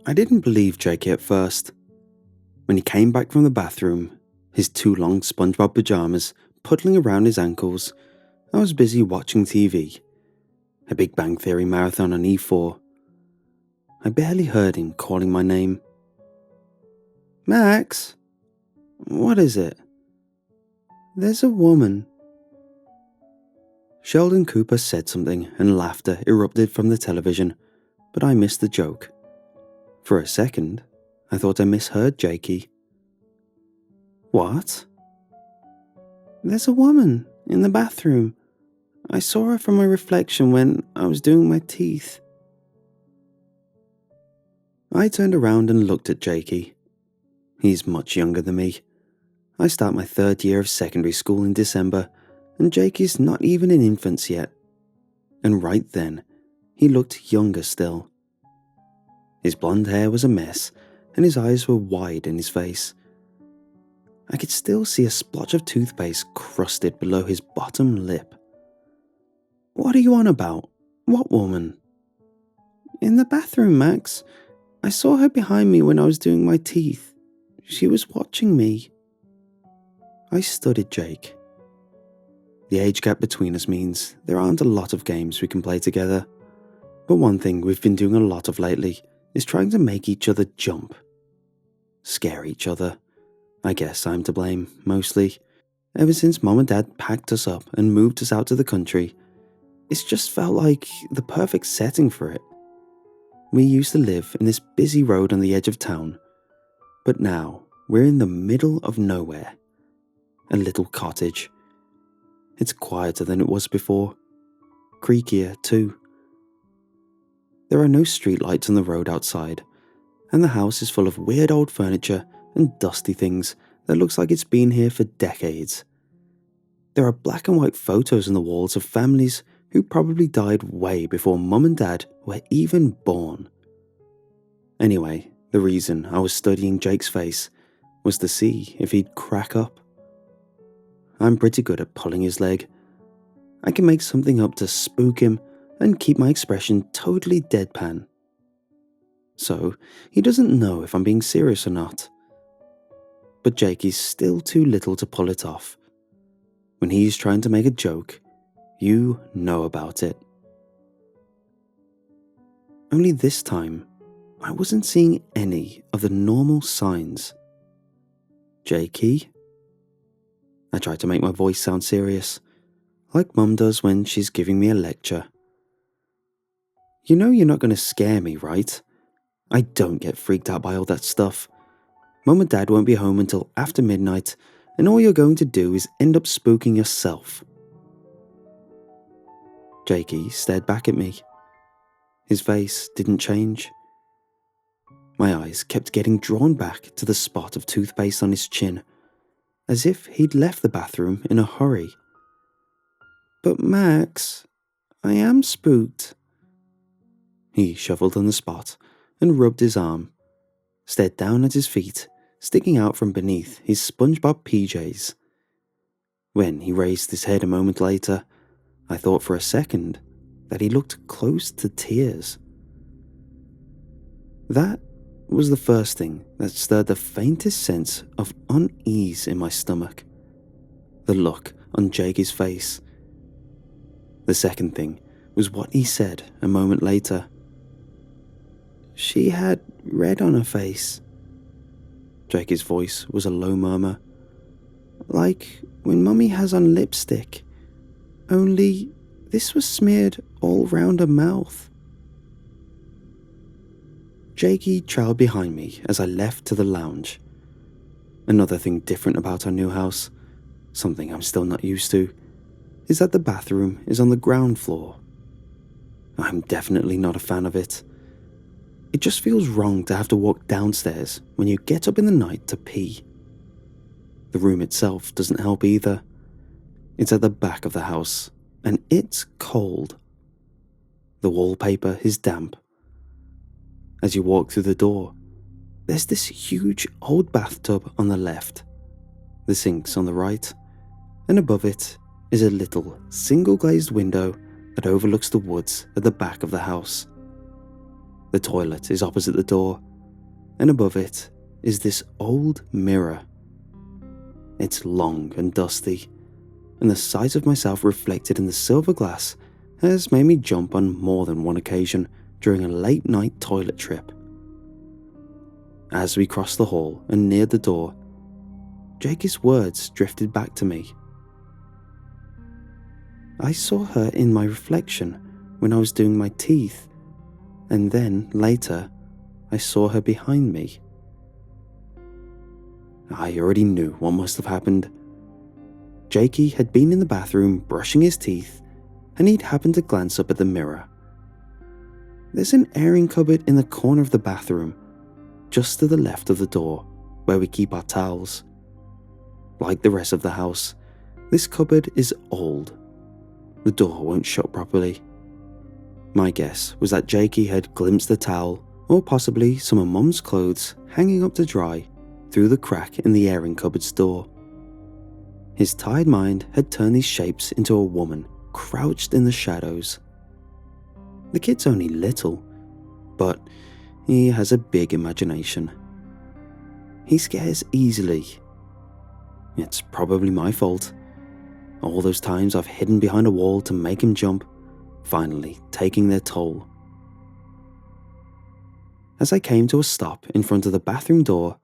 I didn't believe Jakey at first. When he came back from the bathroom, his 2 long SpongeBob pajamas puddling around his ankles, I was busy watching TV, a Big Bang Theory marathon on E4. I barely heard him calling my name. Max? What is it? There's a woman. Sheldon Cooper said something and laughter erupted from the television, but I missed the joke. For a second, I thought I misheard Jakey. What? There's a woman in the bathroom. I saw her from my reflection when I was doing my teeth. I turned around and looked at Jakey. He's much younger than me. I start my 3rd year of secondary school in December, and Jakey's not even in infants yet. And right then, he looked younger still. His blonde hair was a mess, and his eyes were wide in his face. I could still see a splotch of toothpaste crusted below his bottom lip. What are you on about? What woman? In the bathroom, Max. I saw her behind me when I was doing my teeth. She was watching me. I studied Jake. The age gap between us means there aren't a lot of games we can play together. But one thing we've been doing a lot of lately is trying to make each other jump. Scare each other. I guess I'm to blame, mostly. Ever since Mom and Dad packed us up and moved us out to the country, it's just felt like the perfect setting for it. We used to live in this busy road on the edge of town, but now we're in the middle of nowhere. A little cottage. It's quieter than it was before. Creakier, too. There are no streetlights on the road outside, and the house is full of weird old furniture and dusty things that looks like it's been here for decades. There are black and white photos on the walls of families who probably died way before Mum and Dad were even born. Anyway, the reason I was studying Jake's face was to see if he'd crack up. I'm pretty good at pulling his leg. I can make something up to spook him and keep my expression totally deadpan. So, he doesn't know if I'm being serious or not. But Jake is still too little to pull it off. When he's trying to make a joke, you know about it. Only this time, I wasn't seeing any of the normal signs. Jakey? I tried to make my voice sound serious, like Mum does when she's giving me a lecture. You know you're not going to scare me, right? I don't get freaked out by all that stuff. Mum and Dad won't be home until after midnight, and all you're going to do is end up spooking yourself. Jakey stared back at me. His face didn't change. My eyes kept getting drawn back to the spot of toothpaste on his chin, as if he'd left the bathroom in a hurry. But Max, I am spooked. He shuffled on the spot and rubbed his arm, stared down at his feet, sticking out from beneath his SpongeBob PJs. When he raised his head a moment later, I thought for a second that he looked close to tears. That was the first thing that stirred the faintest sense of unease in my stomach. The look on Jakey's face. The second thing was what he said a moment later. She had red on her face. Jakey's voice was a low murmur. Like when Mummy has on lipstick. Only this was smeared all round her mouth. Jakey trailed behind me as I left to the lounge. Another thing different about our new house, something I'm still not used to, is that the bathroom is on the ground floor. I'm definitely not a fan of it. It just feels wrong to have to walk downstairs when you get up in the night to pee. The room itself doesn't help either. It's at the back of the house, and it's cold. The wallpaper is damp. As you walk through the door, there's this huge old bathtub on the left, the sink's on the right, and above it is a little single-glazed window that overlooks the woods at the back of the house. The toilet is opposite the door, and above it is this old mirror. It's long and dusty, and the sight of myself reflected in the silver glass has made me jump on more than one occasion during a late night toilet trip. As we crossed the hall and neared the door, Jakey's words drifted back to me. I saw her in my reflection when I was doing my teeth, and then later I saw her behind me. I already knew what must have happened. Jakey had been in the bathroom brushing his teeth, and he'd happened to glance up at the mirror. There's an airing cupboard in the corner of the bathroom, just to the left of the door, where we keep our towels. Like the rest of the house, this cupboard is old. The door won't shut properly. My guess was that Jakey had glimpsed the towel, or possibly some of Mum's clothes hanging up to dry, through the crack in the airing cupboard's door. His tired mind had turned these shapes into a woman crouched in the shadows. The kid's only little, but he has a big imagination. He scares easily. It's probably my fault. All those times I've hidden behind a wall to make him jump, finally taking their toll. As I came to a stop in front of the bathroom door,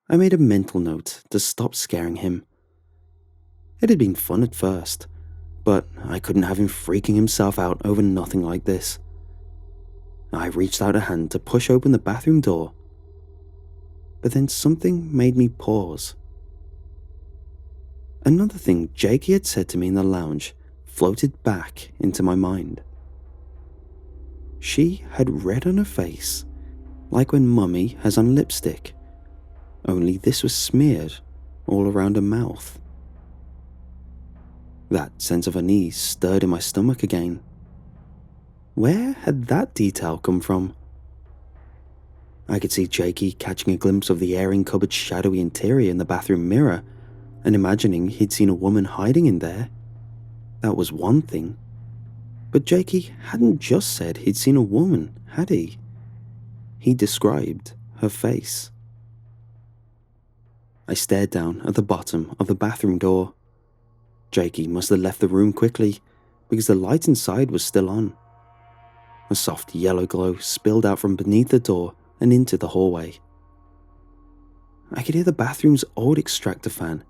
I made a mental note to stop scaring him. It had been fun at first, but I couldn't have him freaking himself out over nothing like this. I reached out a hand to push open the bathroom door, but then something made me pause. Another thing Jakey had said to me in the lounge floated back into my mind. She had red on her face, like when Mummy has on lipstick, only this was smeared all around her mouth. That sense of unease stirred in my stomach again. Where had that detail come from? I could see Jakey catching a glimpse of the airing cupboard's shadowy interior in the bathroom mirror and imagining he'd seen a woman hiding in there. That was one thing. But Jakey hadn't just said he'd seen a woman, had he? He described her face. I stared down at the bottom of the bathroom door. Jakey must have left the room quickly because the light inside was still on. A soft yellow glow spilled out from beneath the door and into the hallway. I could hear the bathroom's old extractor fan,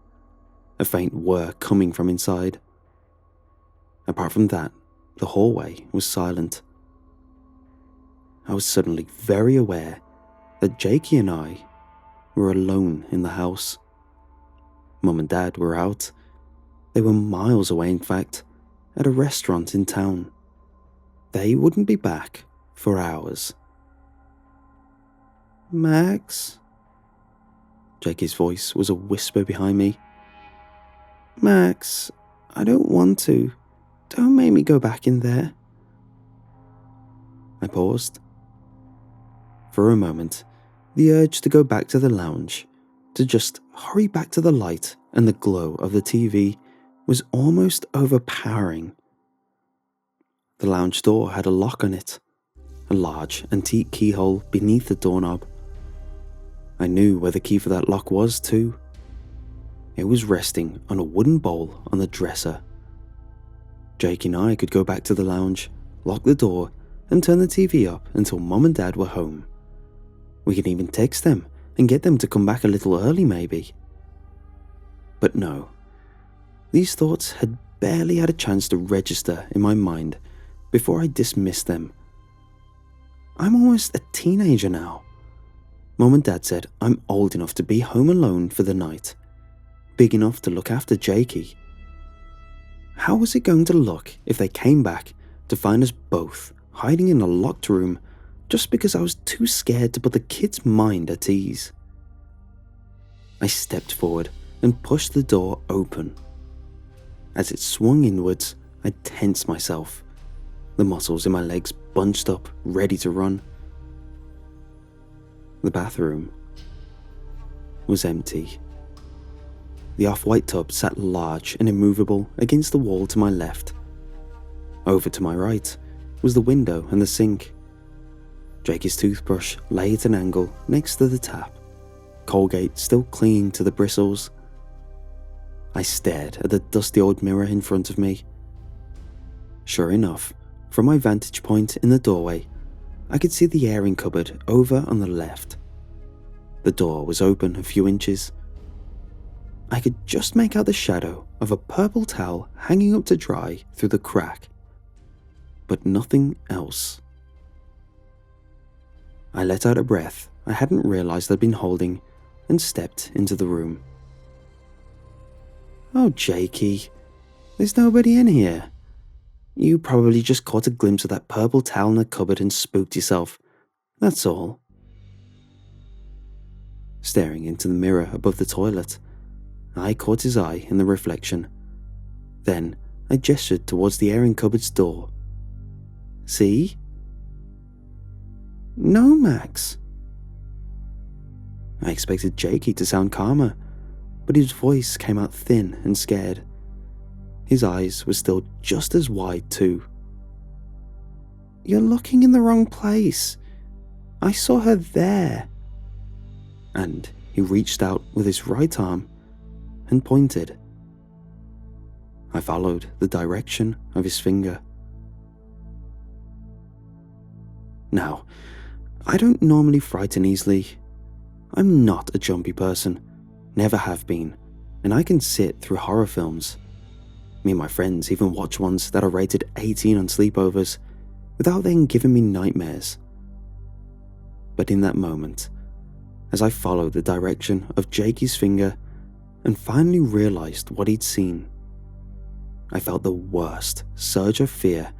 a faint whir coming from inside. Apart from that, the hallway was silent. I was suddenly very aware that Jakey and I were alone in the house. Mum and Dad were out. They were miles away, in fact, at a restaurant in town. They wouldn't be back for hours. "Max?" Jakey's voice was a whisper behind me. "Max, I don't want to. Don't make me go back in there." I paused. For a moment, the urge to go back to the lounge, to just hurry back to the light and the glow of the TV, was almost overpowering. The lounge door had a lock on it, a large antique keyhole beneath the doorknob. I knew where the key for that lock was too. It was resting on a wooden bowl on the dresser. Jake and I could go back to the lounge, lock the door, and turn the TV up until Mum and Dad were home. We could even text them and get them to come back a little early maybe. But no, these thoughts had barely had a chance to register in my mind before I dismissed them. I'm almost a teenager now. Mum and Dad said I'm old enough to be home alone for the night, big enough to look after Jakey. How was it going to look if they came back to find us both hiding in a locked room just because I was too scared to put the kid's mind at ease? I stepped forward and pushed the door open. As it swung inwards, I tensed myself, the muscles in my legs bunched up, ready to run. The bathroom was empty. The off-white tub sat large and immovable against the wall to my left. Over to my right was the window and the sink. Jakey's toothbrush lay at an angle next to the tap, Colgate still clinging to the bristles. I stared at the dusty old mirror in front of me. Sure enough, from my vantage point in the doorway, I could see the airing cupboard over on the left. The door was open a few inches. I could just make out the shadow of a purple towel hanging up to dry through the crack, but nothing else. I let out a breath I hadn't realized I'd been holding and stepped into the room. "Oh, Jakey, there's nobody in here. You probably just caught a glimpse of that purple towel in the cupboard and spooked yourself. That's all." Staring into the mirror above the toilet, I caught his eye in the reflection. Then I gestured towards the airing cupboard's door. "See?" "No, Max." I expected Jakey to sound calmer, but his voice came out thin and scared. His eyes were still just as wide too. "You're looking in the wrong place. I saw her there." And he reached out with his right arm and pointed. I followed the direction of his finger. Now, I don't normally frighten easily. I'm not a jumpy person, never have been, and I can sit through horror films. Me and my friends even watch ones that are rated 18 on sleepovers, without then giving me nightmares. But in that moment, as I followed the direction of Jakey's finger and finally realized what he'd seen, I felt the worst surge of fear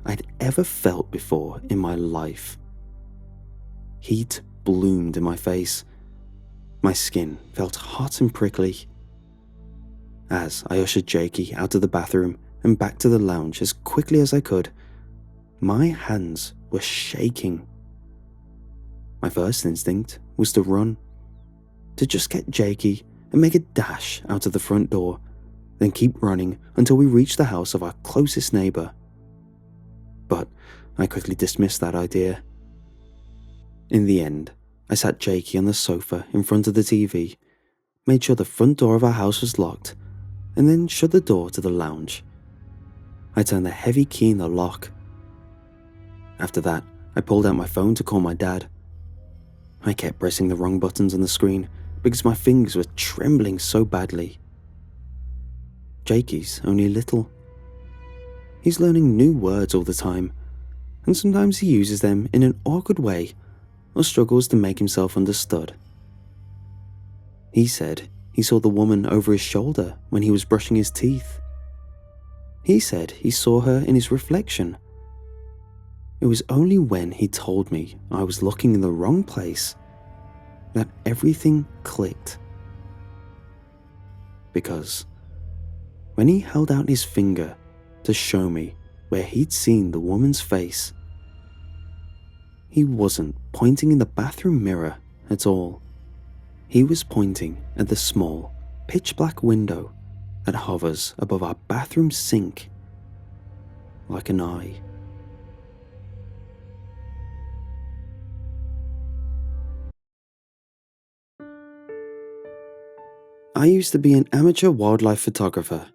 I'd ever felt before in my life. Heat bloomed in my face. My skin felt hot and prickly. As I ushered Jakey out of the bathroom and back to the lounge as quickly as I could, my hands were shaking. My first instinct was to run, to just get Jakey and make a dash out of the front door, then keep running until we reached the house of our closest neighbor. But I quickly dismissed that idea. In the end, I sat Jakey on the sofa in front of the TV, made sure the front door of our house was locked, and then shut the door to the lounge. I turned the heavy key in the lock. After that, I pulled out my phone to call my dad. I kept pressing the wrong buttons on the screen because my fingers were trembling so badly. Jakey's only little. He's learning new words all the time, and sometimes he uses them in an awkward way or struggles to make himself understood. He said he saw the woman over his shoulder when he was brushing his teeth. He said he saw her in his reflection. It was only when he told me I was looking in the wrong place that everything clicked. Because when he held out his finger to show me where he'd seen the woman's face, he wasn't pointing in the bathroom mirror at all. He was pointing at the small, pitch-black window that hovers above our bathroom sink, like an eye. I used to be an amateur wildlife photographer.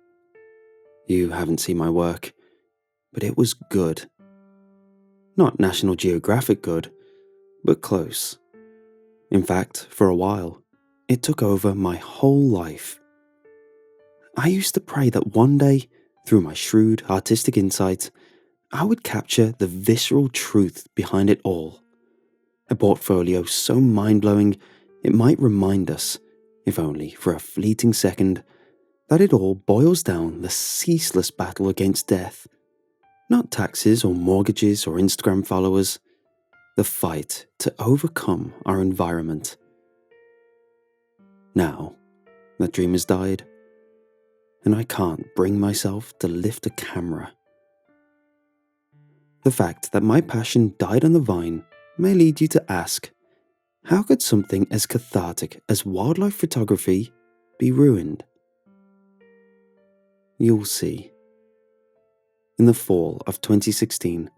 You haven't seen my work, but it was good. Not National Geographic good, but close. In fact, for a while, it took over my whole life. I used to pray that one day, through my shrewd artistic insight, I would capture the visceral truth behind it all. A portfolio so mind-blowing it might remind us, if only for a fleeting second, that it all boils down the ceaseless battle against death. Not taxes or mortgages or Instagram followers. The fight to overcome our environment. Now, that dream has died, and I can't bring myself to lift a camera. The fact that my passion died on the vine may lead you to ask, how could something as cathartic as wildlife photography be ruined? You'll see. In the fall of 2016,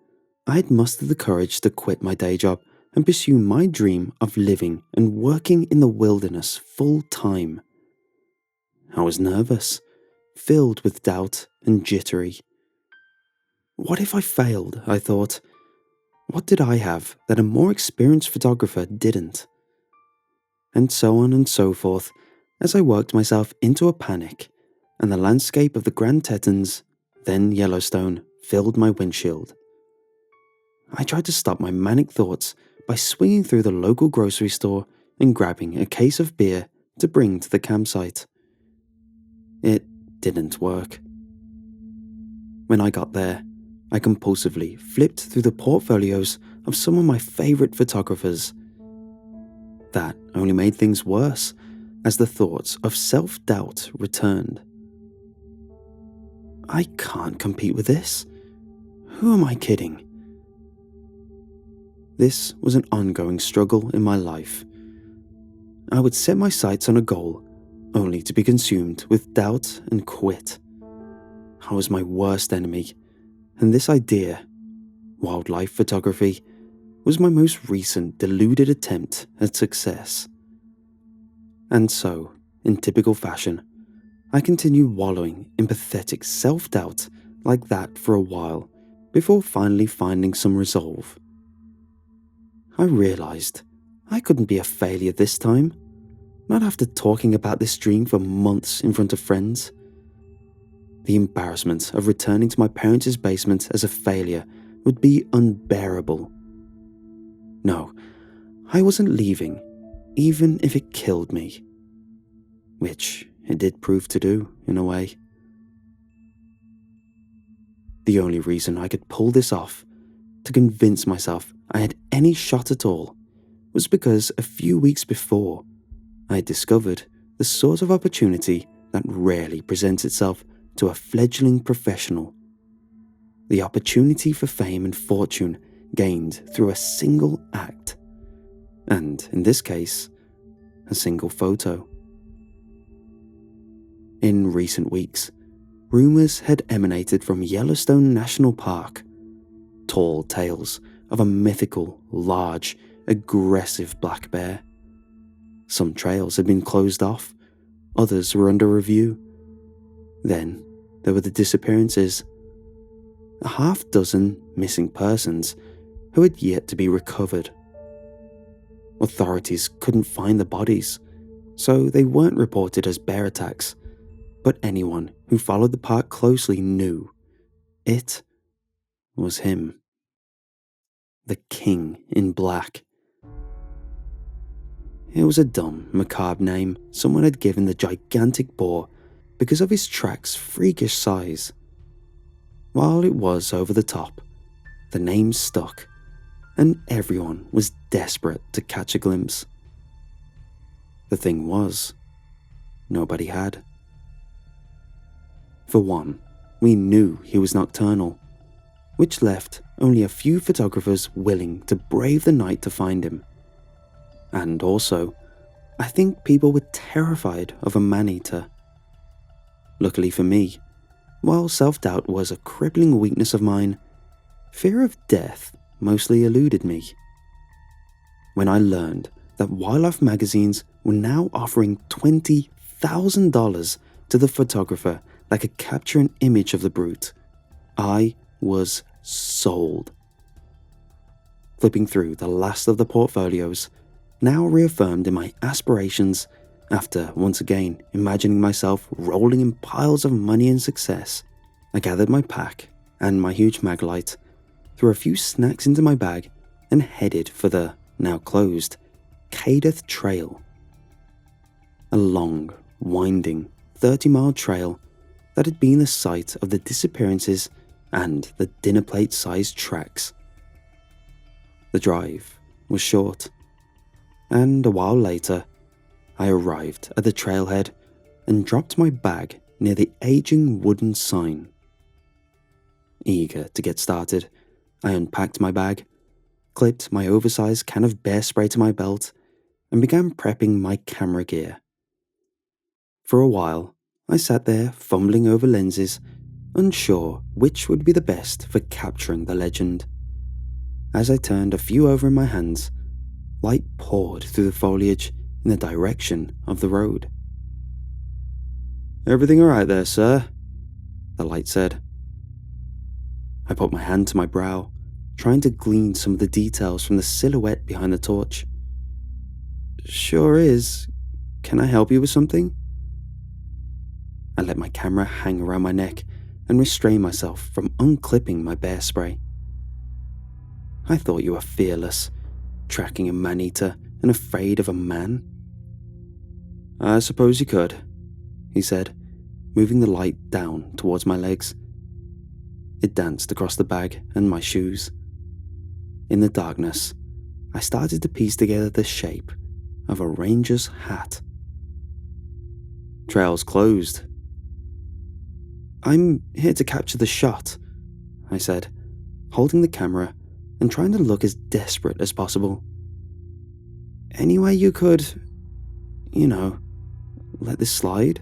I had mustered the courage to quit my day job and pursue my dream of living and working in the wilderness full time. I was nervous, filled with doubt and jittery. What if I failed, I thought. What did I have that a more experienced photographer didn't? And so on and so forth, as I worked myself into a panic, and the landscape of the Grand Tetons, then Yellowstone, filled my windshield. I tried to stop my manic thoughts by swinging through the local grocery store and grabbing a case of beer to bring to the campsite. It didn't work. When I got there, I compulsively flipped through the portfolios of some of my favourite photographers. That only made things worse, as the thoughts of self-doubt returned. I can't compete with this. Who am I kidding? This was an ongoing struggle in my life. I would set my sights on a goal, only to be consumed with doubt and quit. I was my worst enemy, and this idea, wildlife photography, was my most recent deluded attempt at success. And so, in typical fashion, I continued wallowing in pathetic self-doubt like that for a while, before finally finding some resolve. I realised I couldn't be a failure this time, not after talking about this dream for months in front of friends. The embarrassment of returning to my parents' basement as a failure would be unbearable. No, I wasn't leaving, even if it killed me. Which it did prove to do, in a way. The only reason I could pull this off, to convince myself I had any shot at all, was because a few weeks before, I had discovered the sort of opportunity that rarely presents itself to a fledgling professional. The opportunity for fame and fortune gained through a single act, and in this case, a single photo. In recent weeks, rumours had emanated from Yellowstone National Park, tall tales of a mythical, large, aggressive black bear. Some trails had been closed off, others were under review. Then there were the disappearances. A half-dozen missing persons who had yet to be recovered. Authorities couldn't find the bodies, so they weren't reported as bear attacks, but anyone who followed the park closely knew it was him. The King in Black. It was a dumb, macabre name someone had given the gigantic boar because of his track's freakish size. While it was over the top, the name stuck, and everyone was desperate to catch a glimpse. The thing was, nobody had. For one, we knew he was nocturnal, which left only a few photographers willing to brave the night to find him. And also, I think people were terrified of a man-eater. Luckily for me, while self-doubt was a crippling weakness of mine, fear of death mostly eluded me. When I learned that wildlife magazines were now offering $20,000 to the photographer that could capture an image of the brute, I was sold. Flipping through the last of the portfolios, now reaffirmed in my aspirations after once again imagining myself rolling in piles of money and success, I gathered my pack and my huge mag light, threw a few snacks into my bag, and headed for the, now closed, Cadith Trail. A long, winding, 30-mile trail that had been the site of the disappearances and the dinner plate-sized tracks. The drive was short, and a while later, I arrived at the trailhead and dropped my bag near the aging wooden sign. Eager to get started, I unpacked my bag, clipped my oversized can of bear spray to my belt, and began prepping my camera gear. For a while, I sat there fumbling over lenses, unsure which would be the best for capturing the legend. As I turned a few over in my hands, Light poured through the foliage in the direction of the road. "Everything all right there, sir?" the light said. I put my hand to my brow, trying to glean some of the details from the silhouette behind the torch. "Sure is. Can I help you with something?" I let my camera hang around my neck and restrain myself from unclipping my bear spray. "I thought you were fearless, tracking a man-eater and afraid of a man." "I suppose you could," he said, moving the light down towards my legs. It danced across the bag and my shoes. In the darkness, I started to piece together the shape of a ranger's hat. "Trail's closed." "I'm here to capture the shot," I said, holding the camera and trying to look as desperate as possible. "Any way you could, let this slide?"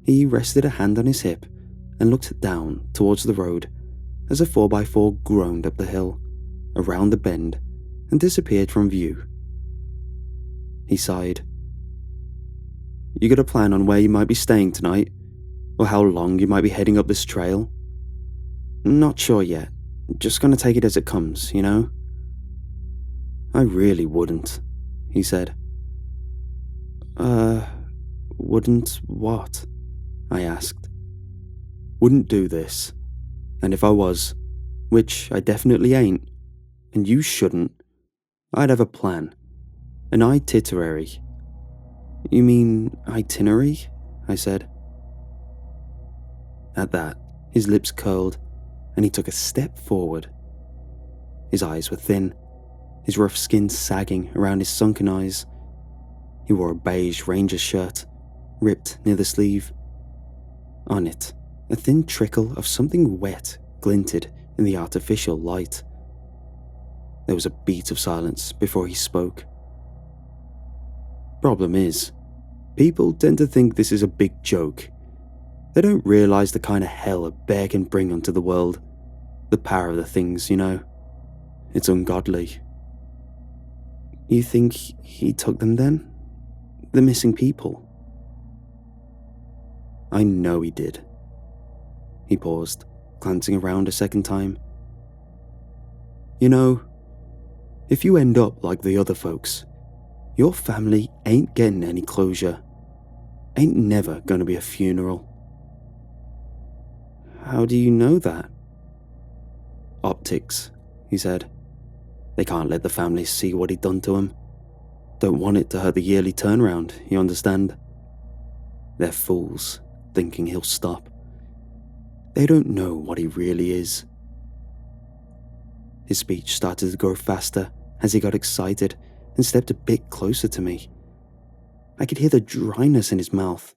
He rested a hand on his hip and looked down towards the road as a 4x4 groaned up the hill, around the bend, and disappeared from view. He sighed. "You got a plan on where you might be staying tonight? Or how long you might be heading up this trail?" "Not sure yet. Just gonna take it as it comes, "I really wouldn't," he said. Wouldn't what?" I asked. "Wouldn't do this. And if I was, which I definitely ain't, and you shouldn't, I'd have a plan. An itinerary." "You mean itinerary?" I said. At that, his lips curled, and he took a step forward. His eyes were thin, his rough skin sagging around his sunken eyes. He wore a beige ranger shirt, ripped near the sleeve. On it, a thin trickle of something wet glinted in the artificial light. There was a beat of silence before he spoke. "Problem is, people tend to think this is a big joke. They don't realize the kind of hell a bear can bring onto the world. The power of the things, It's ungodly." "You think he took them then? The missing people?" "I know he did." He paused, glancing around a second time. If you end up like the other folks, your family ain't getting any closure. Ain't never gonna be a funeral." "How do you know that?" "Optics," he said. "They can't let the family see what he done to them. Don't want it to hurt the yearly turnaround, you understand? They're fools, thinking he'll stop. They don't know what he really is." His speech started to grow faster as he got excited and stepped a bit closer to me. I could hear the dryness in his mouth.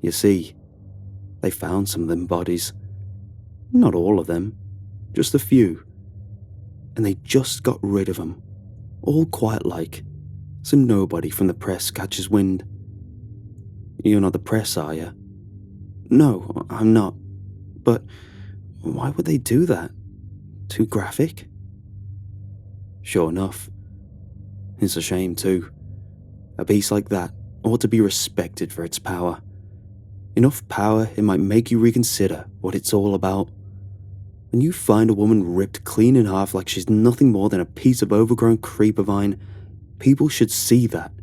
"You see, they found some of them bodies. Not all of them, just a few. And they just got rid of them, all quiet like, so nobody from the press catches wind." "You're not the press, are you?" "No, I'm not. But why would they do that? Too graphic?" "Sure enough. It's a shame too. A piece like that ought to be respected for its power. Enough power it might make you reconsider what it's all about. When you find a woman ripped clean in half like she's nothing more than a piece of overgrown creeper vine, people should see that.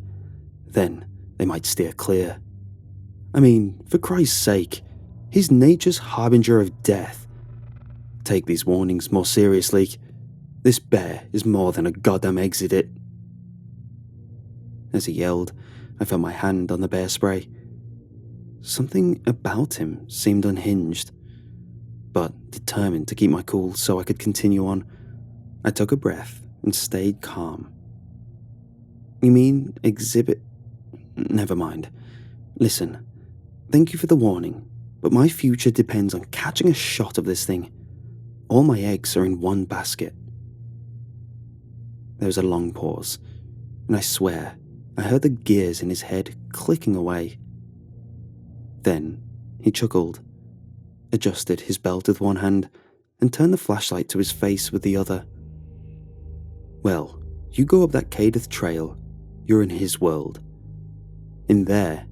Then they might steer clear. I mean, for Christ's sake, he's nature's harbinger of death. Take these warnings more seriously. This bear is more than a goddamn exhibit." As he yelled, I felt my hand on the bear spray. Something about him seemed unhinged, but determined to keep my cool so I could continue on, I took a breath and stayed calm. "You mean exhibit? Never mind. Listen, thank you for the warning, but my future depends on catching a shot of this thing. All my eggs are in one basket." There was a long pause, and I swear I heard the gears in his head clicking away. Then he chuckled, adjusted his belt with one hand, and turned the flashlight to his face with the other. Well, you go up that Kadith trail, you're in his world. In there,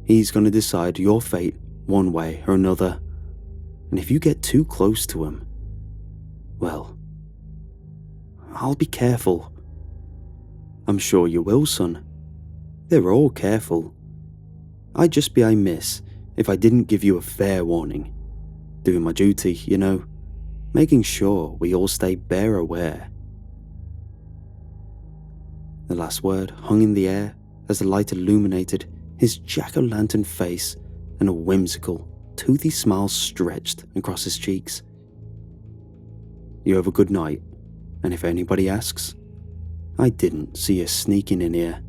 he's going to decide your fate one way or another. And if you get too close to him, well, I'll be careful. I'm sure you will, son. They're all careful. I'd just be amiss if I didn't give you a fair warning. Doing my duty, you know, making sure we all stay bear aware. The last word hung in the air as the light illuminated his jack-o'-lantern face and a whimsical, toothy smile stretched across his cheeks. You have a good night, and if anybody asks, I didn't see you sneaking in here.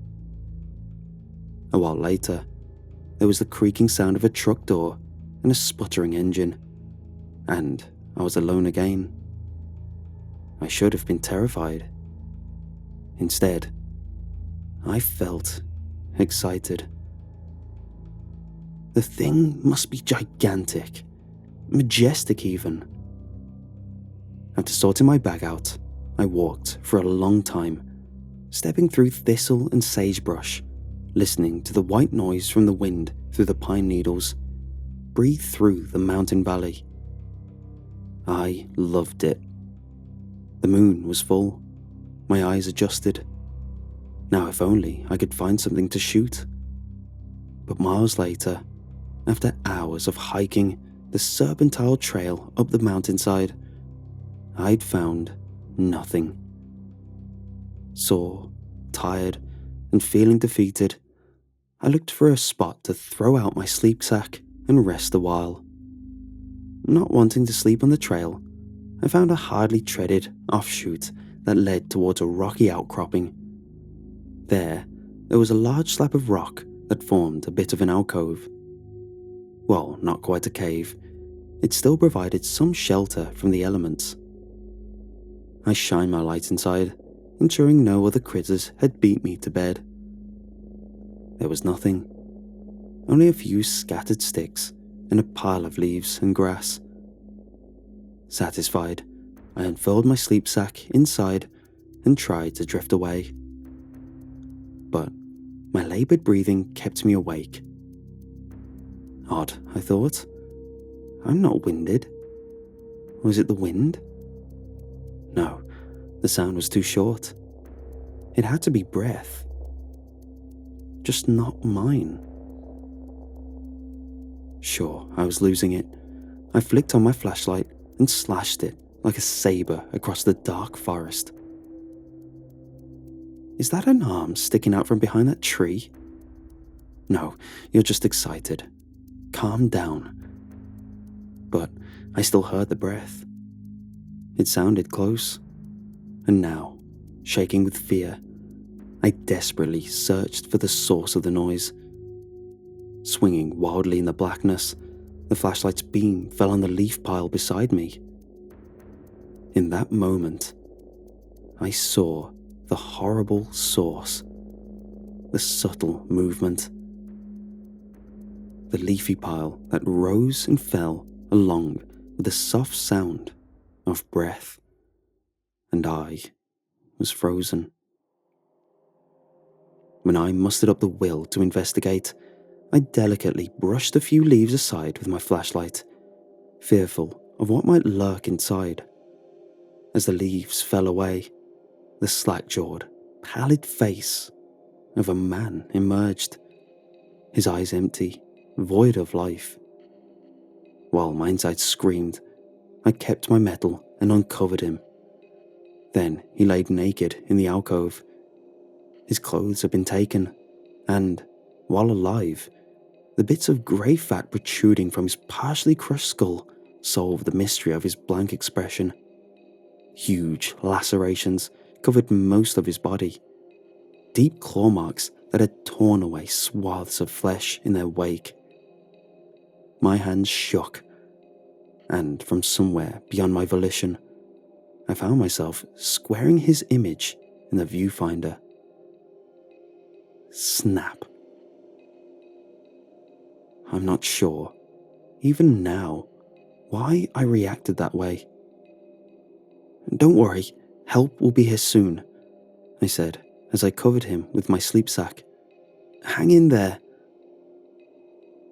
A while later, there was the creaking sound of a truck door and a sputtering engine, and I was alone again. I should have been terrified. Instead, I felt excited. The thing must be gigantic, majestic even. After sorting my bag out, I walked for a long time, stepping through thistle and sagebrush, listening to the white noise from the wind through the pine needles, breathe through the mountain valley. I loved it. The moon was full, my eyes adjusted. Now if only I could find something to shoot. But miles later, after hours of hiking the serpentine trail up the mountainside, I'd found nothing. Sore, tired, and feeling defeated, I looked for a spot to throw out my sleep sack and rest a while. Not wanting to sleep on the trail, I found a hardly treaded offshoot that led towards a rocky outcropping. There was a large slab of rock that formed a bit of an alcove. Well, not quite a cave. It still provided some shelter from the elements. I shined my light inside, ensuring no other critters had beat me to bed. There was nothing. Only a few scattered sticks and a pile of leaves and grass. Satisfied, I unfurled my sleep sack inside and tried to drift away. But my laboured breathing kept me awake. Odd, I thought. I'm not winded. Was it the wind? No, the sound was too short. It had to be breath. Just not mine. Sure, I was losing it. I flicked on my flashlight and slashed it like a sabre across the dark forest. Is that an arm sticking out from behind that tree? No, you're just excited. Calm down. But I still heard the breath. It sounded close. And now, shaking with fear, I desperately searched for the source of the noise. Swinging wildly in the blackness, the flashlight's beam fell on the leaf pile beside me. In that moment, I saw the horrible source, the subtle movement. The leafy pile that rose and fell along with the soft sound of breath, and I was frozen. When I mustered up the will to investigate, I delicately brushed a few leaves aside with my flashlight, fearful of what might lurk inside. As the leaves fell away, the slack-jawed, pallid face of a man emerged, his eyes empty, void of life. While my inside screamed, I kept my mettle and uncovered him. Then he laid naked in the alcove. His clothes had been taken, and, while alive, the bits of grey fat protruding from his partially crushed skull solved the mystery of his blank expression. Huge lacerations covered most of his body, deep claw marks that had torn away swaths of flesh in their wake. My hands shook, and from somewhere beyond my volition, I found myself squaring his image in the viewfinder. Snap. I'm not sure, even now, why I reacted that way. Don't worry, help will be here soon. I said as I covered him with my sleep sack. Hang in there.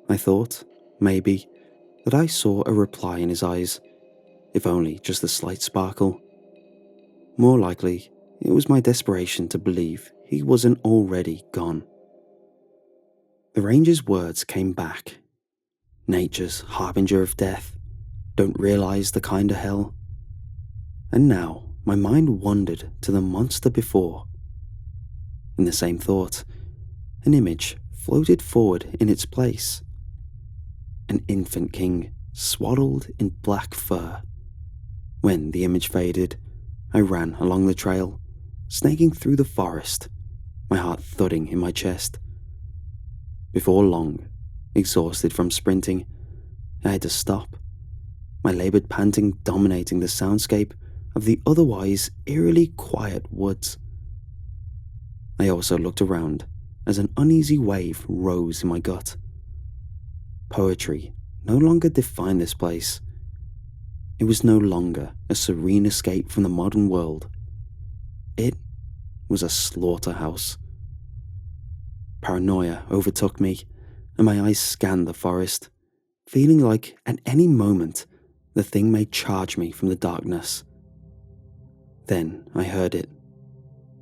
I thought, maybe, that I saw a reply in his eyes, if only just a slight sparkle. More likely, it was my desperation to believe he wasn't already gone. The ranger's words came back. Nature's harbinger of death, don't realize the kind of hell. And now my mind wandered to the monster before. In the same thought, an image floated forward in its place. An infant king swaddled in black fur. When the image faded, I ran along the trail, snaking through the forest, my heart thudding in my chest. Before long, exhausted from sprinting, I had to stop, my labored panting dominating the soundscape of the otherwise eerily quiet woods. I also looked around as an uneasy wave rose in my gut. Poetry no longer defined this place. It was no longer a serene escape from the modern world. It was a slaughterhouse. Paranoia overtook me, and my eyes scanned the forest, feeling like at any moment the thing may charge me from the darkness. Then I heard it.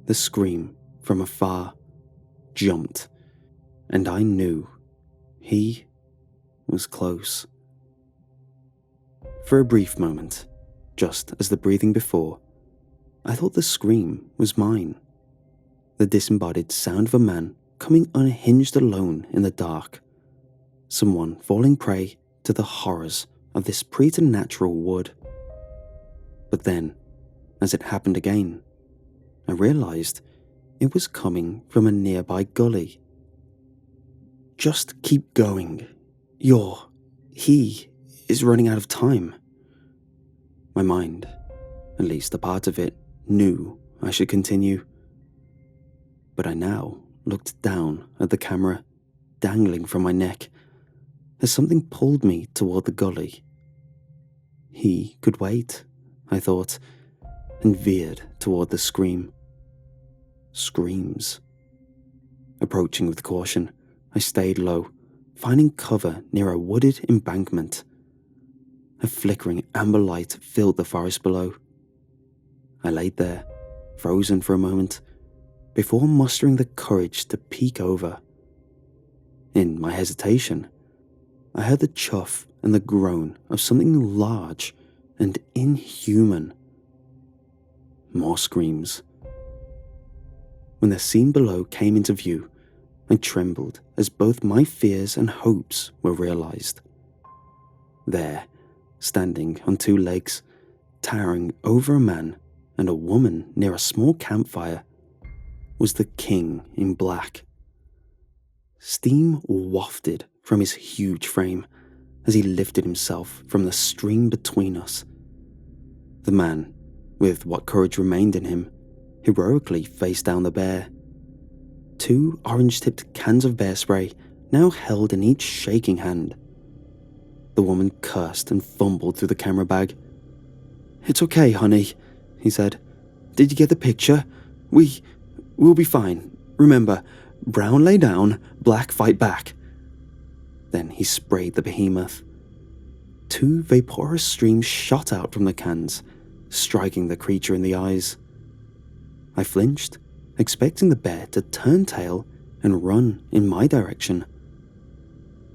The scream from afar jumped, and I knew he was close. For a brief moment, just as the breathing before, I thought the scream was mine. The disembodied sound of a man coming unhinged alone in the dark. Someone falling prey to the horrors of this preternatural wood. But then, as it happened again, I realized it was coming from a nearby gully. Just keep going. He is running out of time. My mind, at least a part of it, knew I should continue. But I now looked down at the camera, dangling from my neck, as something pulled me toward the gully. He could wait, I thought, and veered toward the scream. Screams. Approaching with caution, I stayed low, finding cover near a wooded embankment. A flickering amber light filled the forest below. I laid there, frozen for a moment, before mustering the courage to peek over. In my hesitation, I heard the chuff and the groan of something large and inhuman. More screams. When the scene below came into view, I trembled as both my fears and hopes were realized. There, standing on two legs, towering over a man and a woman near a small campfire, was the king in black. Steam wafted from his huge frame as he lifted himself from the stream between us. The man, with what courage remained in him, heroically faced down the bear. 2 orange-tipped cans of bear spray now held in each shaking hand. The woman cursed and fumbled through the camera bag. "It's okay, honey," he said. "Did you get the picture? We'll be fine. Remember, brown lay down, black fight back." Then he sprayed the behemoth. 2 vaporous streams shot out from the cans, striking the creature in the eyes. I flinched, expecting the bear to turn tail and run in my direction.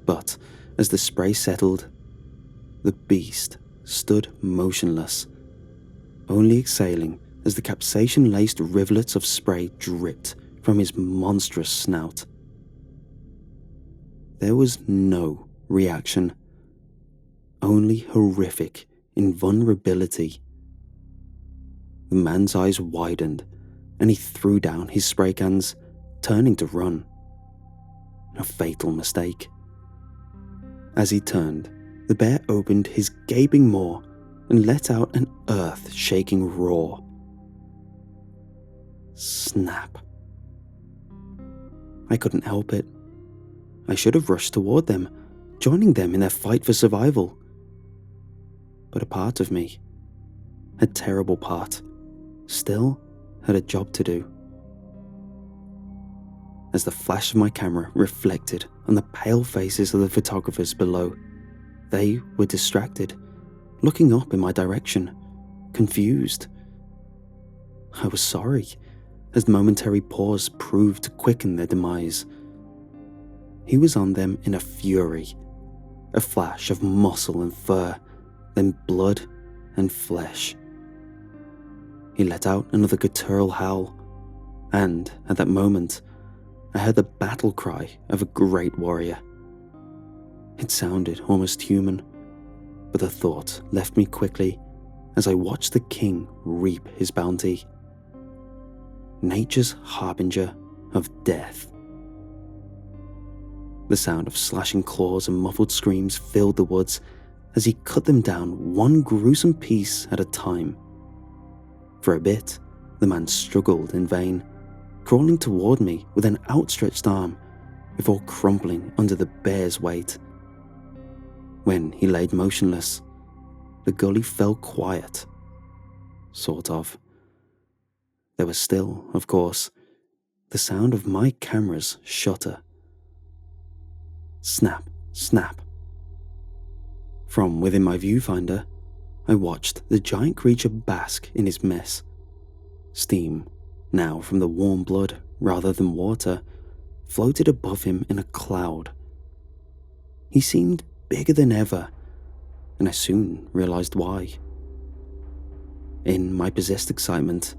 But as the spray settled, the beast stood motionless, only exhaling as the capsaicin-laced rivulets of spray dripped from his monstrous snout. There was no reaction, only horrific invulnerability. The man's eyes widened, and he threw down his spray cans, turning to run. A fatal mistake. As he turned, the bear opened his gaping maw and let out an earth-shaking roar. Snap. I couldn't help it. I should have rushed toward them, joining them in their fight for survival. But a part of me, a terrible part, still had a job to do. as the flash of my camera reflected on the pale faces of the photographers below. They were distracted, looking up in my direction, confused. I was sorry, as the momentary pause proved to quicken their demise. He was on them in a fury, a flash of muscle and fur, then blood and flesh. He let out another guttural howl, and at that moment, I heard the battle cry of a great warrior. It sounded almost human, but the thought left me quickly as I watched the king reap his bounty. Nature's harbinger of death. The sound of slashing claws and muffled screams filled the woods as he cut them down one gruesome piece at a time. For a bit, the man struggled in vain, crawling toward me with an outstretched arm before crumpling under the bear's weight. When he laid motionless, the gully fell quiet. Sort of. There was still, of course, the sound of my camera's shutter. Snap, snap. From within my viewfinder, I watched the giant creature bask in his mess. Steam, now from the warm blood rather than water, floated above him in a cloud. He seemed bigger than ever, and I soon realized why. In my possessed excitement,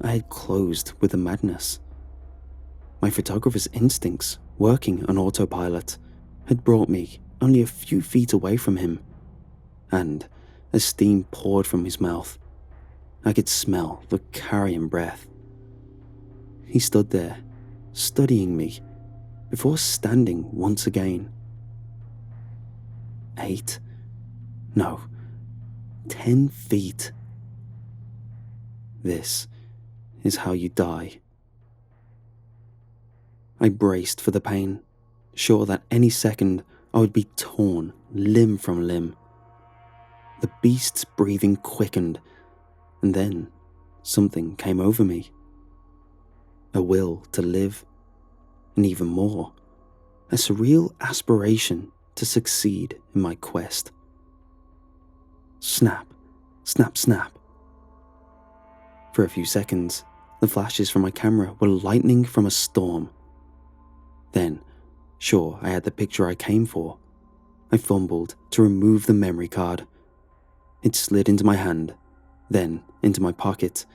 I had closed with the madness. My photographer's instincts, working on autopilot, had brought me only a few feet away from him, and as steam poured from his mouth, I could smell the carrion breath. He stood there, studying me, before standing once again. 8, no, 10 feet. This is how you die. I braced for the pain, sure that any second I would be torn limb from limb. The beast's breathing quickened, and then something came over me. A will to live, and even more, a surreal aspiration to succeed in my quest. Snap, snap, snap. For a few seconds, the flashes from my camera were lightning from a storm. Then, sure I had the picture I came for, I fumbled to remove the memory card. It slid into my hand, then into my pocket,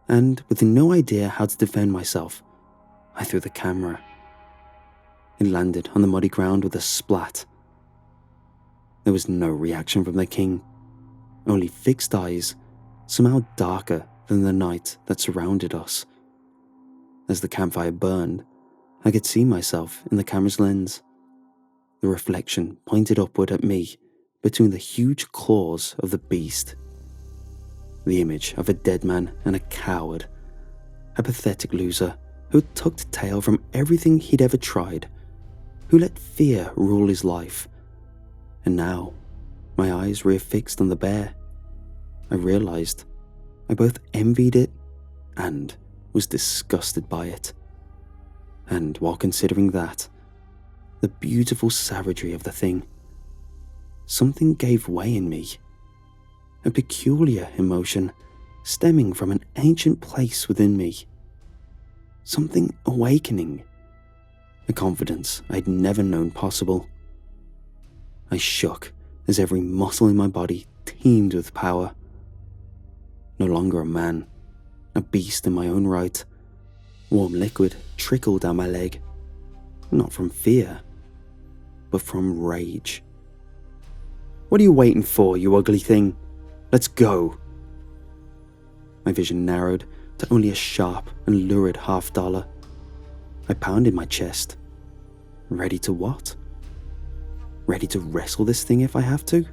and with no idea how to defend myself, I threw the camera. It landed on the muddy ground with a splat. There was no reaction from the king, only fixed eyes, somehow darker than the night that surrounded us. As the campfire burned, I could see myself in the camera's lens. The reflection pointed upward at me between the huge claws of the beast. The image of a dead man and a coward, a pathetic loser who had tucked tail from everything he'd ever tried, who let fear rule his life. And now, my eyes reaffixed on the bear, I realized I both envied it and was disgusted by it. And while considering that, the beautiful savagery of the thing, something gave way in me. A peculiar emotion stemming from an ancient place within me. Something awakening. A confidence I'd never known possible. I shook as every muscle in my body teemed with power. No longer a man, a beast in my own right. Warm liquid trickled down my leg, not from fear, but from rage. What are you waiting for, you ugly thing? Let's go. My vision narrowed to only a sharp and lurid $50. I pounded my chest. Ready to what? Ready to wrestle this thing if I have to?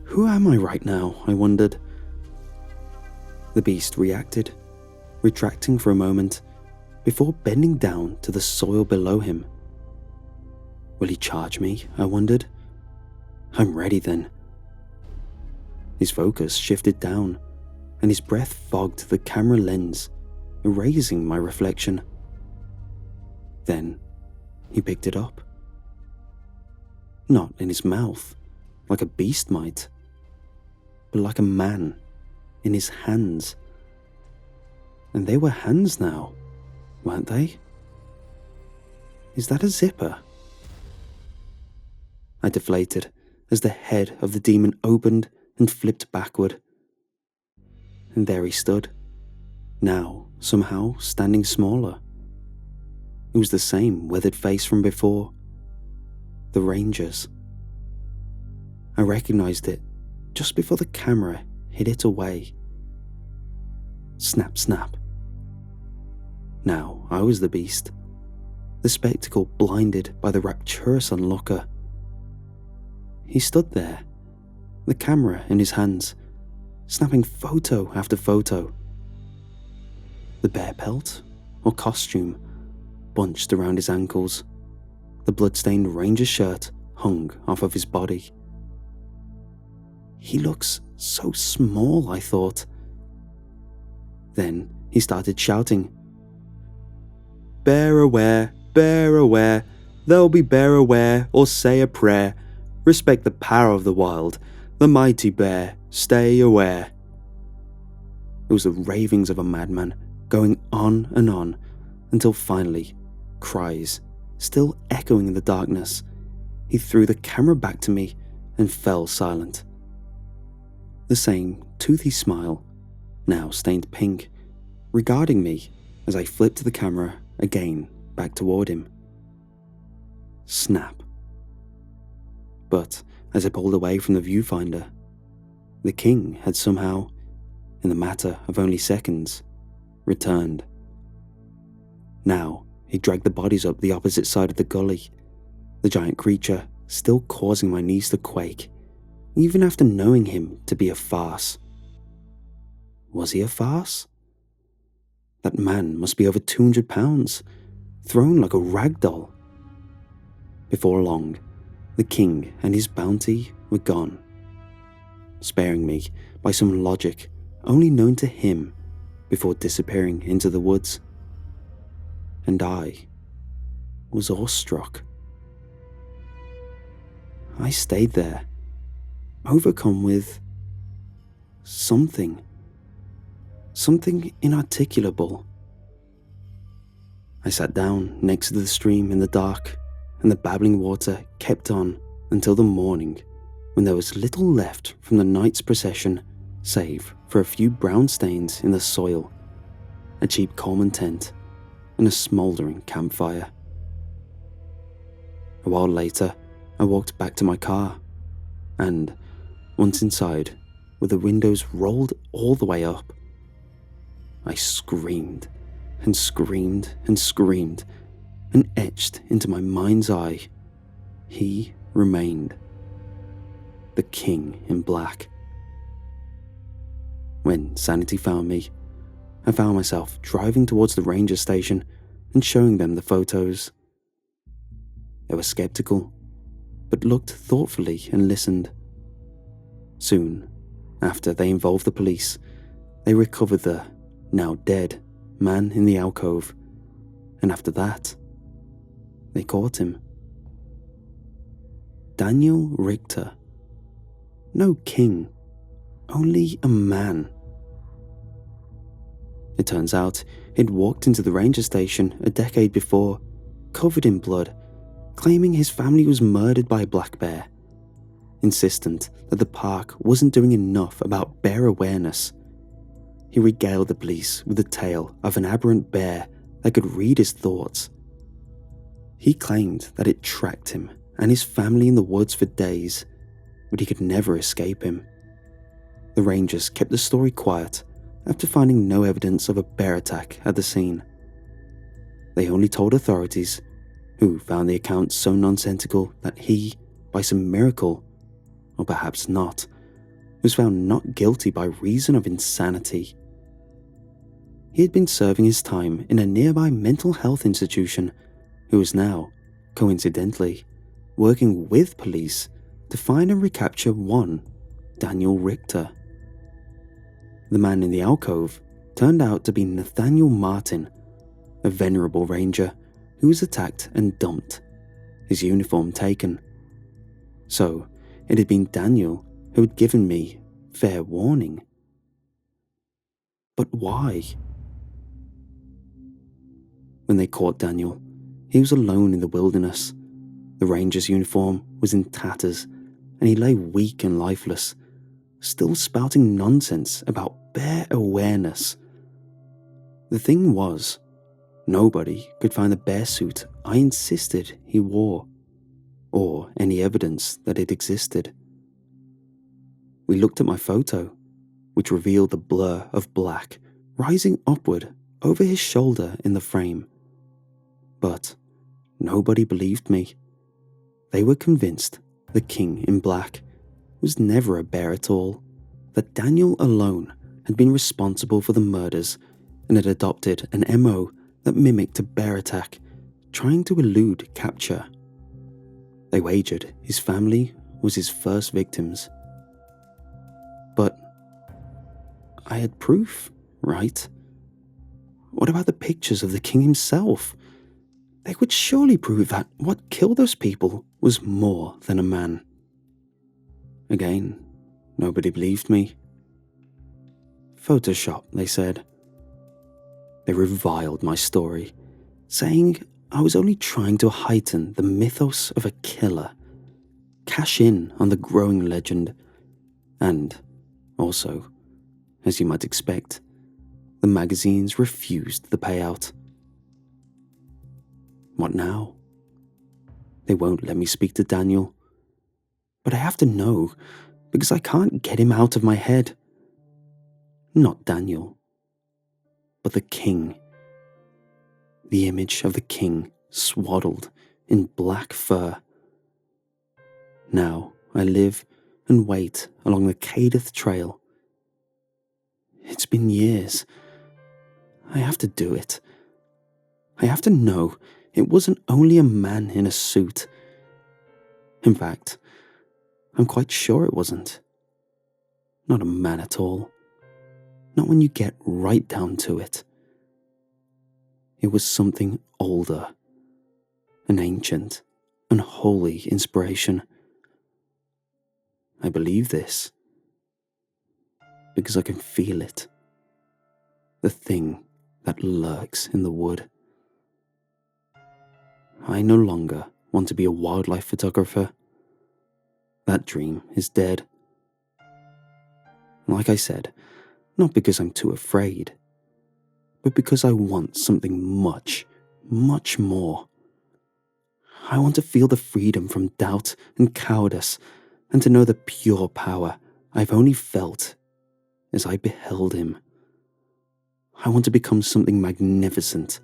Who am I right now, I wondered. The beast reacted, retracting for a moment before bending down to the soil below him. Will he charge me, I wondered. I'm ready then. His focus shifted down, and his breath fogged the camera lens, erasing my reflection. Then he picked it up. Not in his mouth, like a beast might, but like a man, in his hands. And they were hands now, weren't they? Is that a zipper? I deflated as the head of the demon opened and flipped backward. And there he stood, now somehow standing smaller. It was the same weathered face from before. The Ranger's. I recognized it just before the camera hid it away. Snap, snap. Now I was the beast, the spectacle blinded by the rapturous onlooker. He stood there, the camera in his hands, snapping photo after photo. The bear pelt or costume bunched around his ankles. The blood-stained ranger shirt hung off of his body. He looks so small, I thought. Then he started shouting, "Bear aware, there'll be bear aware or say a prayer. Respect the power of the wild, the mighty bear, stay aware." It was the ravings of a madman, going on and on, until finally, cries still echoing in the darkness, he threw the camera back to me and fell silent. The same toothy smile, now stained pink, regarding me as I flipped the camera again back toward him. Snap. But as I pulled away from the viewfinder, the king had somehow, in the matter of only seconds, returned. Now he dragged the bodies up the opposite side of the gully, the giant creature still causing my knees to quake, even after knowing him to be a farce. Was he a farce? That man must be over 200 pounds, thrown like a rag doll. Before long, the king and his bounty were gone, sparing me by some logic only known to him before disappearing into the woods. And I was awestruck. I stayed there, overcome with something inarticulable. I sat down next to the stream in the dark, and the babbling water kept on until the morning, when there was little left from the night's procession save for a few brown stains in the soil, a cheap Coleman tent, and a smouldering campfire. A while later, I walked back to my car, and, once inside, with the windows rolled all the way up, I screamed and screamed and screamed, and etched into my mind's eye, he remained, the king in black. When sanity found me, I found myself driving towards the ranger station and showing them the photos. They were skeptical, but looked thoughtfully and listened. Soon, after they involved the police, they recovered the, now dead, man in the alcove, and after that, they caught him. Daniel Richter. No king, only a man. It turns out he'd walked into the ranger station a decade before, covered in blood, claiming his family was murdered by a black bear, insistent that the park wasn't doing enough about bear awareness. He regaled the police with the tale of an aberrant bear that could read his thoughts. He claimed that it tracked him and his family in the woods for days, but he could never escape him. The rangers kept the story quiet after finding no evidence of a bear attack at the scene. They only told authorities, who found the account so nonsensical that he, by some miracle, or perhaps not, was found not guilty by reason of insanity. He had been serving his time in a nearby mental health institution, who was now, coincidentally, working with police to find and recapture one Daniel Richter. The man in the alcove turned out to be Nathaniel Martin, a venerable ranger who was attacked and dumped, his uniform taken. So it had been Daniel who had given me fair warning. But why? When they caught Daniel, he was alone in the wilderness. The ranger's uniform was in tatters, and he lay weak and lifeless, still spouting nonsense about bare awareness. The thing was, nobody could find the bear suit I insisted he wore, or any evidence that it existed. We looked at my photo, which revealed the blur of black rising upward over his shoulder in the frame. But nobody believed me. They were convinced the king in black was never a bear at all, that Daniel alone had been responsible for the murders and had adopted an MO that mimicked a bear attack, trying to elude capture. They wagered his family was his first victims. But I had proof, right? What about the pictures of the king himself? They would surely prove that what killed those people was more than a man. Again, nobody believed me. Photoshop, they said. They reviled my story, saying I was only trying to heighten the mythos of a killer, cash in on the growing legend, and also, as you might expect, the magazines refused the payout. What now? They won't let me speak to Daniel. But I have to know, because I can't get him out of my head. Not Daniel, but the king. The image of the king swaddled in black fur. Now I live and wait along the Cadith Trail. It's been years. I have to do it. I have to know it wasn't only a man in a suit. In fact, I'm quite sure it wasn't. Not a man at all. Not when you get right down to it. It was something older, an ancient, unholy inspiration. I believe this because I can feel it. The thing that lurks in the wood. I no longer want to be a wildlife photographer. That dream is dead. Like I said, not because I'm too afraid, but because I want something much, much more. I want to feel the freedom from doubt and cowardice, and to know the pure power I've only felt as I beheld him. I want to become something magnificent.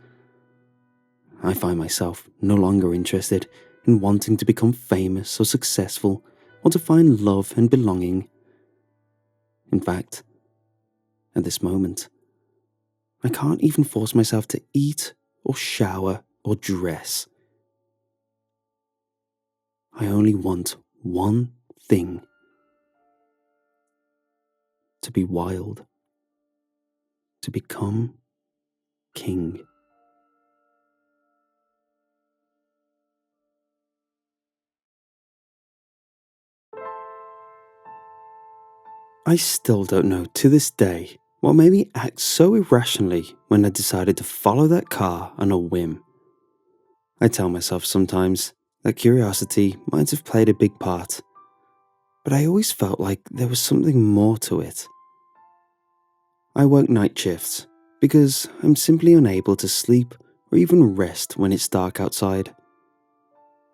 I find myself no longer interested in wanting to become famous or successful or to find love and belonging. In fact, at this moment, I can't even force myself to eat or shower or dress. I only want one thing: to be wild, to become king. I still don't know to this day what made me act so irrationally when I decided to follow that car on a whim. I tell myself sometimes that curiosity might have played a big part, but I always felt like there was something more to it. I work night shifts because I'm simply unable to sleep or even rest when it's dark outside.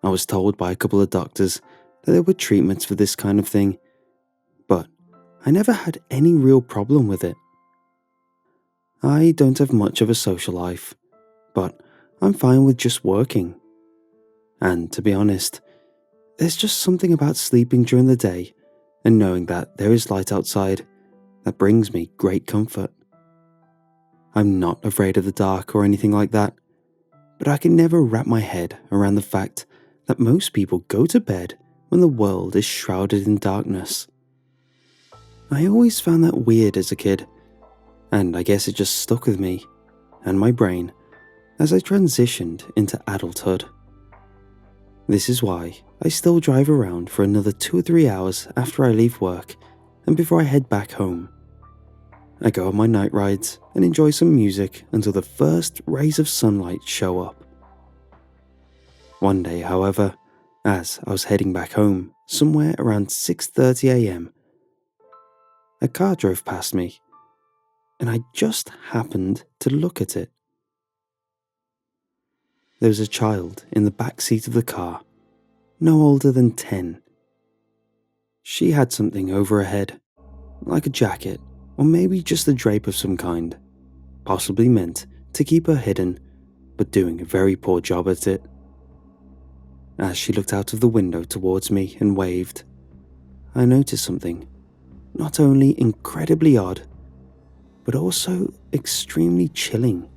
I was told by a couple of doctors that there were treatments for this kind of thing, but I never had any real problem with it. I don't have much of a social life, but I'm fine with just working. And to be honest, there's just something about sleeping during the day and knowing that there is light outside that brings me great comfort. I'm not afraid of the dark or anything like that, but I can never wrap my head around the fact that most people go to bed when the world is shrouded in darkness. I always found that weird as a kid, and I guess it just stuck with me and my brain as I transitioned into adulthood. This is why I still drive around for another 2 or 3 hours after I leave work and before I head back home. I go on my night rides and enjoy some music until the first rays of sunlight show up. One day, however, as I was heading back home, somewhere around 6:30 a.m, a car drove past me, and I just happened to look at it. There was a child in the back seat of the car, no older than 10. She had something over her head, like a jacket, or maybe just a drape of some kind, possibly meant to keep her hidden, but doing a very poor job at it. As she looked out of the window towards me and waved, I noticed something not only incredibly odd, but also extremely chilling.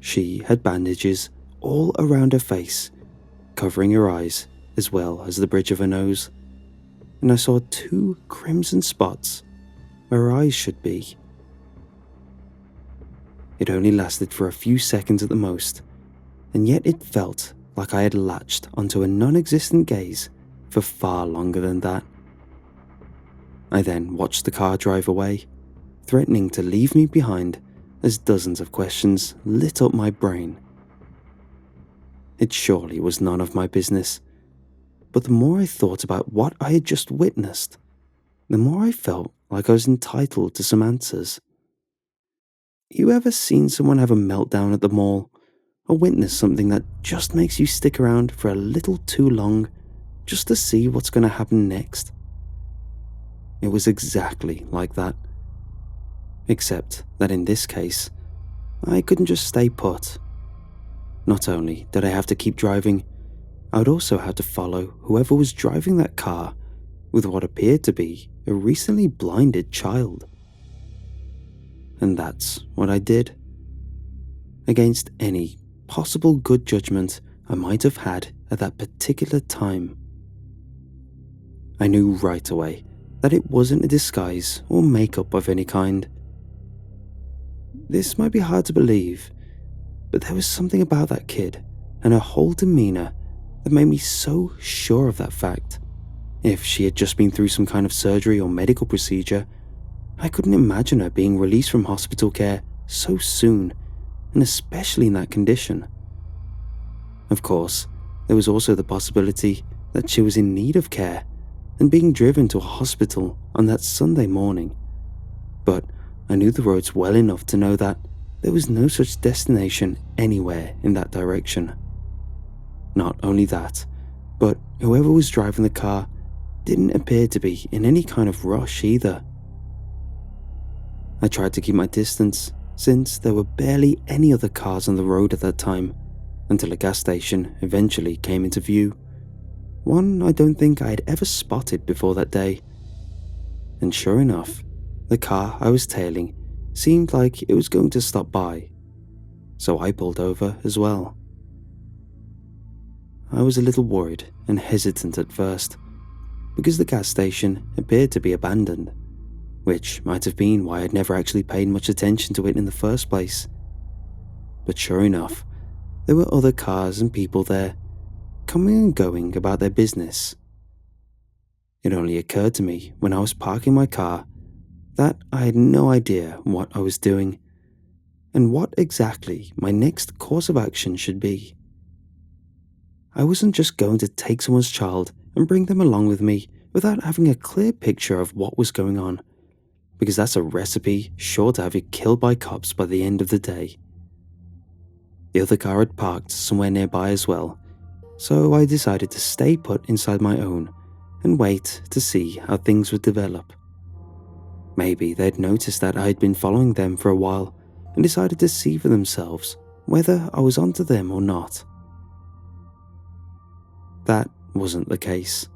She had bandages all around her face, covering her eyes as well as the bridge of her nose, and I saw 2 crimson spots where her eyes should be. It only lasted for a few seconds at the most, and yet it felt like I had latched onto a non-existent gaze for far longer than that. I then watched the car drive away, threatening to leave me behind as dozens of questions lit up my brain. It surely was none of my business, but the more I thought about what I had just witnessed, the more I felt like I was entitled to some answers. You ever seen someone have a meltdown at the mall, or witness something that just makes you stick around for a little too long just to see what's going to happen next? It was exactly like that. Except that in this case, I couldn't just stay put. Not only did I have to keep driving, I would also have to follow whoever was driving that car with what appeared to be a recently blinded child. And that's what I did. Against any possible good judgment I might have had at that particular time. I knew right away that it wasn't a disguise or makeup of any kind. This might be hard to believe, but there was something about that kid and her whole demeanor that made me so sure of that fact. If she had just been through some kind of surgery or medical procedure, I couldn't imagine her being released from hospital care so soon, and especially in that condition. Of course, there was also the possibility that she was in need of care and being driven to a hospital on that Sunday morning. But I knew the roads well enough to know that there was no such destination anywhere in that direction. Not only that, but whoever was driving the car didn't appear to be in any kind of rush either. I tried to keep my distance, since there were barely any other cars on the road at that time, until a gas station eventually came into view. One I don't think I had ever spotted before that day. And sure enough, the car I was tailing seemed like it was going to stop by, so I pulled over as well. I was a little worried and hesitant at first, because the gas station appeared to be abandoned, which might have been why I'd never actually paid much attention to it in the first place. But sure enough, there were other cars and people there, coming and going about their business. It only occurred to me when I was parking my car that I had no idea what I was doing, and what exactly my next course of action should be. I wasn't just going to take someone's child and bring them along with me without having a clear picture of what was going on, because that's a recipe sure to have you killed by cops by the end of the day. The other car had parked somewhere nearby as well, so I decided to stay put inside my own and wait to see how things would develop. Maybe they'd noticed that I had been following them for a while and decided to see for themselves whether I was onto them or not. That wasn't the case.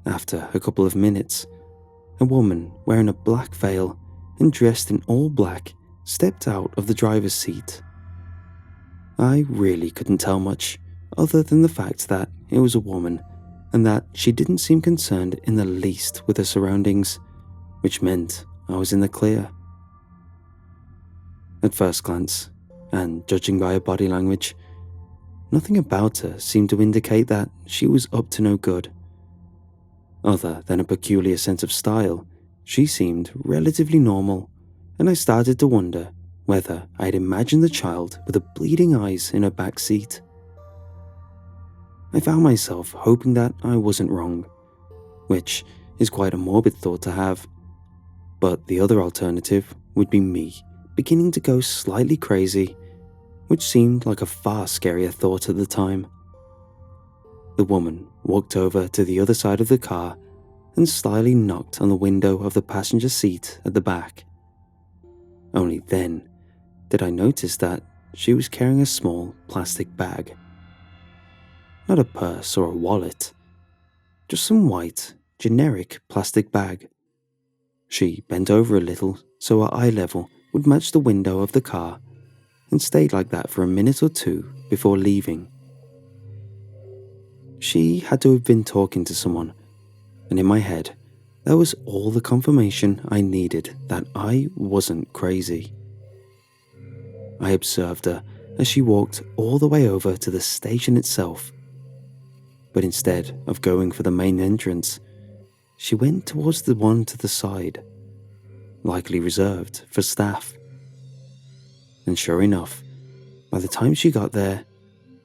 After a couple of minutes, a woman wearing a black veil and dressed in all black stepped out of the driver's seat. I really couldn't tell much other than the fact that it was a woman and that she didn't seem concerned in the least with her surroundings, which meant I was in the clear. At first glance, and judging by her body language, nothing about her seemed to indicate that she was up to no good. Other than a peculiar sense of style, she seemed relatively normal, and I started to wonder whether I had imagined the child with the bleeding eyes in her back seat. I found myself hoping that I wasn't wrong, which is quite a morbid thought to have, but the other alternative would be me beginning to go slightly crazy, which seemed like a far scarier thought at the time. The woman walked over to the other side of the car and slyly knocked on the window of the passenger seat at the back. Only then did I notice that she was carrying a small plastic bag. Not a purse or a wallet, just some white, generic plastic bag. She bent over a little so her eye level would match the window of the car and stayed like that for a minute or two before leaving. She had to have been talking to someone, and in my head, that was all the confirmation I needed that I wasn't crazy. I observed her as she walked all the way over to the station itself, but instead of going for the main entrance, she went towards the one to the side, likely reserved for staff. And sure enough, by the time she got there,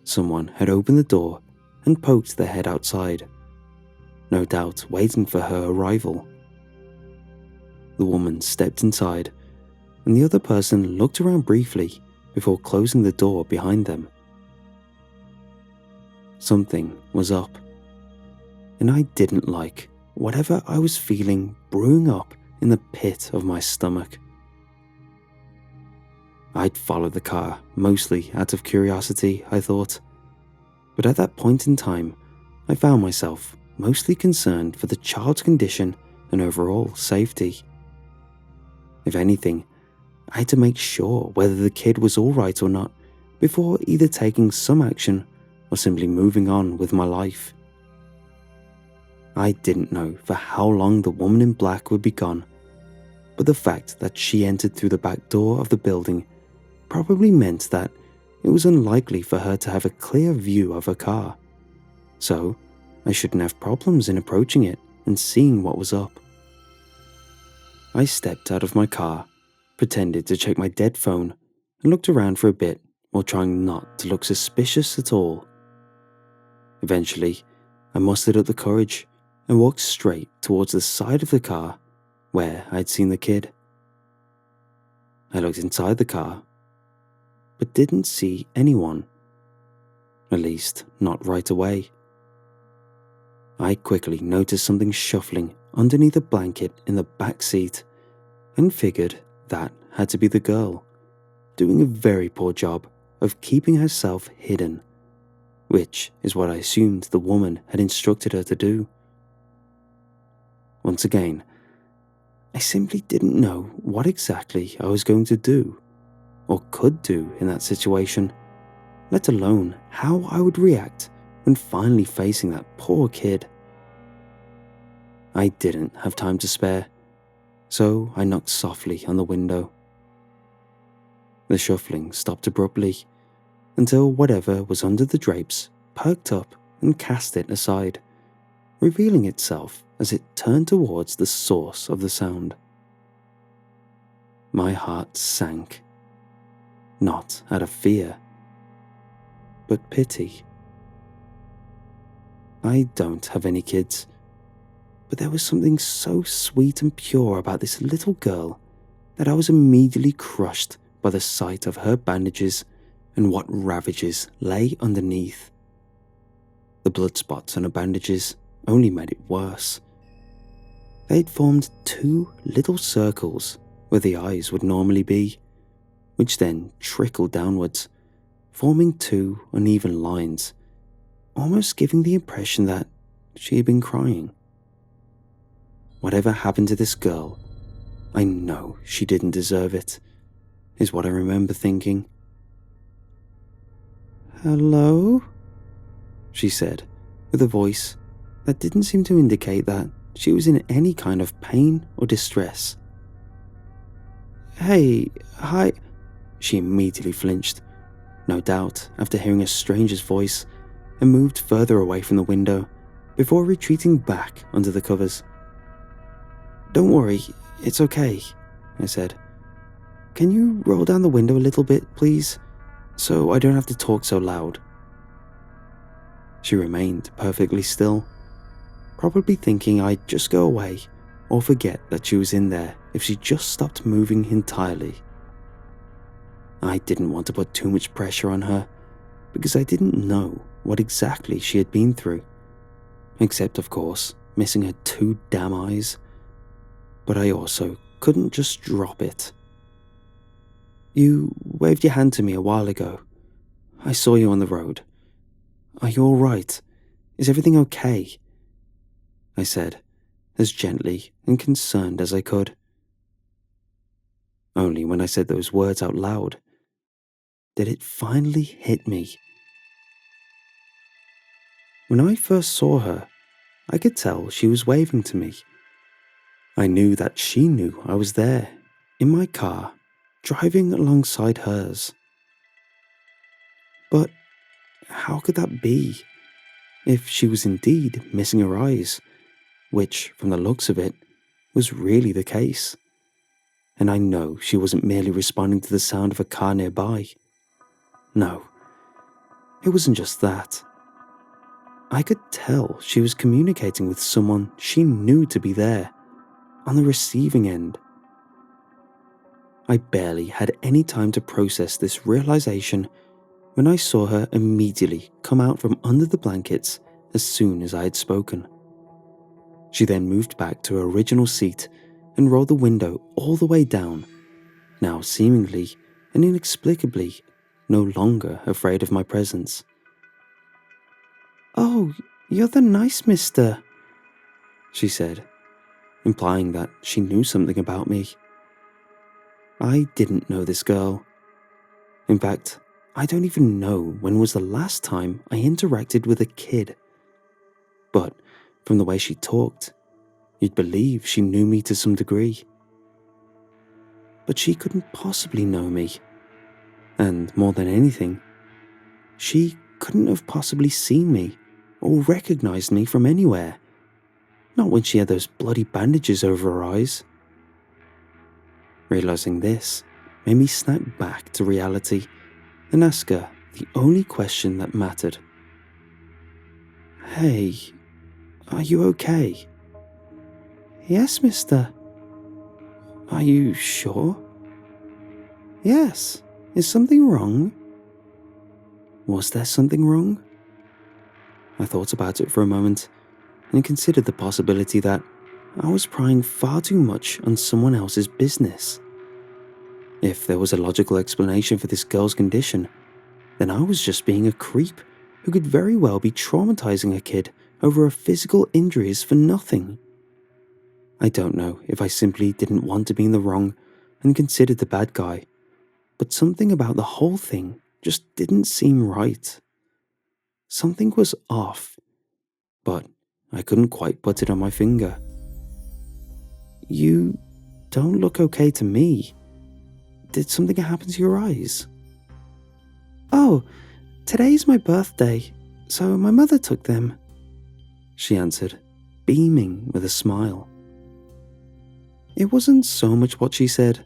someone had opened the door and poked their head outside, no doubt waiting for her arrival. The woman stepped inside, and the other person looked around briefly before closing the door behind them. Something was up, and I didn't like whatever I was feeling brewing up in the pit of my stomach. I'd follow the car, mostly out of curiosity, I thought, but at that point in time, I found myself mostly concerned for the child's condition and overall safety. If anything, I had to make sure whether the kid was alright or not before either taking some action or simply moving on with my life. I didn't know for how long the woman in black would be gone, but the fact that she entered through the back door of the building probably meant that it was unlikely for her to have a clear view of her car, so I shouldn't have problems in approaching it and seeing what was up. I stepped out of my car, pretended to check my dead phone, and looked around for a bit while trying not to look suspicious at all. Eventually, I mustered up the courage and walked straight towards the side of the car where I'd seen the kid. I looked inside the car, but didn't see anyone. At least, not right away. I quickly noticed something shuffling underneath a blanket in the back seat and figured that had to be the girl, doing a very poor job of keeping herself hidden, which is what I assumed the woman had instructed her to do. Once again, I simply didn't know what exactly I was going to do or could do in that situation, let alone how I would react when finally facing that poor kid. I didn't have time to spare, so I knocked softly on the window. The shuffling stopped abruptly until whatever was under the drapes perked up and cast it aside, revealing itself as it turned towards the source of the sound. My heart sank, not out of fear, but pity. I don't have any kids, but there was something so sweet and pure about this little girl that I was immediately crushed by the sight of her bandages and what ravages lay underneath. The blood spots on her bandages only made it worse. They'd formed two little circles where the eyes would normally be, which then trickled downwards, forming two uneven lines, almost giving the impression that she had been crying. Whatever happened to this girl, I know she didn't deserve it, is what I remember thinking. "Hello?" she said, with a voice that didn't seem to indicate that she was in any kind of pain or distress. "Hey, hi, She immediately flinched, no doubt after hearing a stranger's voice, and moved further away from the window before retreating back under the covers. "Don't worry, it's okay," I said. "Can you roll down the window a little bit, please, so I don't have to talk so loud?" She remained perfectly still, probably thinking I'd just go away or forget that she was in there if she just stopped moving entirely. I didn't want to put too much pressure on her because I didn't know what exactly she had been through, except of course missing her 2 damn eyes. But I also couldn't just drop it. "You waved your hand to me a while ago. I saw you on the road. Are you alright? Is everything okay?" I said, as gently and concerned as I could. Only when I said those words out loud did it finally hit me. When I first saw her, I could tell she was waving to me. I knew that she knew I was there, in my car, driving alongside hers. But how could that be? If she was indeed missing her eyes, which, from the looks of it, was really the case. And I know she wasn't merely responding to the sound of a car nearby. No, it wasn't just that. I could tell she was communicating with someone she knew to be there, on the receiving end. I barely had any time to process this realization when I saw her immediately come out from under the blankets as soon as I had spoken. She then moved back to her original seat and rolled the window all the way down, now seemingly and inexplicably no longer afraid of my presence. "Oh, you're the nice mister," she said, implying that she knew something about me. I didn't know this girl. In fact, I don't even know when was the last time I interacted with a kid. But from the way she talked, you'd believe she knew me to some degree. But she couldn't possibly know me. And more than anything, she couldn't have possibly seen me or recognized me from anywhere. Not when she had those bloody bandages over her eyes. Realizing this made me snap back to reality and ask her the only question that mattered. "Hey, are you okay?" "Yes, mister." "Are you sure?" "Yes. Is something wrong?" Was there something wrong? I thought about it for a moment and considered the possibility that I was prying far too much on someone else's business. If there was a logical explanation for this girl's condition, then I was just being a creep who could very well be traumatizing a kid over her physical injuries for nothing. I don't know if I simply didn't want to be in the wrong and considered the bad guy, but something about the whole thing just didn't seem right. Something was off, but I couldn't quite put it on my finger. "You don't look okay to me. Did something happen to your eyes?" "Oh, today's my birthday, so my mother took them," she answered, beaming with a smile. It wasn't so much what she said,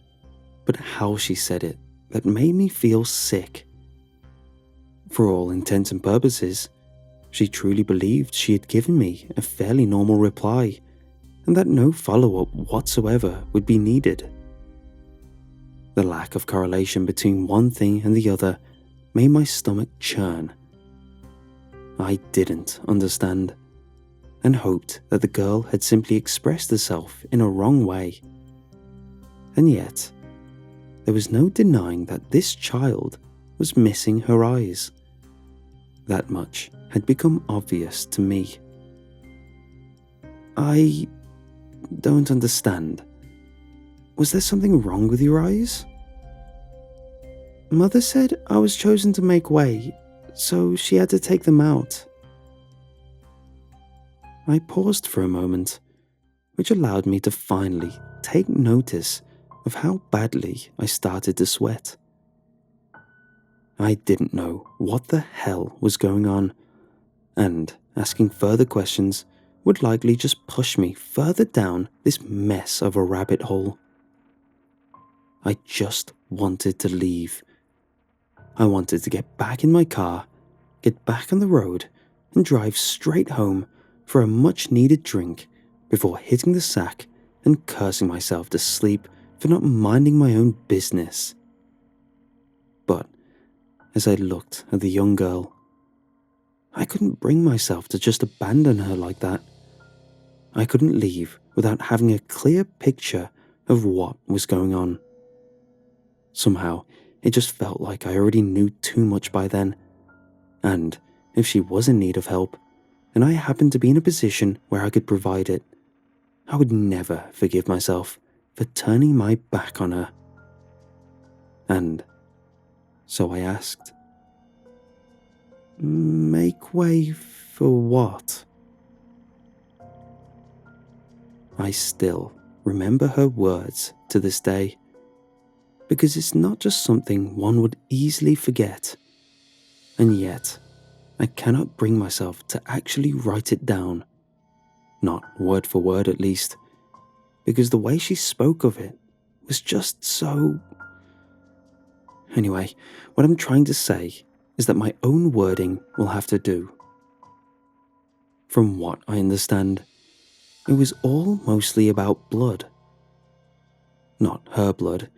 but how she said it that made me feel sick. For all intents and purposes, she truly believed she had given me a fairly normal reply, and that no follow-up whatsoever would be needed. The lack of correlation between one thing and the other made my stomach churn. I didn't understand, and hoped that the girl had simply expressed herself in a wrong way. And yet, there was no denying that this child was missing her eyes. That much had become obvious to me. "I don't understand. Was there something wrong with your eyes?" "Mother said I was chosen to make way, so she had to take them out." I paused for a moment, which allowed me to finally take notice of how badly I started to sweat. I didn't know what the hell was going on, and asking further questions would likely just push me further down this mess of a rabbit hole. I just wanted to leave. I wanted to get back in my car, get back on the road, and drive straight home for a much needed drink before hitting the sack and cursing myself to sleep for not minding my own business. But as I looked at the young girl, I couldn't bring myself to just abandon her like that. I couldn't leave without having a clear picture of what was going on. Somehow, it just felt like I already knew too much by then, and if she was in need of help, and I happened to be in a position where I could provide it, I would never forgive myself for turning my back on her. And so I asked, "Make way for what?" I still remember her words to this day, because it's not just something one would easily forget, and yet I cannot bring myself to actually write it down, not word for word at least, because the way she spoke of it was just so... Anyway, what I'm trying to say is that my own wording will have to do. From what I understand, it was all mostly about blood. Not her blood,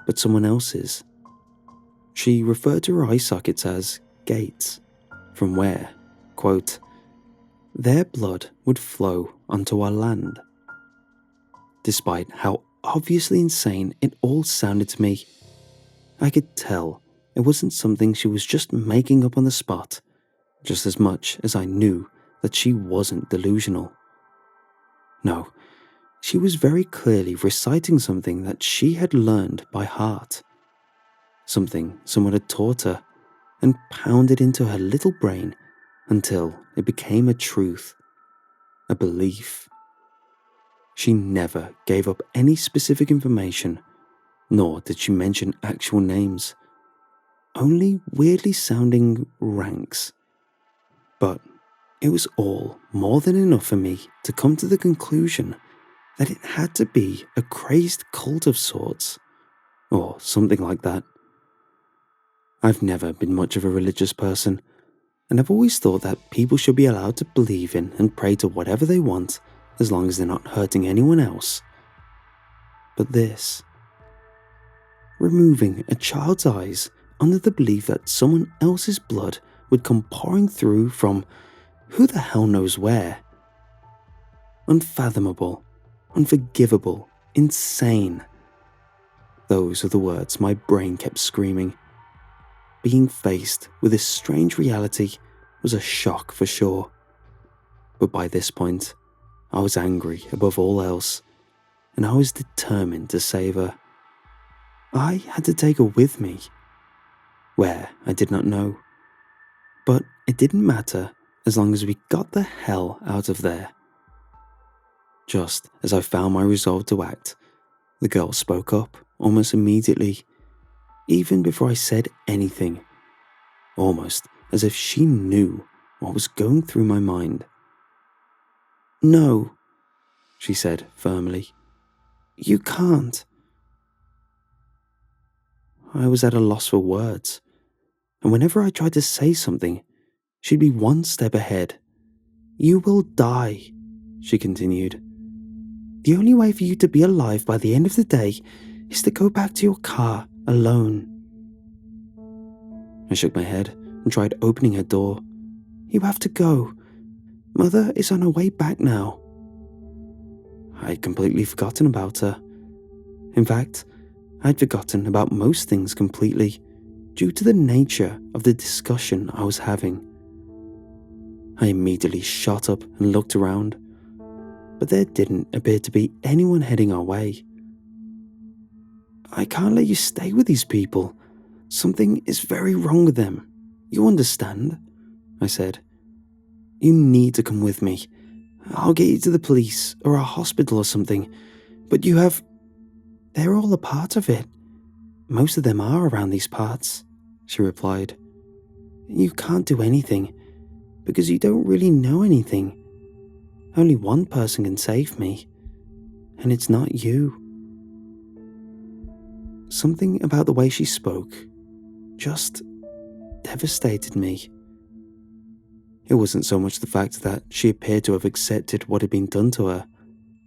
but someone else's. She referred to her eye sockets as gates, from where, quote, their blood would flow onto our land. Despite how obviously insane it all sounded to me, I could tell it wasn't something she was just making up on the spot, just as much as I knew that she wasn't delusional. No, she was very clearly reciting something that she had learned by heart, something someone had taught her and pounded into her little brain until it became a truth, a belief. She never gave up any specific information, nor did she mention actual names, only weirdly sounding ranks. But it was all more than enough for me to come to the conclusion that it had to be a crazed cult of sorts, or something like that. I've never been much of a religious person, and I've always thought that people should be allowed to believe in and pray to whatever they want as long as they're not hurting anyone else. But this, removing a child's eyes under the belief that someone else's blood would come pouring through from who the hell knows where. Unfathomable, unforgivable, insane. Those are the words my brain kept screaming. Being faced with this strange reality was a shock for sure. But by this point, I was angry above all else, and I was determined to save her. I had to take her with me. Where, I did not know. But it didn't matter as long as we got the hell out of there. Just as I found my resolve to act, the girl spoke up almost immediately, even before I said anything, almost as if she knew what was going through my mind. "No," she said firmly. "You can't." I was at a loss for words, and whenever I tried to say something, she'd be one step ahead. "You will die," she continued. "The only way for you to be alive by the end of the day is to go back to your car alone." I shook my head and tried opening her door. "You have to go. Mother is on her way back now." I'd completely forgotten about her. In fact, I'd forgotten about most things completely due to the nature of the discussion I was having. I immediately shot up and looked around, but there didn't appear to be anyone heading our way. "I can't let you stay with these people. Something is very wrong with them. You understand?" I said. "You need to come with me. I'll get you to the police or a hospital or something, but you have... They're all a part of it. Most of them are around these parts," she replied. You can't do anything, because you don't really know anything. Only one person can save me, and it's not you. Something about the way she spoke just devastated me. It wasn't so much the fact that she appeared to have accepted what had been done to her,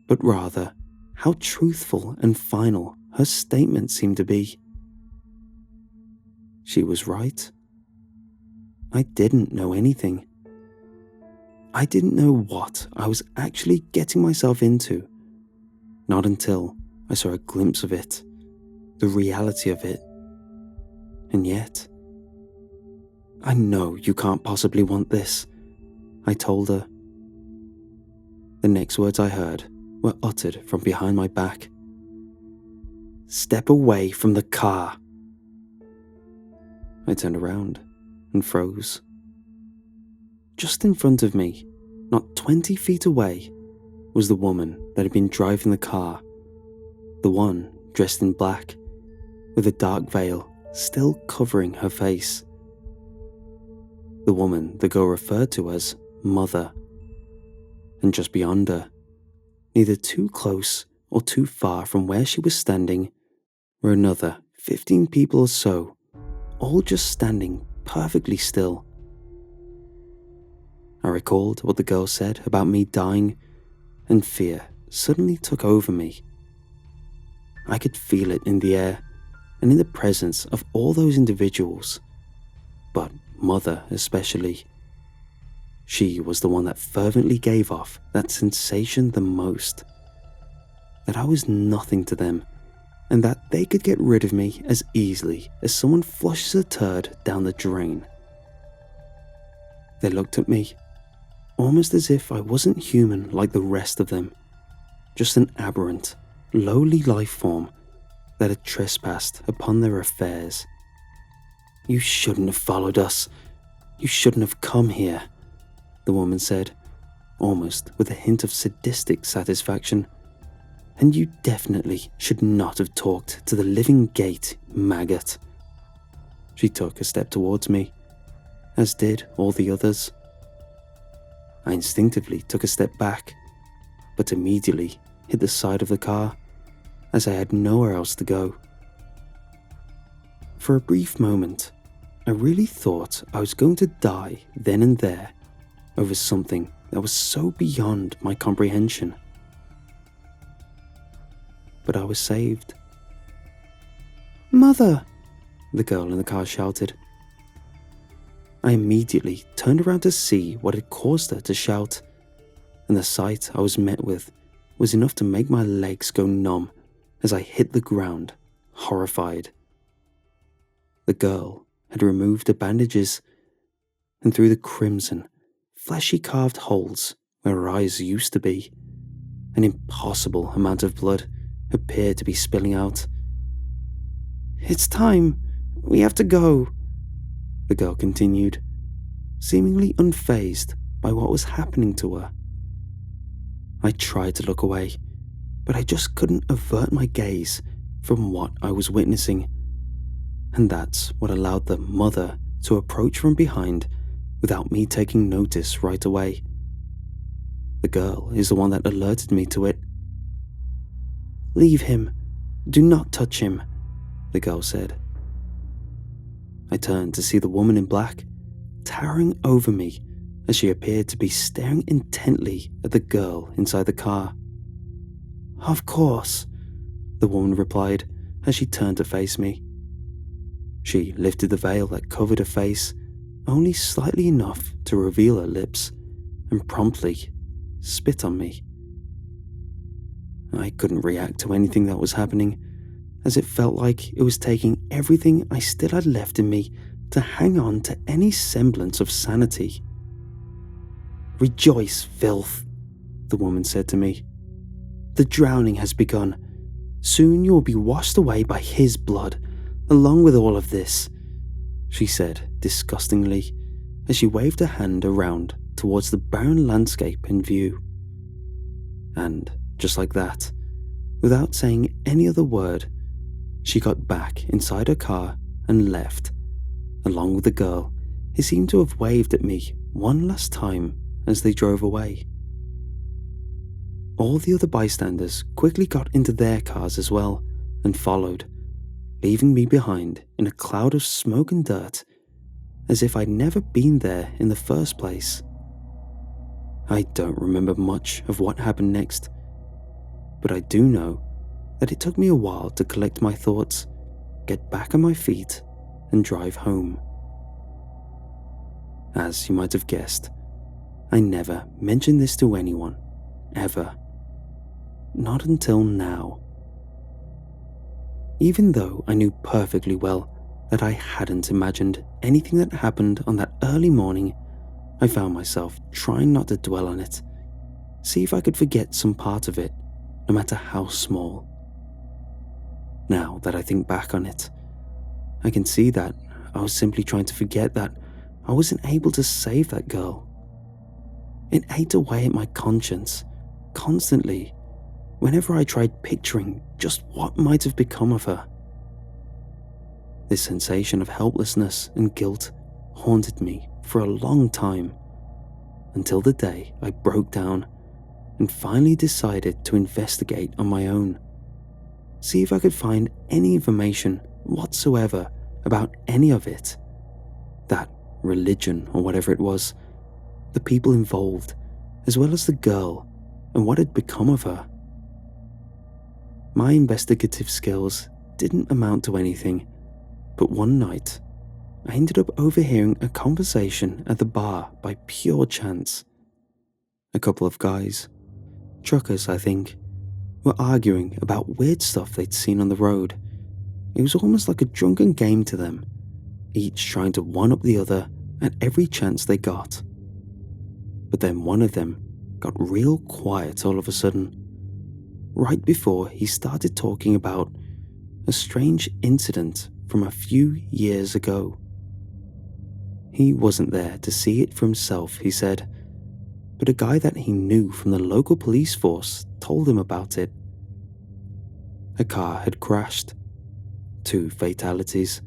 but rather how truthful and final her statement seemed to be. She was right. I didn't know anything. I didn't know what I was actually getting myself into, not until I saw a glimpse of it, the reality of it. And yet, I know you can't possibly want this, I told her. The next words I heard were uttered from behind my back. Step away from the car. I turned around and froze. Just in front of me, not 20 feet away, was the woman that had been driving the car, the one dressed in black, with a dark veil still covering her face. The woman the girl referred to as Mother. And just beyond her, neither too close or too far from where she was standing, were another 15 people or so, all just standing perfectly still. I recalled what the girl said about me dying, and fear suddenly took over me. I could feel it in the air and in the presence of all those individuals, but Mother especially. She was the one that fervently gave off that sensation the most. That I was nothing to them, and that they could get rid of me as easily as someone flushes a turd down the drain. They looked at me, almost as if I wasn't human like the rest of them, just an aberrant, lowly life form that had trespassed upon their affairs. You shouldn't have followed us. You shouldn't have come here, the woman said, almost with a hint of sadistic satisfaction. And you definitely should not have talked to the living gate, maggot. She took a step towards me, as did all the others. I instinctively took a step back, but immediately hit the side of the car, as I had nowhere else to go. For a brief moment, I really thought I was going to die then and there over something that was so beyond my comprehension. But I was saved. Mother! The girl in the car shouted. I immediately turned around to see what had caused her to shout, and the sight I was met with was enough to make my legs go numb as I hit the ground, horrified. The girl had removed the bandages, and through the crimson, fleshy carved holes where her eyes used to be, an impossible amount of blood appeared to be spilling out. It's time. We have to go, the girl continued, seemingly unfazed by what was happening to her. I tried to look away, but I just couldn't avert my gaze from what I was witnessing, and that's what allowed the Mother to approach from behind without me taking notice right away. The girl is the one that alerted me to it. Leave him. Do not touch him, the girl said. I turned to see the woman in black towering over me as she appeared to be staring intently at the girl inside the car. Of course, the woman replied as she turned to face me. She lifted the veil that covered her face only slightly enough to reveal her lips and promptly spit on me. I couldn't react to anything that was happening, as it felt like it was taking everything I still had left in me to hang on to any semblance of sanity. Rejoice, filth, the woman said to me. The drowning has begun. Soon you will be washed away by his blood, along with all of this, she said disgustingly, as she waved her hand around towards the barren landscape in view. And just like that, without saying any other word, she got back inside her car and left, Along with the girl, he seemed to have waved at me one last time as they drove away. All the other bystanders quickly got into their cars as well and followed, leaving me behind in a cloud of smoke and dirt, as if I'd never been there in the first place. I don't remember much of what happened next, but I do know that it took me a while to collect my thoughts, get back on my feet, and drive home. As you might have guessed, I never mentioned this to anyone, ever. Not until now. Even though I knew perfectly well that I hadn't imagined anything that happened on that early morning, I found myself trying not to dwell on it, see if I could forget some part of it, no matter how small. Now that I think back on it, I can see that I was simply trying to forget that I wasn't able to save that girl. It ate away at my conscience, constantly, whenever I tried picturing just what might have become of her. This sensation of helplessness and guilt haunted me for a long time, until the day I broke down and finally decided to investigate on my own, see if I could find any information whatsoever about any of it, that religion or whatever it was, the people involved, as well as the girl and what had become of her. My investigative skills didn't amount to anything, but one night I ended up overhearing a conversation at the bar by pure chance. A couple of guys, truckers I think, were arguing about weird stuff they'd seen on the road. It was almost like a drunken game to them, each trying to one-up the other at every chance they got. But then one of them got real quiet all of a sudden, right before he started talking about a strange incident from a few years ago. He wasn't there to see it for himself, he said, but a guy that he knew from the local police force told him about it. A car had crashed. 2 fatalities,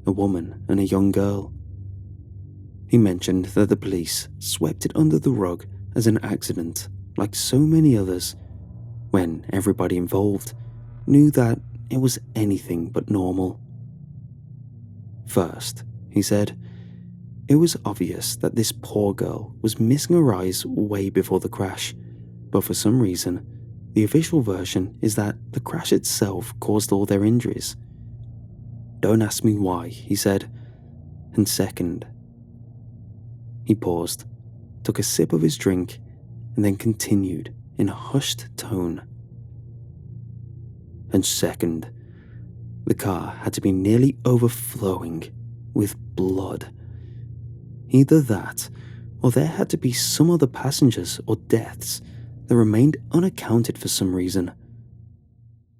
a woman and a young girl. He mentioned that the police swept it under the rug as an accident, like so many others, when everybody involved knew that it was anything but normal. First, he said, it was obvious that this poor girl was missing her eyes way before the crash, but for some reason, the official version is that the crash itself caused all their injuries. Don't ask me why, he said. And second, he paused, took a sip of his drink, and then continued in a hushed tone. And second, the car had to be nearly overflowing with blood. Either that, or there had to be some other passengers or deaths that remained unaccounted for some reason.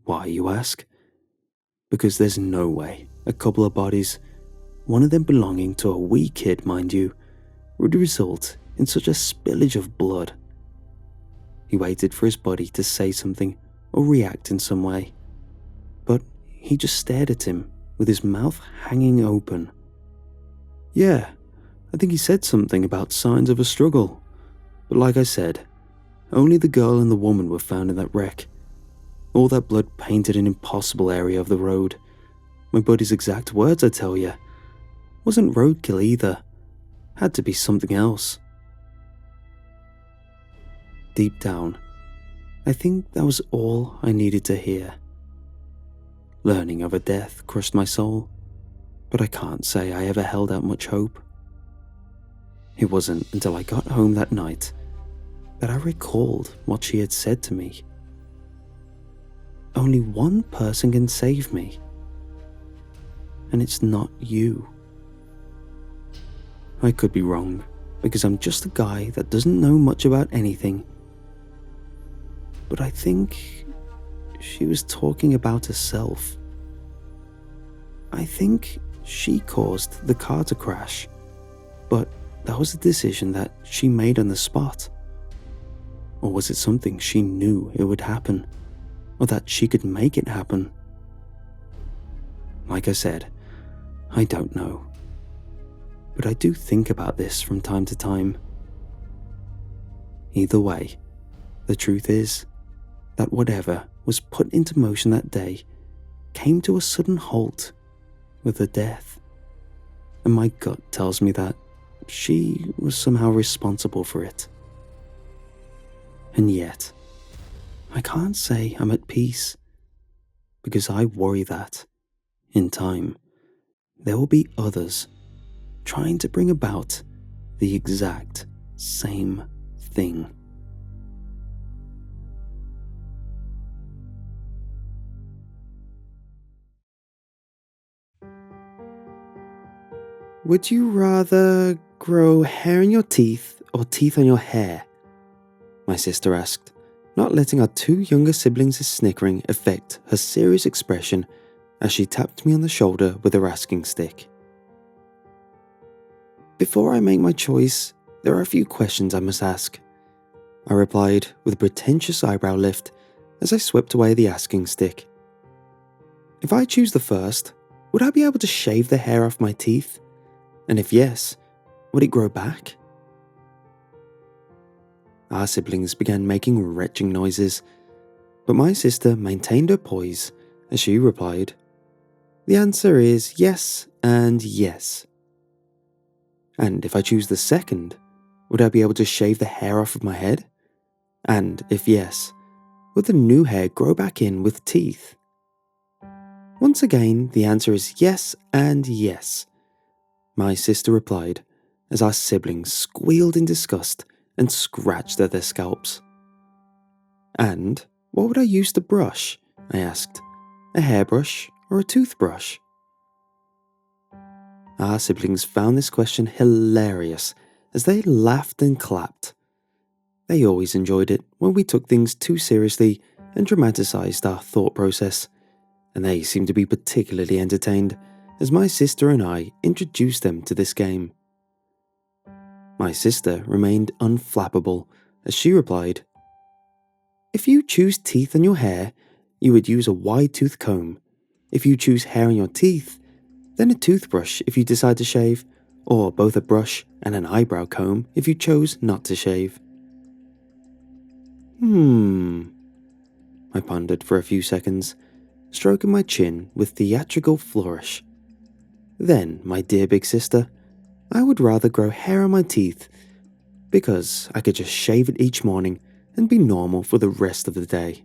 Why, you ask? Because there's no way a couple of bodies, one of them belonging to a wee kid, mind you, would result in such a spillage of blood. He waited for his buddy to say something or react in some way, but he just stared at him with his mouth hanging open. Yeah, I think he said something about signs of a struggle, but like I said, only the girl and the woman were found in that wreck. All that blood painted an impossible area of the road. My buddy's exact words, I tell you. Wasn't roadkill either. Had to be something else. Deep down, I think that was all I needed to hear. Learning of a death crushed my soul, but I can't say I ever held out much hope. It wasn't until I got home that night that I recalled what she had said to me. Only one person can save me, and it's not you. I could be wrong, because I'm just a guy that doesn't know much about anything. But I think she was talking about herself. I think she caused the car to crash, but that was a decision that she made on the spot. Or was it something she knew it would happen, or that she could make it happen? Like I said, I don't know, but I do think about this from time to time. Either way, the truth is that whatever was put into motion that day came to a sudden halt with her death, and my gut tells me that she was somehow responsible for it. And yet, I can't say I'm at peace, because I worry that, in time, there will be others trying to bring about the exact same thing. Would you rather grow hair in your teeth or teeth on your hair? My sister asked, not letting our two younger siblings' snickering affect her serious expression as she tapped me on the shoulder with her asking stick. Before I make my choice, there are a few questions I must ask, I replied with a pretentious eyebrow lift as I swept away the asking stick. If I choose the first, would I be able to shave the hair off my teeth? And if yes, would it grow back? Our siblings began making retching noises, but my sister maintained her poise as she replied, "The answer is yes and yes." And if I choose the second, would I be able to shave the hair off of my head? And if yes, would the new hair grow back in with teeth? Once again, the answer is yes and yes, my sister replied as our siblings squealed in disgust and scratched at their scalps. And what would I use to brush? I asked. A hairbrush or a toothbrush? Our siblings found this question hilarious as they laughed and clapped. They always enjoyed it when we took things too seriously and dramatised our thought process, and they seemed to be particularly entertained as my sister and I introduced them to this game. My sister remained unflappable as she replied, "If you choose teeth on your hair, you would use a wide-tooth comb. If you choose hair on your teeth, then a toothbrush if you decide to shave, or both a brush and an eyebrow comb if you chose not to shave." I pondered for a few seconds, stroking my chin with theatrical flourish. Then, my dear big sister, I would rather grow hair on my teeth, because I could just shave it each morning and be normal for the rest of the day.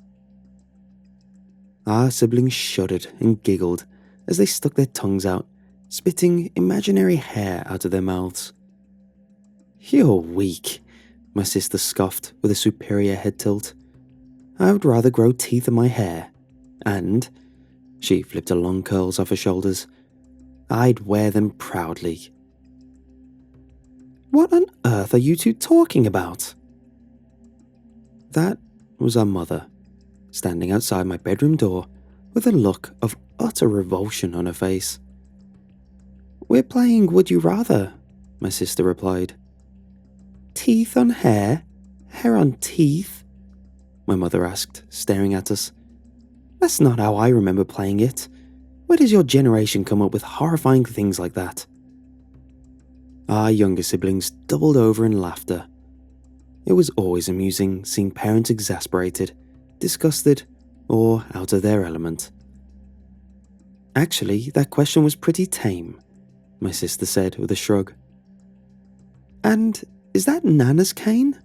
Our siblings shuddered and giggled as they stuck their tongues out, spitting imaginary hair out of their mouths. "You're weak," my sister scoffed with a superior head tilt. "I would rather grow teeth in my hair, and," she flipped her long curls off her shoulders, "I'd wear them proudly." "What on earth are you two talking about?" That was our mother, standing outside my bedroom door with a look of utter revulsion on her face. "We're playing Would You Rather," my sister replied. "Teeth on hair? Hair on teeth?" my mother asked, staring at us. "That's not how I remember playing it. Where does your generation come up with horrifying things like that?" Our younger siblings doubled over in laughter. It was always amusing seeing parents exasperated, disgusted, or out of their element. "Actually, that question was pretty tame," my sister said with a shrug. "And is that Nana's cane?"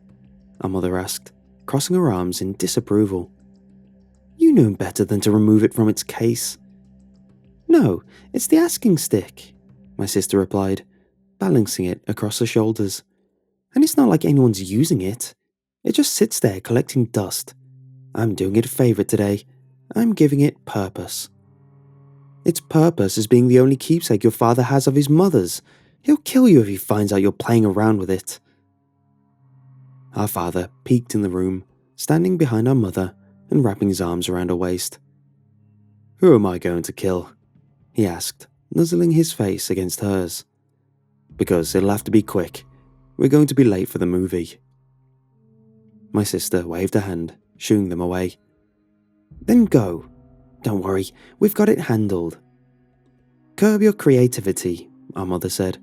our mother asked, crossing her arms in disapproval. "You knew better than to remove it from its case." "No, it's the asking stick," my sister replied, balancing it across her shoulders. "And it's not like anyone's using it. It just sits there collecting dust. I'm doing it a favor today. I'm giving it purpose." "Its purpose is being the only keepsake your father has of his mother's. He'll kill you if he finds out you're playing around with it." Our father peeked in the room, standing behind our mother and wrapping his arms around her waist. "Who am I going to kill?" he asked, nuzzling his face against hers. "Because it'll have to be quick. We're going to be late for the movie." My sister waved her hand, shooing them away. "Then go. Don't worry, we've got it handled." "Curb your creativity," our mother said.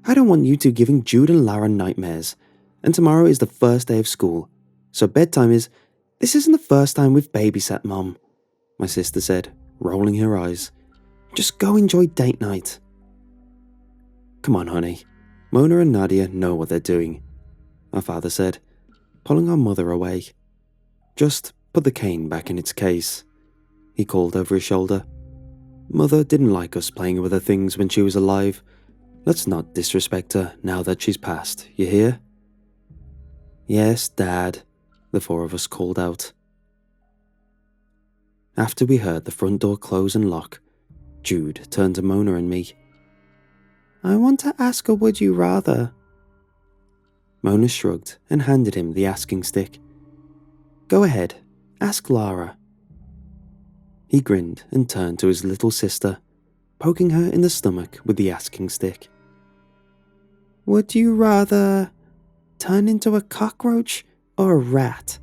I don't want you two giving Jude and Lara nightmares, and tomorrow is the first day of school, so bedtime is— This isn't the first time we've babysat, Mom, my sister said, rolling her eyes. Just go enjoy date night. Come on, honey. Mona and Nadia know what they're doing, our father said, pulling our mother away. Just put the cane back in its case, he called over his shoulder. Mother didn't like us playing with her things when she was alive. Let's not disrespect her now that she's passed, you hear? Yes, Dad, the four of us called out. After we heard the front door close and lock, Jude turned to Mona and me. I want to ask a would you rather. Mona shrugged and handed him the asking stick. Go ahead, ask Lara. He grinned and turned to his little sister, poking her in the stomach with the asking stick. Would you rather turn into a cockroach or a rat?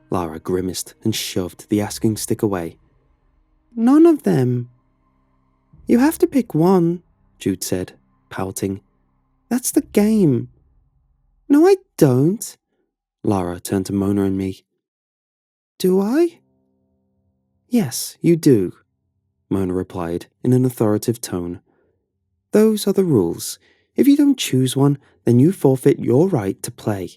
Lara grimaced and shoved the asking stick away. None of them. You have to pick one, Jude said, pouting. That's the game. No, I don't. Lara turned to Mona and me. Do I? Yes, you do, Mona replied in an authoritative tone. Those are the rules. If you don't choose one, then you forfeit your right to play.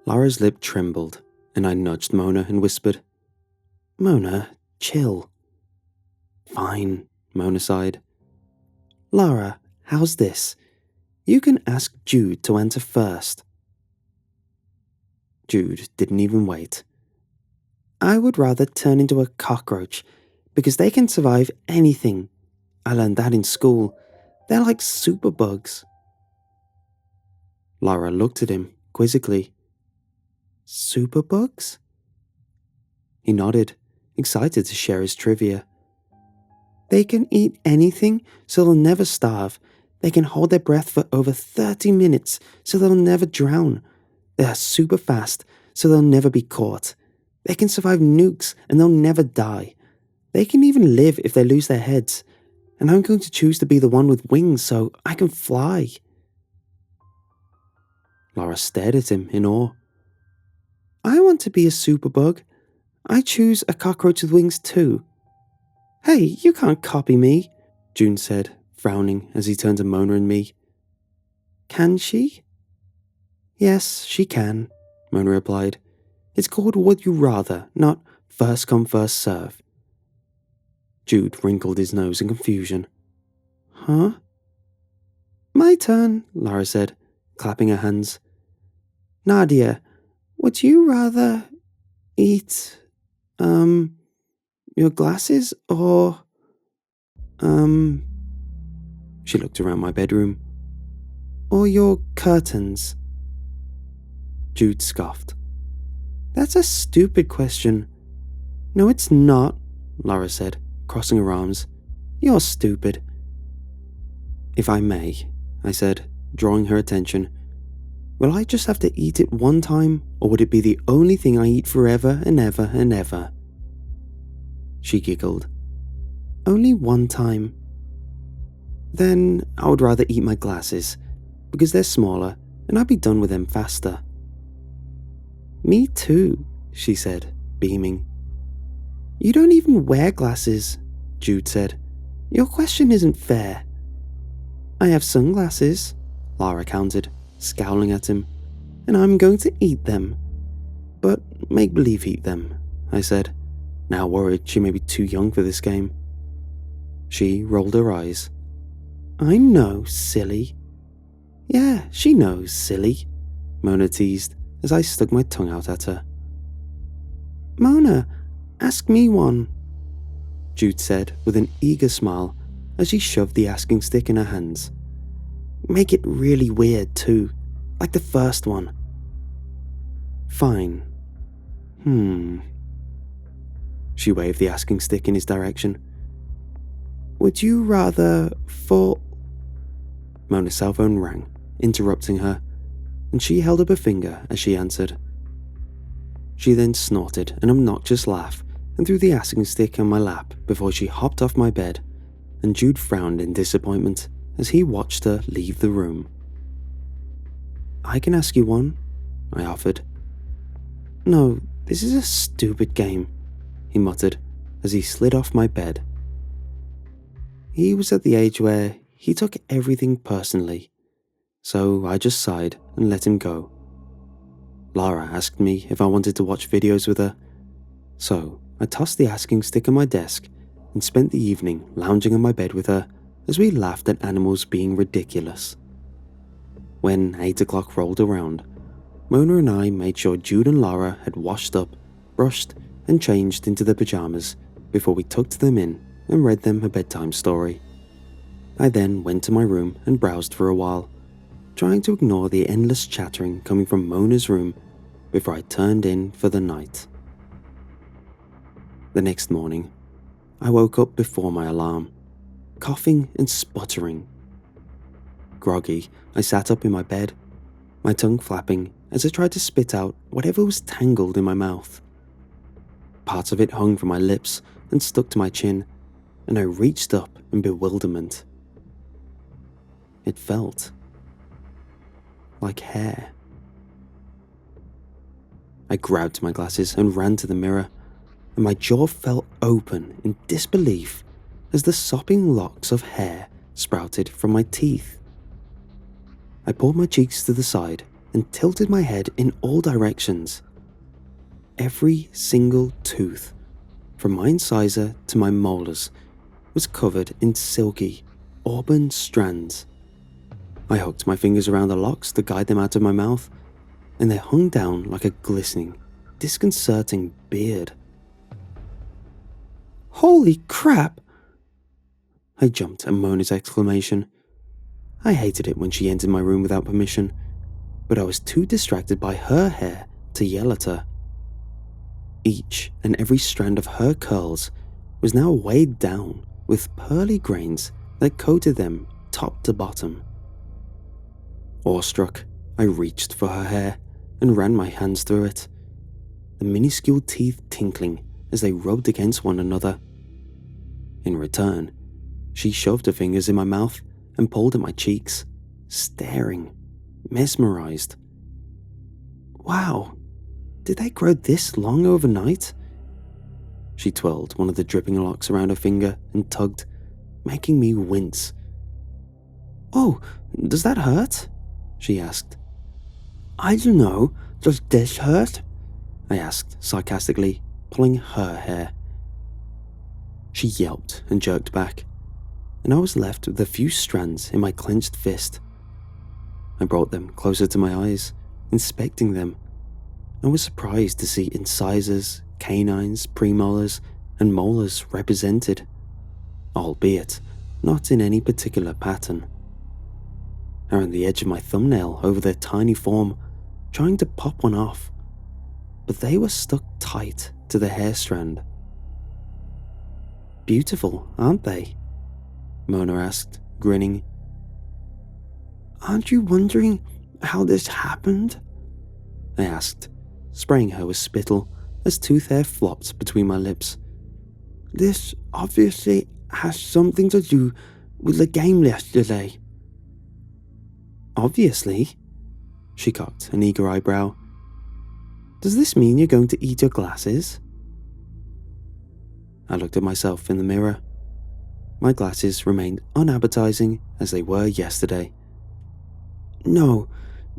Lara's lip trembled, and I nudged Mona and whispered, Mona, chill. Fine, Mona sighed. Lara, how's this? You can ask Jude to enter first. Jude didn't even wait. I would rather turn into a cockroach, because they can survive anything. I learned that in school. They're like superbugs. Lara looked at him quizzically. Superbugs? He nodded, excited to share his trivia. They can eat anything, so they'll never starve. They can hold their breath for over 30 minutes, so they'll never drown. They're super fast, so they'll never be caught. They can survive nukes, and they'll never die. They can even live if they lose their heads. And I'm going to choose to be the one with wings so I can fly. Lara stared at him in awe. I want to be a superbug. I choose a cockroach with wings too. Hey, you can't copy me, June said, frowning as he turned to Mona and me. Can she? Yes, she can, Mona replied. It's called Would You Rather, not first come first serve. Jude wrinkled his nose in confusion. Huh? My turn, Lara said, clapping her hands. Nadia, would you rather eat, your glasses or, She looked around my bedroom. Or your curtains? Jude scoffed. That's a stupid question. No, it's not, Lara said, crossing her arms. You're stupid. If I may, I said, drawing her attention. Will I just have to eat it one time, or would it be the only thing I eat forever and ever and ever? She giggled. Only one time. Then I would rather eat my glasses, because they're smaller and I'd be done with them faster. Me too, she said, beaming. You don't even wear glasses, Jude said. Your question isn't fair. I have sunglasses, Lara countered, scowling at him, and I'm going to eat them. But make believe eat them, I said, now worried she may be too young for this game. She rolled her eyes. I know, silly. Yeah, she knows, silly, Mona teased as I stuck my tongue out at her. Mona, ask me one, Jude said with an eager smile as she shoved the asking stick in her hands. Make it really weird too, like the first one. Fine. She waved the asking stick in his direction. Would you rather fall... Mona's cell phone rang, interrupting her, and she held up a finger as she answered. She then snorted an obnoxious laugh and threw the asking stick on my lap before she hopped off my bed, and Jude frowned in disappointment as he watched her leave the room. "I can ask you one," I offered. "No, this is a stupid game," he muttered as he slid off my bed. He was at the age where he took everything personally, so I just sighed and let him go. Lara asked me if I wanted to watch videos with her, so I tossed the asking stick on my desk and spent the evening lounging on my bed with her as we laughed at animals being ridiculous. When 8 o'clock rolled around, Mona and I made sure Jude and Lara had washed up, brushed, and changed into their pajamas before we tucked them in and read them a bedtime story. I then went to my room and browsed for a while, trying to ignore the endless chattering coming from Mona's room before I turned in for the night. The next morning, I woke up before my alarm, coughing and sputtering. Groggy, I sat up in my bed, my tongue flapping as I tried to spit out whatever was tangled in my mouth. Parts of it hung from my lips and stuck to my chin, and I reached up in bewilderment. It felt like hair. I grabbed my glasses and ran to the mirror, and my jaw fell open in disbelief as the sopping locks of hair sprouted from my teeth. I pulled my cheeks to the side and tilted my head in all directions. Every single tooth, from my incisor to my molars, was covered in silky, auburn strands. I hooked my fingers around the locks to guide them out of my mouth, and they hung down like a glistening, disconcerting beard. "Holy crap!" I jumped at Mona's exclamation. I hated it when she entered my room without permission, but I was too distracted by her hair to yell at her. Each and every strand of her curls was now weighed down with pearly grains that coated them top to bottom. Awestruck, I reached for her hair and ran my hands through it, the minuscule teeth tinkling as they rubbed against one another. In return, she shoved her fingers in my mouth and pulled at my cheeks, staring, mesmerized. "Wow, did they grow this long overnight?" She twirled one of the dripping locks around her finger and tugged, making me wince. "Oh, does that hurt?" she asked. "I don't know, does this hurt?" I asked sarcastically, pulling her hair. She yelped and jerked back, and I was left with a few strands in my clenched fist. I brought them closer to my eyes, inspecting them, and was surprised to see incisors, canines, premolars, and molars represented, albeit not in any particular pattern. Around the edge of my thumbnail over their tiny form, trying to pop one off, but they were stuck tight to the hair strand. "Beautiful, aren't they?" Mona asked, grinning. "Aren't you wondering how this happened?" I asked, spraying her with spittle as tooth hair flopped between my lips. "This obviously has something to do with the game yesterday." "Obviously?" She cocked an eager eyebrow. "Does this mean you're going to eat your glasses?" I looked at myself in the mirror. My glasses remained unappetizing as they were yesterday. "No,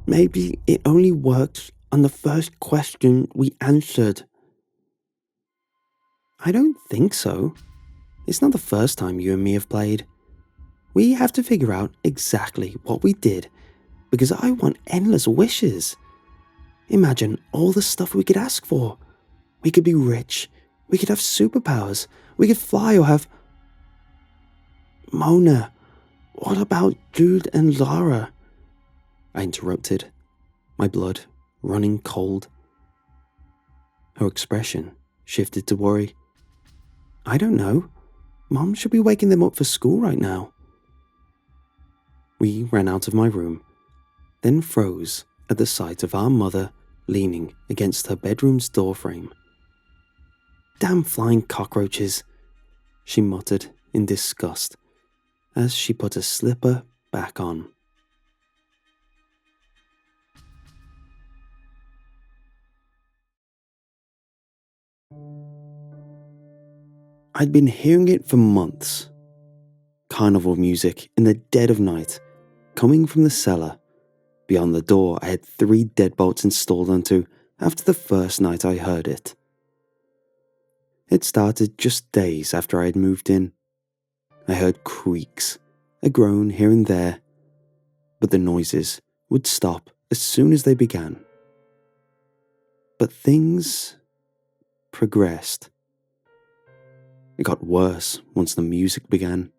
maybe it only works on the first question we answered." "I don't think so. It's not the first time you and me have played. We have to figure out exactly what we did, because I want endless wishes. Imagine all the stuff we could ask for. We could be rich, we could have superpowers, we could fly or have... Mona, what about Jude and Lara?" I interrupted, my blood running cold. Her expression shifted to worry. "I don't know. Mom should be waking them up for school right now." We ran out of my room, then froze at the sight of our mother leaning against her bedroom's doorframe. "Damn flying cockroaches," she muttered in disgust as she put a slipper back on. I'd been hearing it for months. Carnival music in the dead of night, coming from the cellar. Beyond the door I had 3 deadbolts installed onto after the first night I heard it. It started just days after I had moved in. I heard creaks, a groan here and there, but the noises would stop as soon as they began. But things progressed. It got worse once the music began.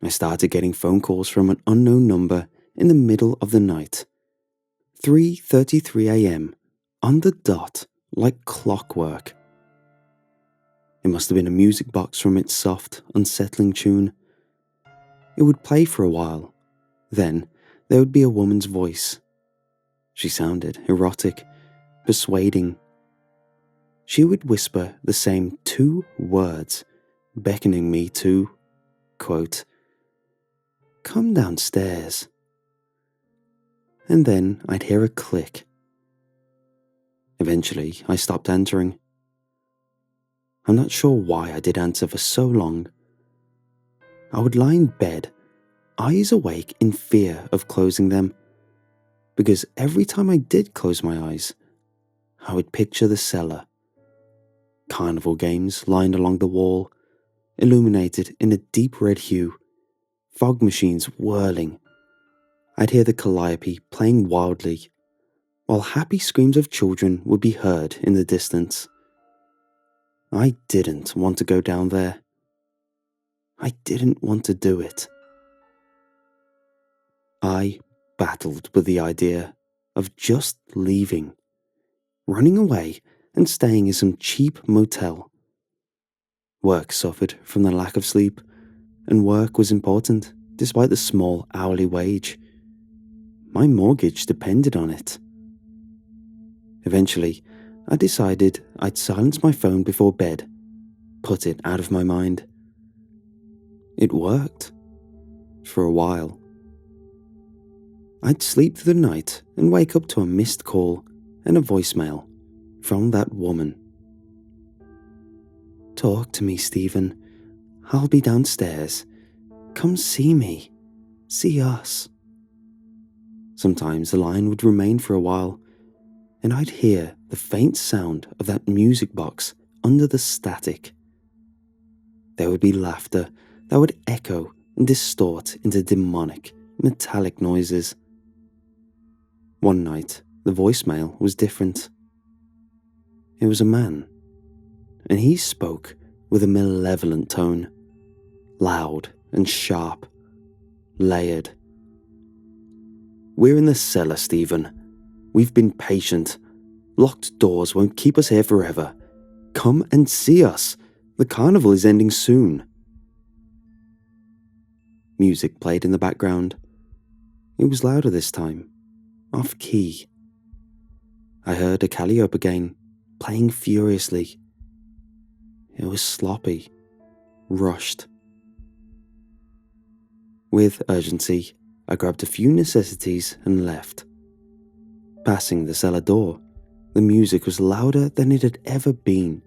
I started getting phone calls from an unknown number in the middle of the night. 3:33 a.m. on the dot, like clockwork. It must have been a music box from its soft, unsettling tune. It would play for a while. Then there would be a woman's voice. She sounded erotic, persuading. She would whisper the same 2 words, beckoning me to, quote, "Come downstairs." And then I'd hear a click. Eventually, I stopped answering. I'm not sure why I did answer for so long. I would lie in bed, eyes awake in fear of closing them, because every time I did close my eyes, I would picture the cellar. Carnival games lined along the wall, illuminated in a deep red hue, fog machines whirling. I'd hear the calliope playing wildly, while happy screams of children would be heard in the distance. I didn't want to go down there. I didn't want to do it. I battled with the idea of just leaving, running away and staying in some cheap motel. Work suffered from the lack of sleep, and work was important despite the small hourly wage. My mortgage depended on it. Eventually, I decided I'd silence my phone before bed, put it out of my mind. It worked. For a while. I'd sleep through the night and wake up to a missed call and a voicemail from that woman. "Talk to me, Stephen. I'll be downstairs. Come see me. See us." Sometimes the line would remain for a while, and I'd hear the faint sound of that music box under the static. There would be laughter that would echo and distort into demonic, metallic noises. One night, the voicemail was different. It was a man, and he spoke with a malevolent tone, loud and sharp, layered. "We're in the cellar, Stephen. We've been patient. Locked doors won't keep us here forever. Come and see us. The carnival is ending soon." Music played in the background. It was louder this time, off key. I heard a calliope again, playing furiously. It was sloppy, rushed. With urgency, I grabbed a few necessities and left. Passing the cellar door, the music was louder than it had ever been,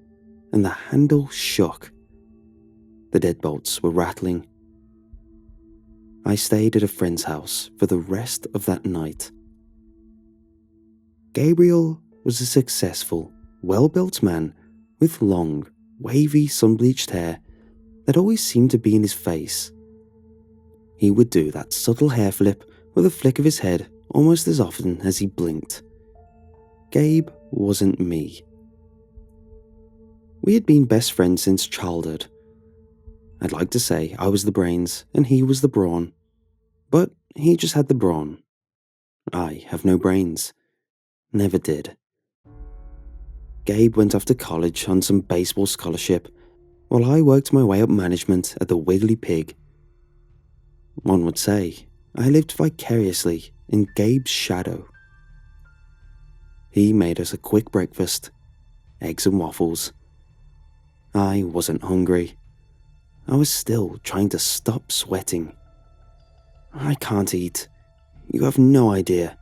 and the handle shook. The deadbolts were rattling. I stayed at a friend's house for the rest of that night. Gabriel was a successful, well-built man with long, wavy, sun-bleached hair that always seemed to be in his face. He would do that subtle hair flip with a flick of his head almost as often as he blinked. Gabe wasn't me. We had been best friends since childhood. I'd like to say I was the brains and he was the brawn, but he just had the brawn. I have no brains. Never did. Gabe went off to college on some baseball scholarship, while I worked my way up management at the Wiggly Pig. One would say I lived vicariously in Gabe's shadow. He made us a quick breakfast, eggs and waffles. I wasn't hungry. I was still trying to stop sweating. I can't eat. You have no idea.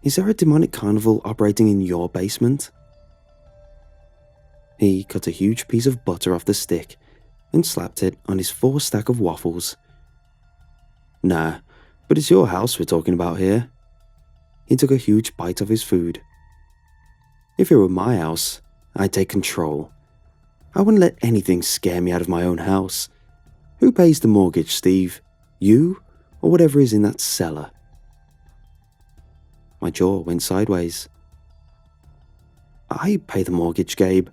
Is there a demonic carnival operating in your basement? He cut a huge piece of butter off the stick and slapped it on his 4 stack of waffles. Nah, but it's your house we're talking about here. He took a huge bite of his food. If it were my house, I'd take control. I wouldn't let anything scare me out of my own house. Who pays the mortgage, Steve? You, or whatever is in that cellar? My jaw went sideways. I pay the mortgage, Gabe.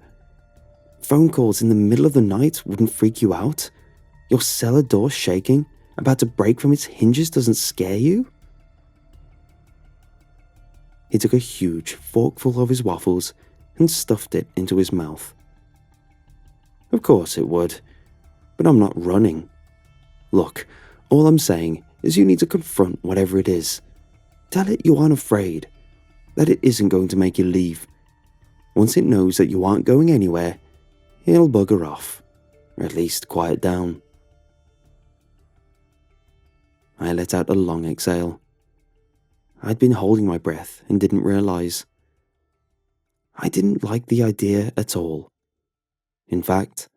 Phone calls in the middle of the night wouldn't freak you out? Your cellar door shaking, about to break from its hinges doesn't scare you? He took a huge forkful of his waffles and stuffed it into his mouth. Of course it would, but I'm not running. Look, all I'm saying is you need to confront whatever it is. Tell it you aren't afraid, that it isn't going to make you leave. Once it knows that you aren't going anywhere, it'll bugger off, or at least quiet down. I let out a long exhale. I'd been holding my breath and didn't realize. I didn't like the idea at all. In fact,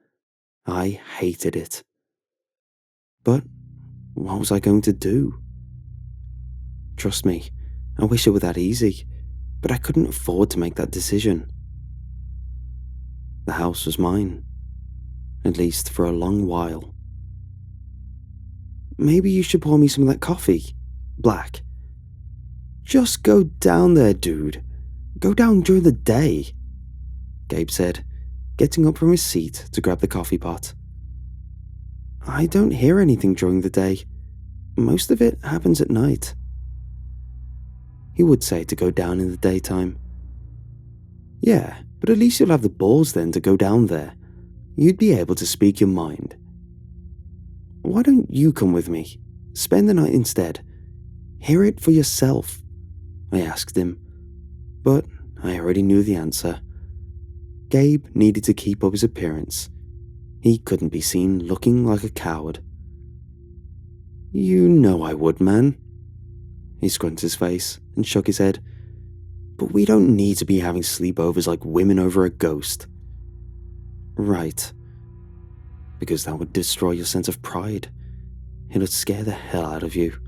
I hated it. But what was I going to do? Trust me, I wish it were that easy, but I couldn't afford to make that decision. The house was mine, at least for a long while. Maybe you should pour me some of that coffee, black. Just go down there, dude. Go down during the day, Gabe said, getting up from his seat to grab the coffee pot. I don't hear anything during the day. Most of it happens at night. He would say to go down in the daytime. Yeah, but at least you'll have the balls then to go down there. You'd be able to speak your mind. Why don't you come with me? Spend the night instead. Hear it for yourself, I asked him. But I already knew the answer. Gabe needed to keep up his appearance. He couldn't be seen looking like a coward. You know I would, man. He scrunted his face and shook his head. But we don't need to be having sleepovers like women over a ghost. Right. Because that would destroy your sense of pride. It would scare the hell out of you.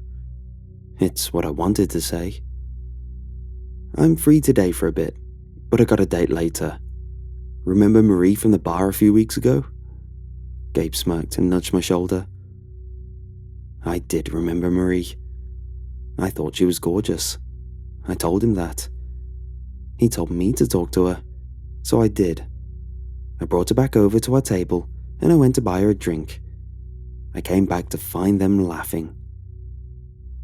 It's what I wanted to say. I'm free today for a bit, but I got a date later. Remember Marie from the bar a few weeks ago? Gabe smirked and nudged my shoulder. I did remember Marie. I thought she was gorgeous. I told him that. He told me to talk to her, so I did. I brought her back over to our table and I went to buy her a drink. I came back to find them laughing.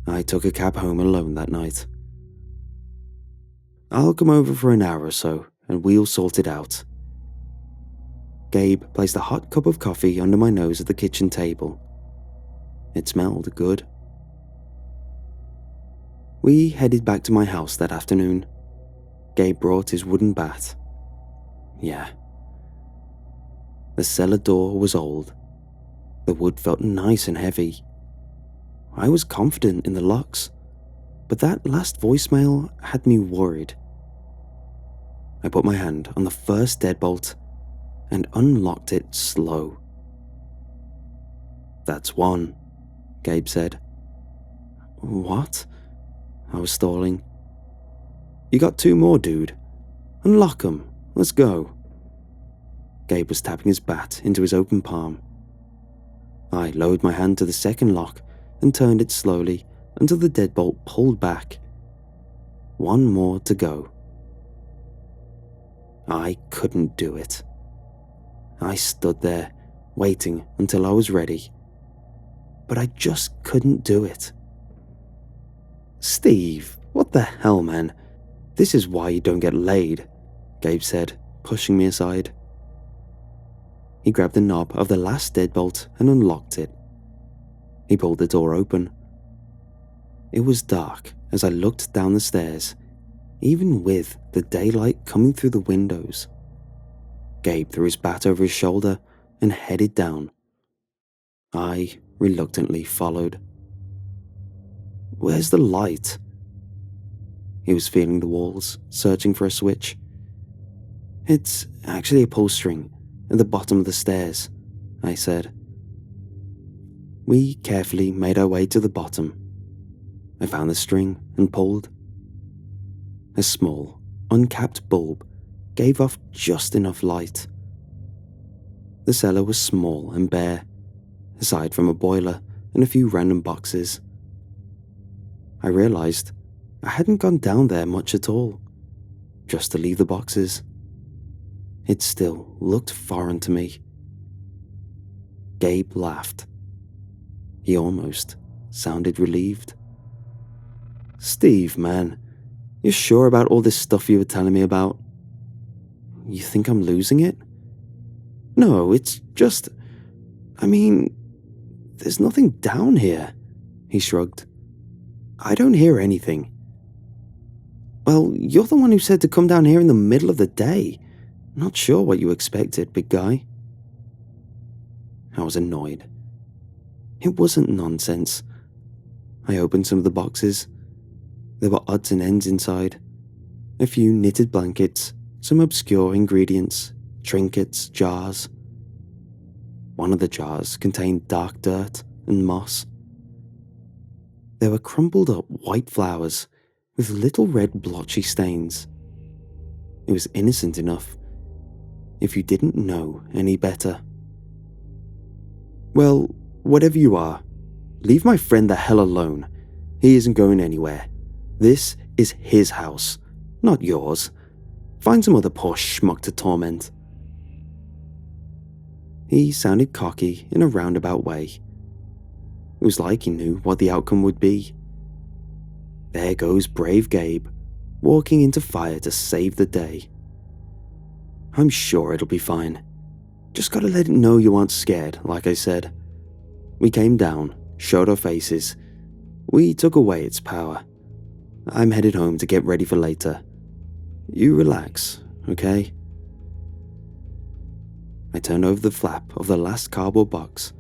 I took a cab home alone that night. I'll come over for an hour or so and we'll sort it out. Gabe placed a hot cup of coffee under my nose at the kitchen table. It smelled good. We headed back to my house that afternoon. Gabe brought his wooden bat. Yeah. The cellar door was old. The wood felt nice and heavy. I was confident in the locks, but that last voicemail had me worried. I put my hand on the first deadbolt and unlocked it slow. That's one, Gabe said. What? I was stalling. You got 2 more, dude. Unlock 'em. Let's go. Gabe was tapping his bat into his open palm. I lowered my hand to the second lock and turned it slowly until the deadbolt pulled back. 1 more to go. I couldn't do it. I stood there, waiting until I was ready. But I just couldn't do it. Steve, what the hell, man? This is why you don't get laid, Gabe said, pushing me aside. He grabbed the knob of the last deadbolt and unlocked it. He pulled the door open. It was dark as I looked down the stairs, even with the daylight coming through the windows. Gabe threw his bat over his shoulder and headed down, I reluctantly followed. Where's the light? He was feeling the walls, searching for a switch. It's actually a pull string at the bottom of the stairs, I said. We carefully made our way to the bottom. I found the string and pulled. A small, uncapped bulb gave off just enough light. The cellar was small and bare, aside from a boiler and a few random boxes. I realized I hadn't gone down there much at all, just to leave the boxes. It still looked foreign to me. Gabe laughed. He almost sounded relieved. Steve, man, you sure about all this stuff you were telling me about? You think I'm losing it? No, it's just... there's nothing down here, he shrugged. I don't hear anything. Well, you're the one who said to come down here in the middle of the day. Not sure what you expected, big guy. I was annoyed. It wasn't nonsense. I opened some of the boxes. There were odds and ends inside. A few knitted blankets, some obscure ingredients, trinkets, jars. One of the jars contained dark dirt and moss. There were crumpled up white flowers with little red blotchy stains. It was innocent enough, if you didn't know any better. Well, whatever you are, leave my friend the hell alone. He isn't going anywhere. This is his house, not yours. Find some other poor schmuck to torment. He sounded cocky in a roundabout way. It was like he knew what the outcome would be. There goes brave Gabe, walking into fire to save the day. I'm sure it'll be fine. Just gotta let it know you aren't scared, like I said. We came down, showed our faces. We took away its power. I'm headed home to get ready for later. You relax, okay? I turned over the flap of the last cardboard box.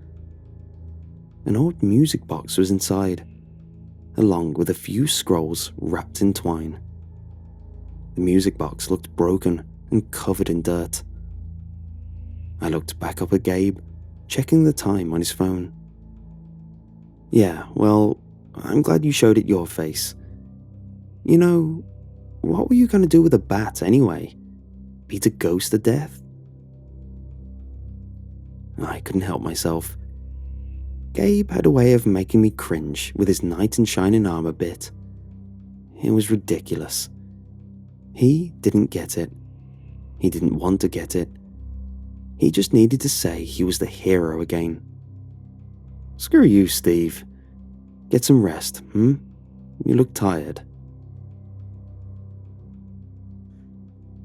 An old music box was inside, along with a few scrolls wrapped in twine. The music box looked broken and covered in dirt. I looked back up at Gabe, checking the time on his phone. Yeah, well, I'm glad you showed it your face. You know, what were you going to do with a bat anyway? Beat a ghost to death? I couldn't help myself. Gabe had a way of making me cringe with his knight in shining armor bit. It was ridiculous. He didn't get it. He didn't want to get it. He just needed to say he was the hero again. Screw you, Steve. Get some rest, You look tired.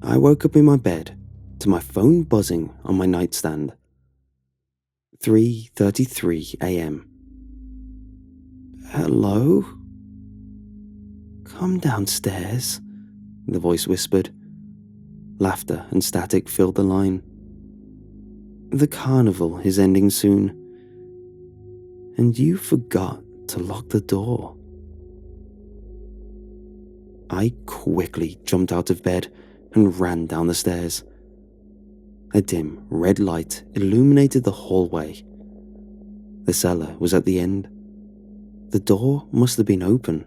I woke up in my bed to my phone buzzing on my nightstand. 3:33 a.m. Hello? Come downstairs, the voice whispered. Laughter and static filled the line. The carnival is ending soon, and you forgot to lock the door. I quickly jumped out of bed and ran down the stairs. A dim red light illuminated the hallway. The cellar was at the end. The door must have been open.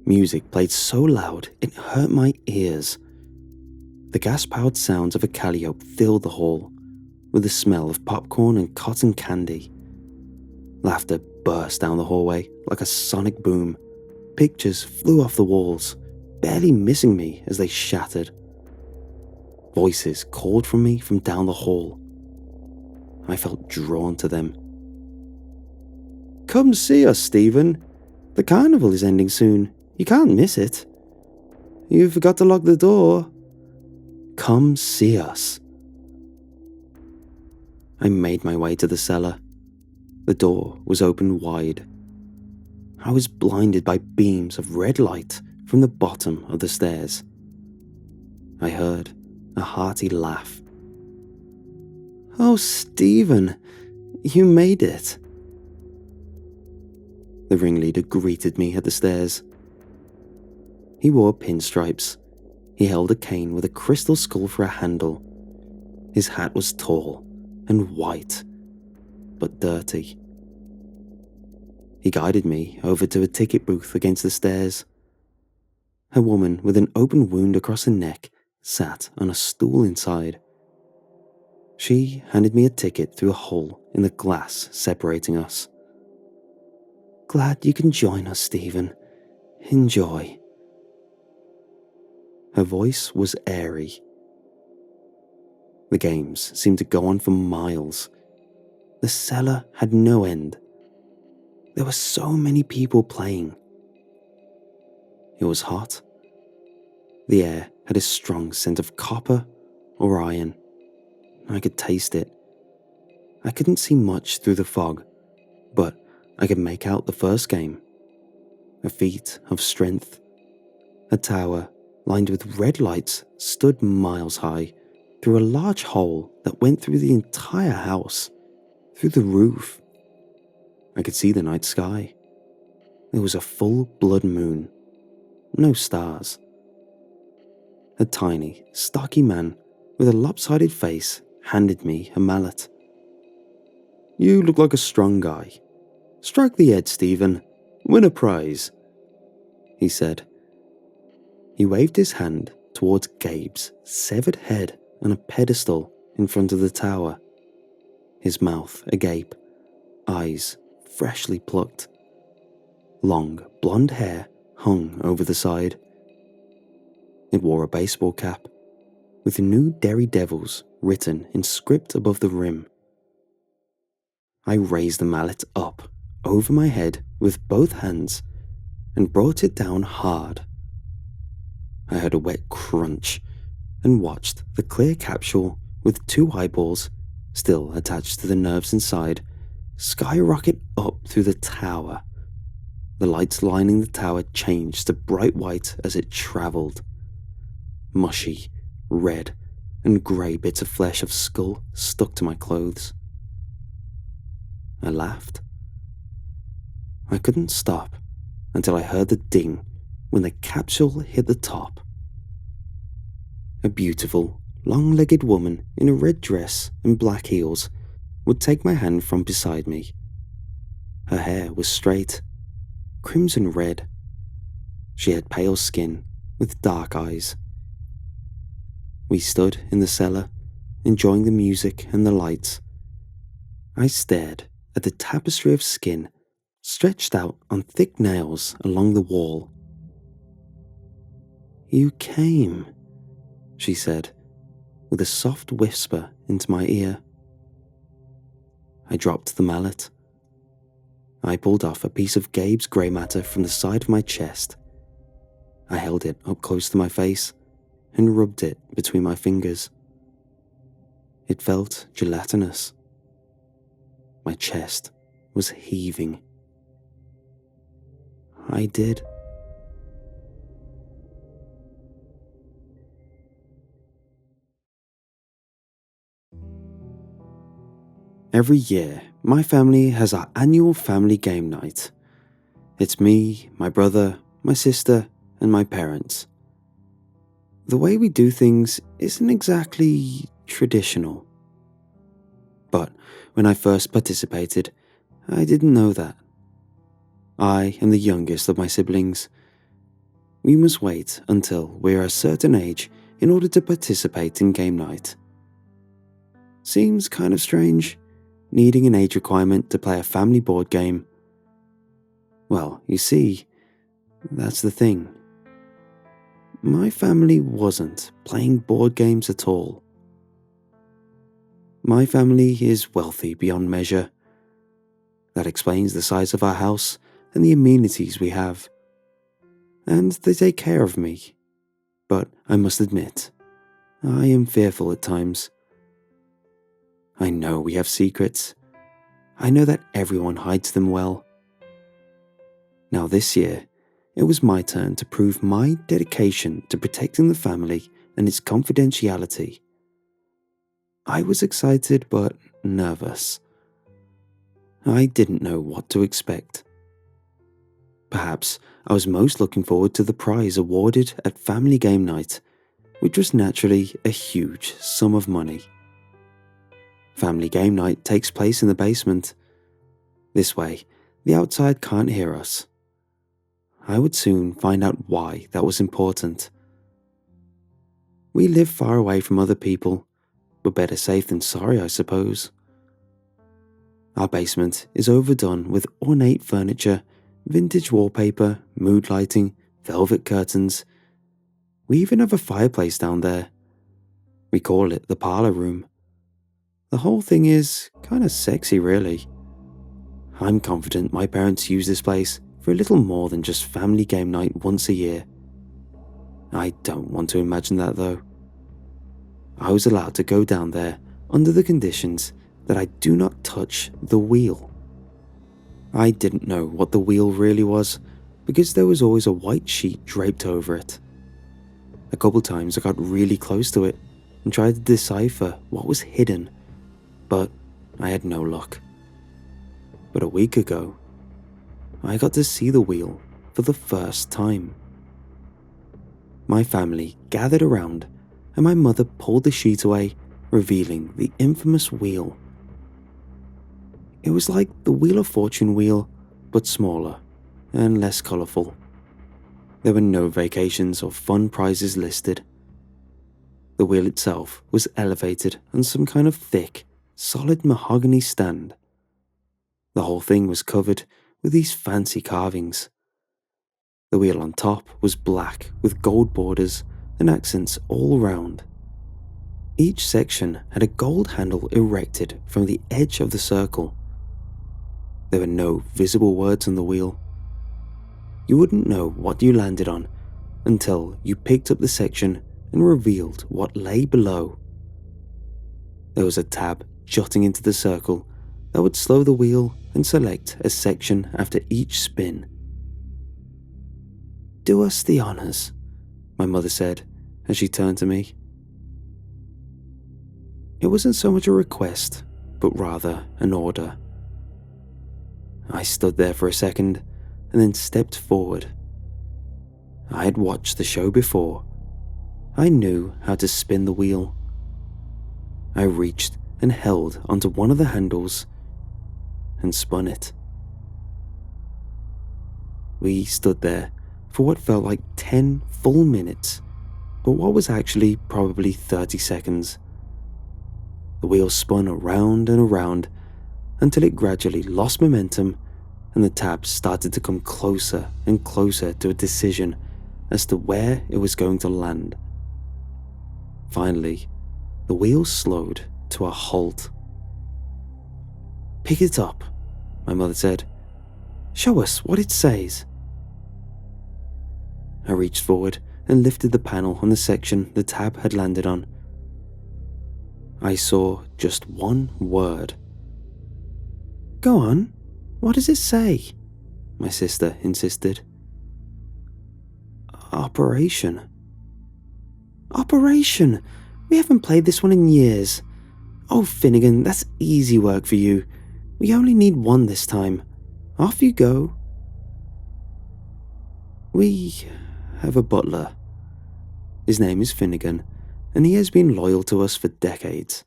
Music played so loud it hurt my ears. The gas-powered sounds of a calliope filled the hall, with the smell of popcorn and cotton candy. Laughter burst down the hallway like a sonic boom. Pictures flew off the walls, barely missing me as they shattered. Voices called from me from down the hall. I felt drawn to them. Come see us, Stephen. The carnival is ending soon. You can't miss it. You forgot to lock the door. Come see us. I made my way to the cellar. The door was open wide. I was blinded by beams of red light from the bottom of the stairs. I heard a hearty laugh. Oh, Stephen, You made it." The ringleader greeted me at the stairs. He wore pinstripes. He held a cane with a crystal skull for a handle. His hat was tall and white, but dirty. He guided me over to a ticket booth against the stairs. A woman with an open wound across her neck sat on a stool inside. She handed me a ticket through a hole in the glass separating us. "Glad you can join us, Stephen. Enjoy." Her voice was airy. The games seemed to go on for miles. The cellar had no end. There were so many people playing. It was hot. The air had a strong scent of copper or iron. I could taste it. I couldn't see much through the fog, but I could make out the first game. A feat of strength. A tower lined with red lights stood miles high, through a large hole that went through the entire house, through the roof. I could see the night sky. There was a full blood moon. No stars. A tiny, stocky man with a lopsided face handed me a mallet. "You look like a strong guy. Strike the head, Stephen. Win a prize," he said. He waved his hand towards Gabe's severed head on a pedestal in front of the tower. His mouth agape, eyes freshly plucked. Long blonde hair hung over the side. It wore a baseball cap, with New Derry Devils written in script above the rim. I raised the mallet up over my head with both hands and brought it down hard. I heard a wet crunch and watched the clear capsule with two eyeballs, still attached to the nerves inside, skyrocket up through the tower. The lights lining the tower changed to bright white as it travelled. Mushy, red, and grey bits of flesh of skull stuck to my clothes. I laughed. I couldn't stop until I heard the ding when the capsule hit the top. A beautiful, long-legged woman in a red dress and black heels would take my hand from beside me. Her hair was straight, crimson red. She had pale skin with dark eyes. We stood in the cellar, enjoying the music and the lights. I stared at the tapestry of skin stretched out on thick nails along the wall. "You came," she said, with a soft whisper into my ear. I dropped the mallet. I pulled off a piece of Gabe's grey matter from the side of my chest. I held it up close to my face and rubbed it between my fingers. It felt gelatinous. My chest was heaving. I did. Every year, my family has our annual family game night. It's me, my brother, my sister, and my parents. The way we do things isn't exactly traditional. But when I first participated, I didn't know that. I am the youngest of my siblings. We must wait until we're a certain age in order to participate in game night. Seems kind of strange, needing an age requirement to play a family board game. Well, you see, that's the thing. My family wasn't playing board games at all. My family is wealthy beyond measure. That explains the size of our house and the amenities we have. And they take care of me. But I must admit, I am fearful at times. I know we have secrets. I know that everyone hides them well. Now this year, it was my turn to prove my dedication to protecting the family and its confidentiality. I was excited but nervous. I didn't know what to expect. Perhaps I was most looking forward to the prize awarded at family game night, which was naturally a huge sum of money. Family game night takes place in the basement. This way, the outside can't hear us. I would soon find out why that was important. We live far away from other people, but better safe than sorry, I suppose. Our basement is overdone with ornate furniture, vintage wallpaper, mood lighting, velvet curtains. We even have a fireplace down there. We call it the parlor room. The whole thing is kinda sexy, really. I'm confident my parents use this place for a little more than just family game night once a year. I don't want to imagine that though. I was allowed to go down there under the conditions that I do not touch the wheel. I didn't know what the wheel really was because there was always a white sheet draped over it. A couple times I got really close to it and tried to decipher what was hidden, but I had no luck. But a week ago, I got to see the wheel for the first time. My family gathered around and my mother pulled the sheet away, revealing the infamous wheel. It was like the Wheel of Fortune wheel, but smaller and less colourful. There were no vacations or fun prizes listed. The wheel itself was elevated on some kind of thick, solid mahogany stand. The whole thing was covered with these fancy carvings. The wheel on top was black with gold borders and accents all round. Each section had a gold handle erected from the edge of the circle. There were no visible words on the wheel. You wouldn't know what you landed on until you picked up the section and revealed what lay below. There was a tab jutting into the circle that would slow the wheel and select a section after each spin. "Do us the honours," my mother said as she turned to me. It wasn't so much a request, but rather an order. I stood there for a second and then stepped forward. I had watched the show before. I knew how to spin the wheel. I reached and held onto one of the handles and spun it. We stood there for what felt like 10 full minutes, but what was actually probably 30 seconds. The wheel spun around and around until it gradually lost momentum and the tab started to come closer and closer to a decision as to where it was going to land. Finally, the wheel slowed to a halt. "Pick it up," my mother said. "Show us what it says." I reached forward and lifted the panel on the section the tab had landed on. I saw just one word. "Go on, what does it say?" my sister insisted. "Operation." "Operation! We haven't played this one in years. Oh, Finnegan, that's easy work for you. We only need one this time. Off you go." "We have a butler. His name is Finnegan, and he has been loyal to us for decades.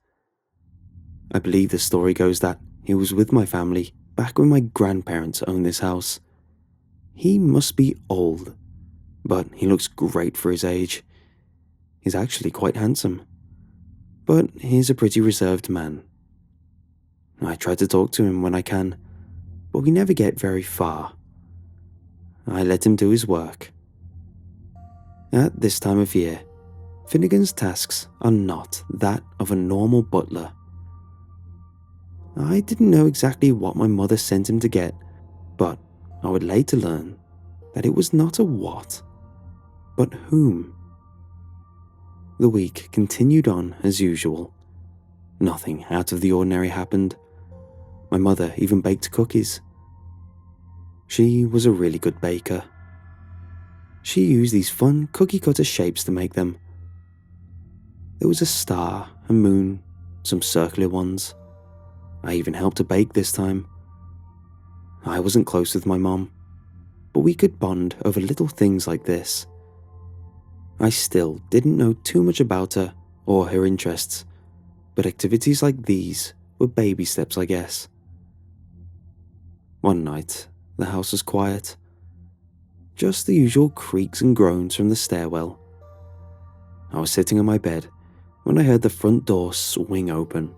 I believe the story goes that he was with my family back when my grandparents owned this house. He must be old, but he looks great for his age. He's actually quite handsome, but he's a pretty reserved man. I try to talk to him when I can, but we never get very far. I let him do his work. At this time of year, Finnegan's tasks are not that of a normal butler. I didn't know exactly what my mother sent him to get, but I would later learn that it was not a what, but whom. The week continued on as usual. Nothing out of the ordinary happened. My mother even baked cookies. She was a really good baker. She used these fun cookie cutter shapes to make them. There was a star, a moon, some circular ones. I even helped her bake this time. I wasn't close with my mom, but we could bond over little things like this. I still didn't know too much about her or her interests, but activities like these were baby steps, I guess. One night, the house was quiet. Just the usual creaks and groans from the stairwell. I was sitting on my bed when I heard the front door swing open.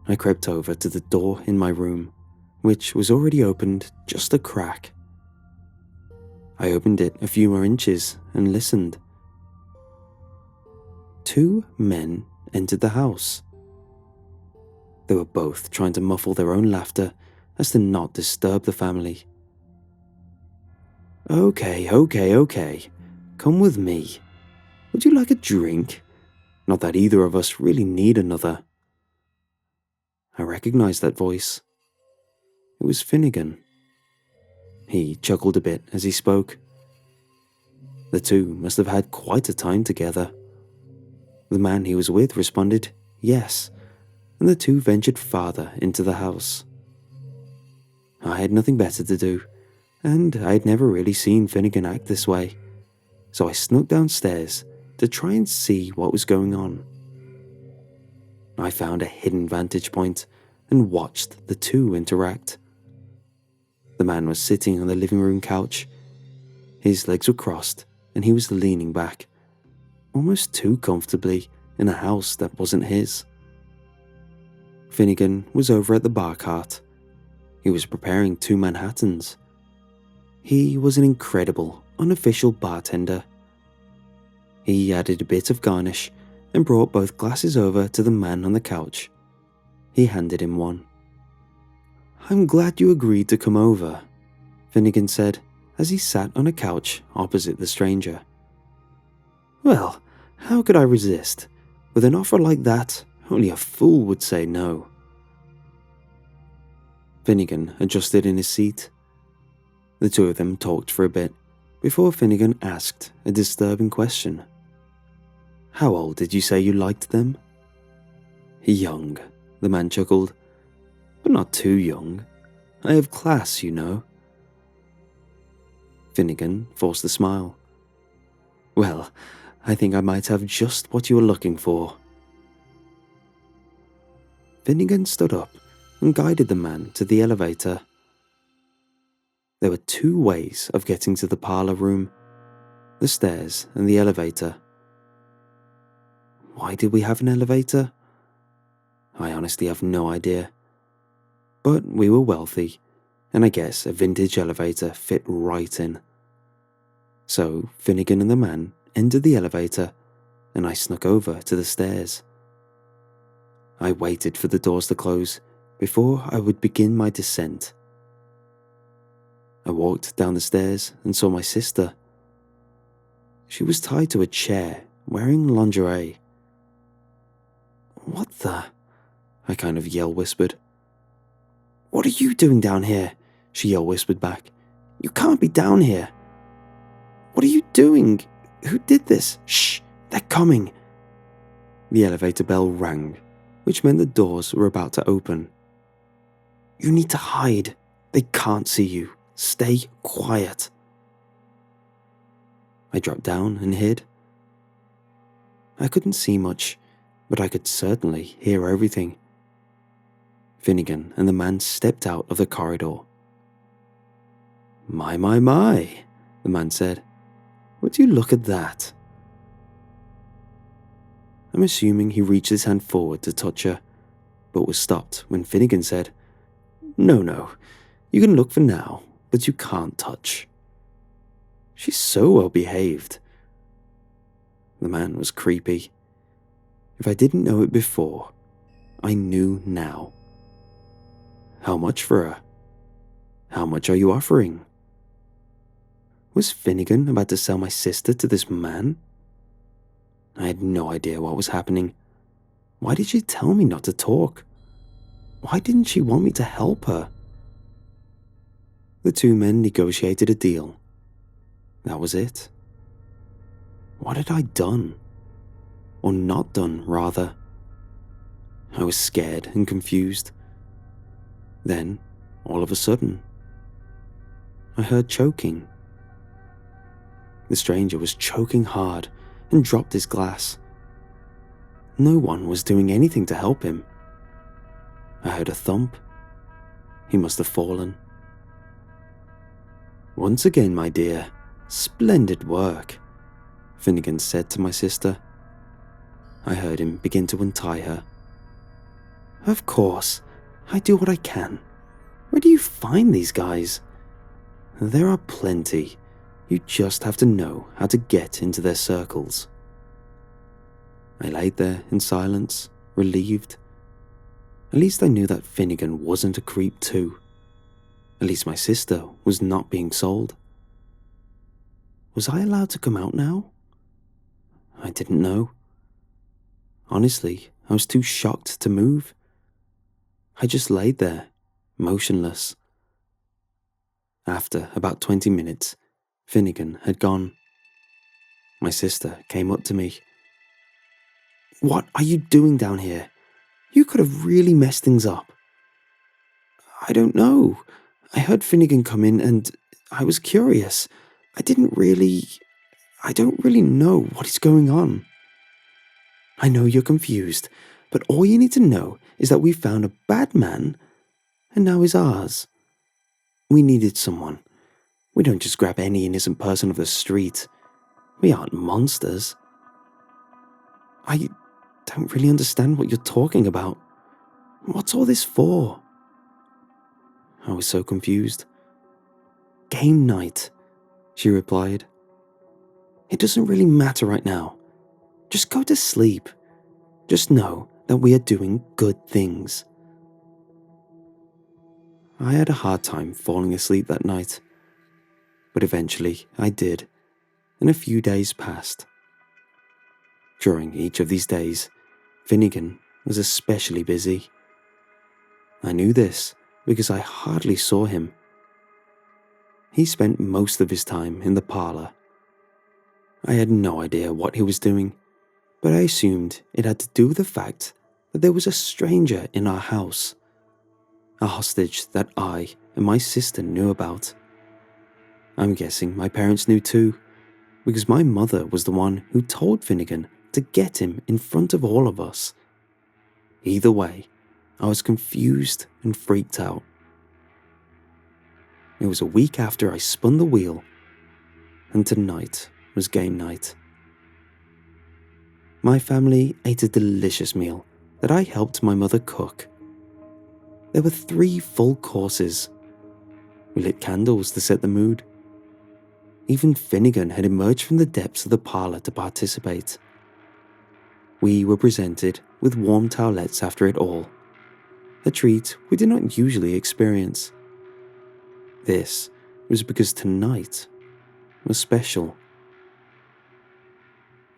I crept over to the door in my room, which was already opened just a crack. I opened it a few more inches and listened. 2 men entered the house. They were both trying to muffle their own laughter as to not disturb the family. Okay. Come with me. Would you like a drink? Not that either of us really need another. I recognized that voice. It was Finnegan. He chuckled a bit as he spoke. The two must have had quite a time together. The man he was with responded, yes, and the two ventured farther into the house. I had nothing better to do, and I had never really seen Finnegan act this way, so I snuck downstairs to try and see what was going on. I found a hidden vantage point and watched the two interact. The man was sitting on the living room couch. His legs were crossed and he was leaning back, almost too comfortably in a house that wasn't his. Finnegan was over at the bar cart. He was preparing 2 Manhattans. He was an incredible, unofficial bartender. He added a bit of garnish and brought both glasses over to the man on the couch. He handed him one. "I'm glad you agreed to come over," Finnegan said as he sat on a couch opposite the stranger. "Well, how could I resist? With an offer like that, only a fool would say no." Finnegan adjusted in his seat. The two of them talked for a bit before Finnegan asked a disturbing question. "How old did you say you liked them?" "Young," the man chuckled. "But not too young. I have class, you know." Finnegan forced a smile. "Well, I think I might have just what you were looking for." Finnegan stood up and guided the man to the elevator. There were 2 ways of getting to the parlor room: the stairs and the elevator. Why did we have an elevator? I honestly have no idea. But we were wealthy, and I guess a vintage elevator fit right in. So Finnegan and the man entered the elevator, and I snuck over to the stairs. I waited for the doors to close before I would begin my descent. I walked down the stairs and saw my sister. She was tied to a chair, wearing lingerie. "What the?" I kind of yell-whispered. "What are you doing down here?" she yell-whispered back. "You can't be down here." "What are you doing? Who did this? Shh, they're coming." The elevator bell rang, which meant the doors were about to open. "You need to hide. They can't see you. Stay quiet." I dropped down and hid. I couldn't see much, but I could certainly hear everything. Finnegan and the man stepped out of the corridor. My, the man said. "Would you look at that?" I'm assuming he reached his hand forward to touch her, but was stopped when Finnegan said, No, you can look for now, but you can't touch. She's so well behaved." The man was creepy. If I didn't know it before, I knew now. "How much for her? How much are you offering?" Was Finnegan about to sell my sister to this man? I had no idea what was happening. Why did she tell me not to talk? Why didn't she want me to help her? The 2 men negotiated a deal. That was it. What had I done? Or not done, rather? I was scared and confused. Then, all of a sudden, I heard choking. The stranger was choking hard and dropped his glass. No one was doing anything to help him. I heard a thump. He must have fallen. "Once again, my dear, splendid work," Finnegan said to my sister. I heard him begin to untie her. "Of course, I do what I can. Where do you find these guys?" "There are plenty. You just have to know how to get into their circles." I laid there in silence, relieved. At least I knew that Finnegan wasn't a creep too. At least my sister was not being sold. Was I allowed to come out now? I didn't know. Honestly, I was too shocked to move. I just laid there, motionless. After about 20 minutes, Finnegan had gone. My sister came up to me. "What are you doing down here? You could have really messed things up." "I don't know. I heard Finnegan come in and I was curious. I don't really know what is going on." "I know you're confused, but all you need to know is that we found a bad man and now he's ours. We needed someone. We don't just grab any innocent person off the street. We aren't monsters." "I don't really understand what you're talking about. What's all this for?" I was so confused. "Game night," she replied. "It doesn't really matter right now. Just go to sleep. Just know that we are doing good things." I had a hard time falling asleep that night, but eventually I did, and a few days passed. During each of these days, Finnegan was especially busy. I knew this because I hardly saw him. He spent most of his time in the parlor. I had no idea what he was doing, but I assumed it had to do with the fact that there was a stranger in our house, a hostage that I and my sister knew about. I'm guessing my parents knew too, because my mother was the one who told Finnegan to get him in front of all of us. Either way, I was confused and freaked out. It was a week after I spun the wheel, and tonight was game night. My family ate a delicious meal that I helped my mother cook. There were 3 full courses. We lit candles to set the mood. Even Finnegan had emerged from the depths of the parlor to participate. We were presented with warm towelettes after it all, a treat we did not usually experience. This was because tonight was special.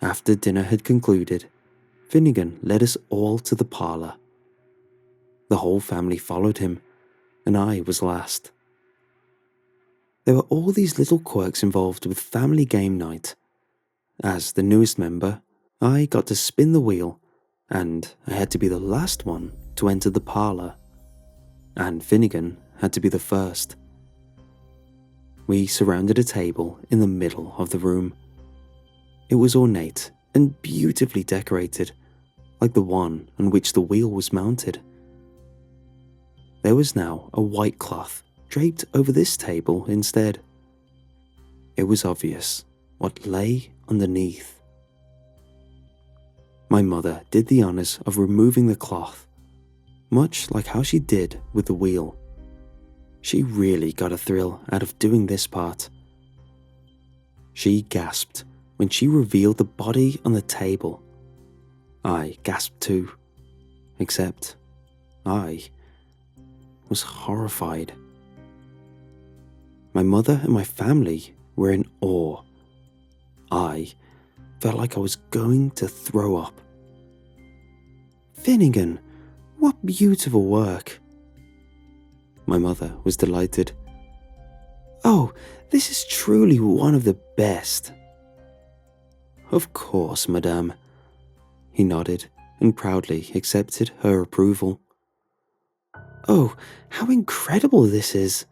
After dinner had concluded, Finnegan led us all to the parlor. The whole family followed him, and I was last. There were all these little quirks involved with family game night. As the newest member, I got to spin the wheel, and I had to be the last one to enter the parlor. And Finnegan had to be the first. We surrounded a table in the middle of the room. It was ornate and beautifully decorated, like the one on which the wheel was mounted. There was now a white cloth draped over this table instead. It was obvious what lay underneath. My mother did the honors of removing the cloth, much like how she did with the wheel. She really got a thrill out of doing this part. She gasped when she revealed the body on the table. I gasped too, except I was horrified. My mother and my family were in awe. I felt like I was going to throw up. "Finnegan, what beautiful work." My mother was delighted. "Oh, this is truly one of the best." "Of course, madame." He nodded and proudly accepted her approval. Oh, how incredible this is!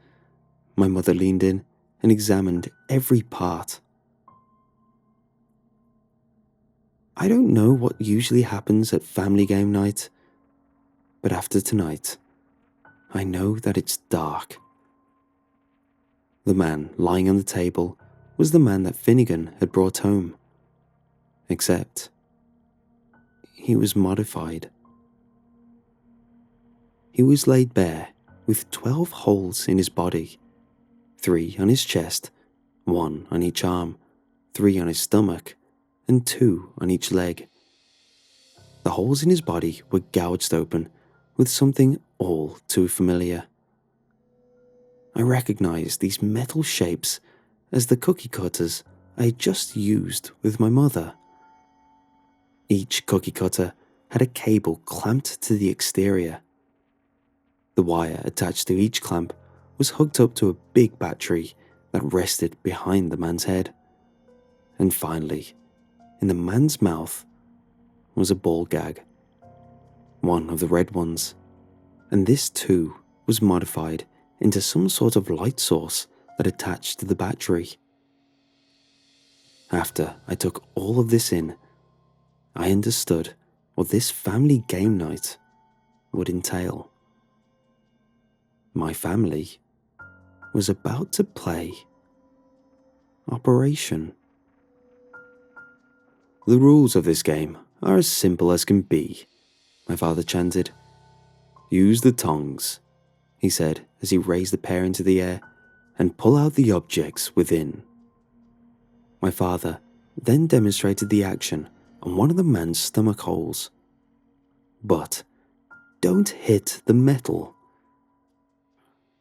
My mother leaned in and examined every part. I don't know what usually happens at family game night, but after tonight, I know that it's dark. The man lying on the table was the man that Finnegan had brought home, except he was modified. He was laid bare with 12 holes in his body, 3 on his chest, 1 on each arm, 3 on his stomach, and 2 on each leg. The holes in his body were gouged open with something all too familiar. I recognized these metal shapes as the cookie cutters I had just used with my mother. Each cookie cutter had a cable clamped to the exterior. The wire attached to each clamp was hooked up to a big battery that rested behind the man's head. And finally, in the man's mouth was a ball gag, one of the red ones, and this too was modified into some sort of light source that attached to the battery. After I took all of this in, I understood what this family game night would entail. My family was about to play Operation. The rules of this game are as simple as can be, my father chanted. Use the tongs, he said as he raised the pair into the air, and pull out the objects within. My father then demonstrated the action on one of the man's stomach holes. But don't hit the metal.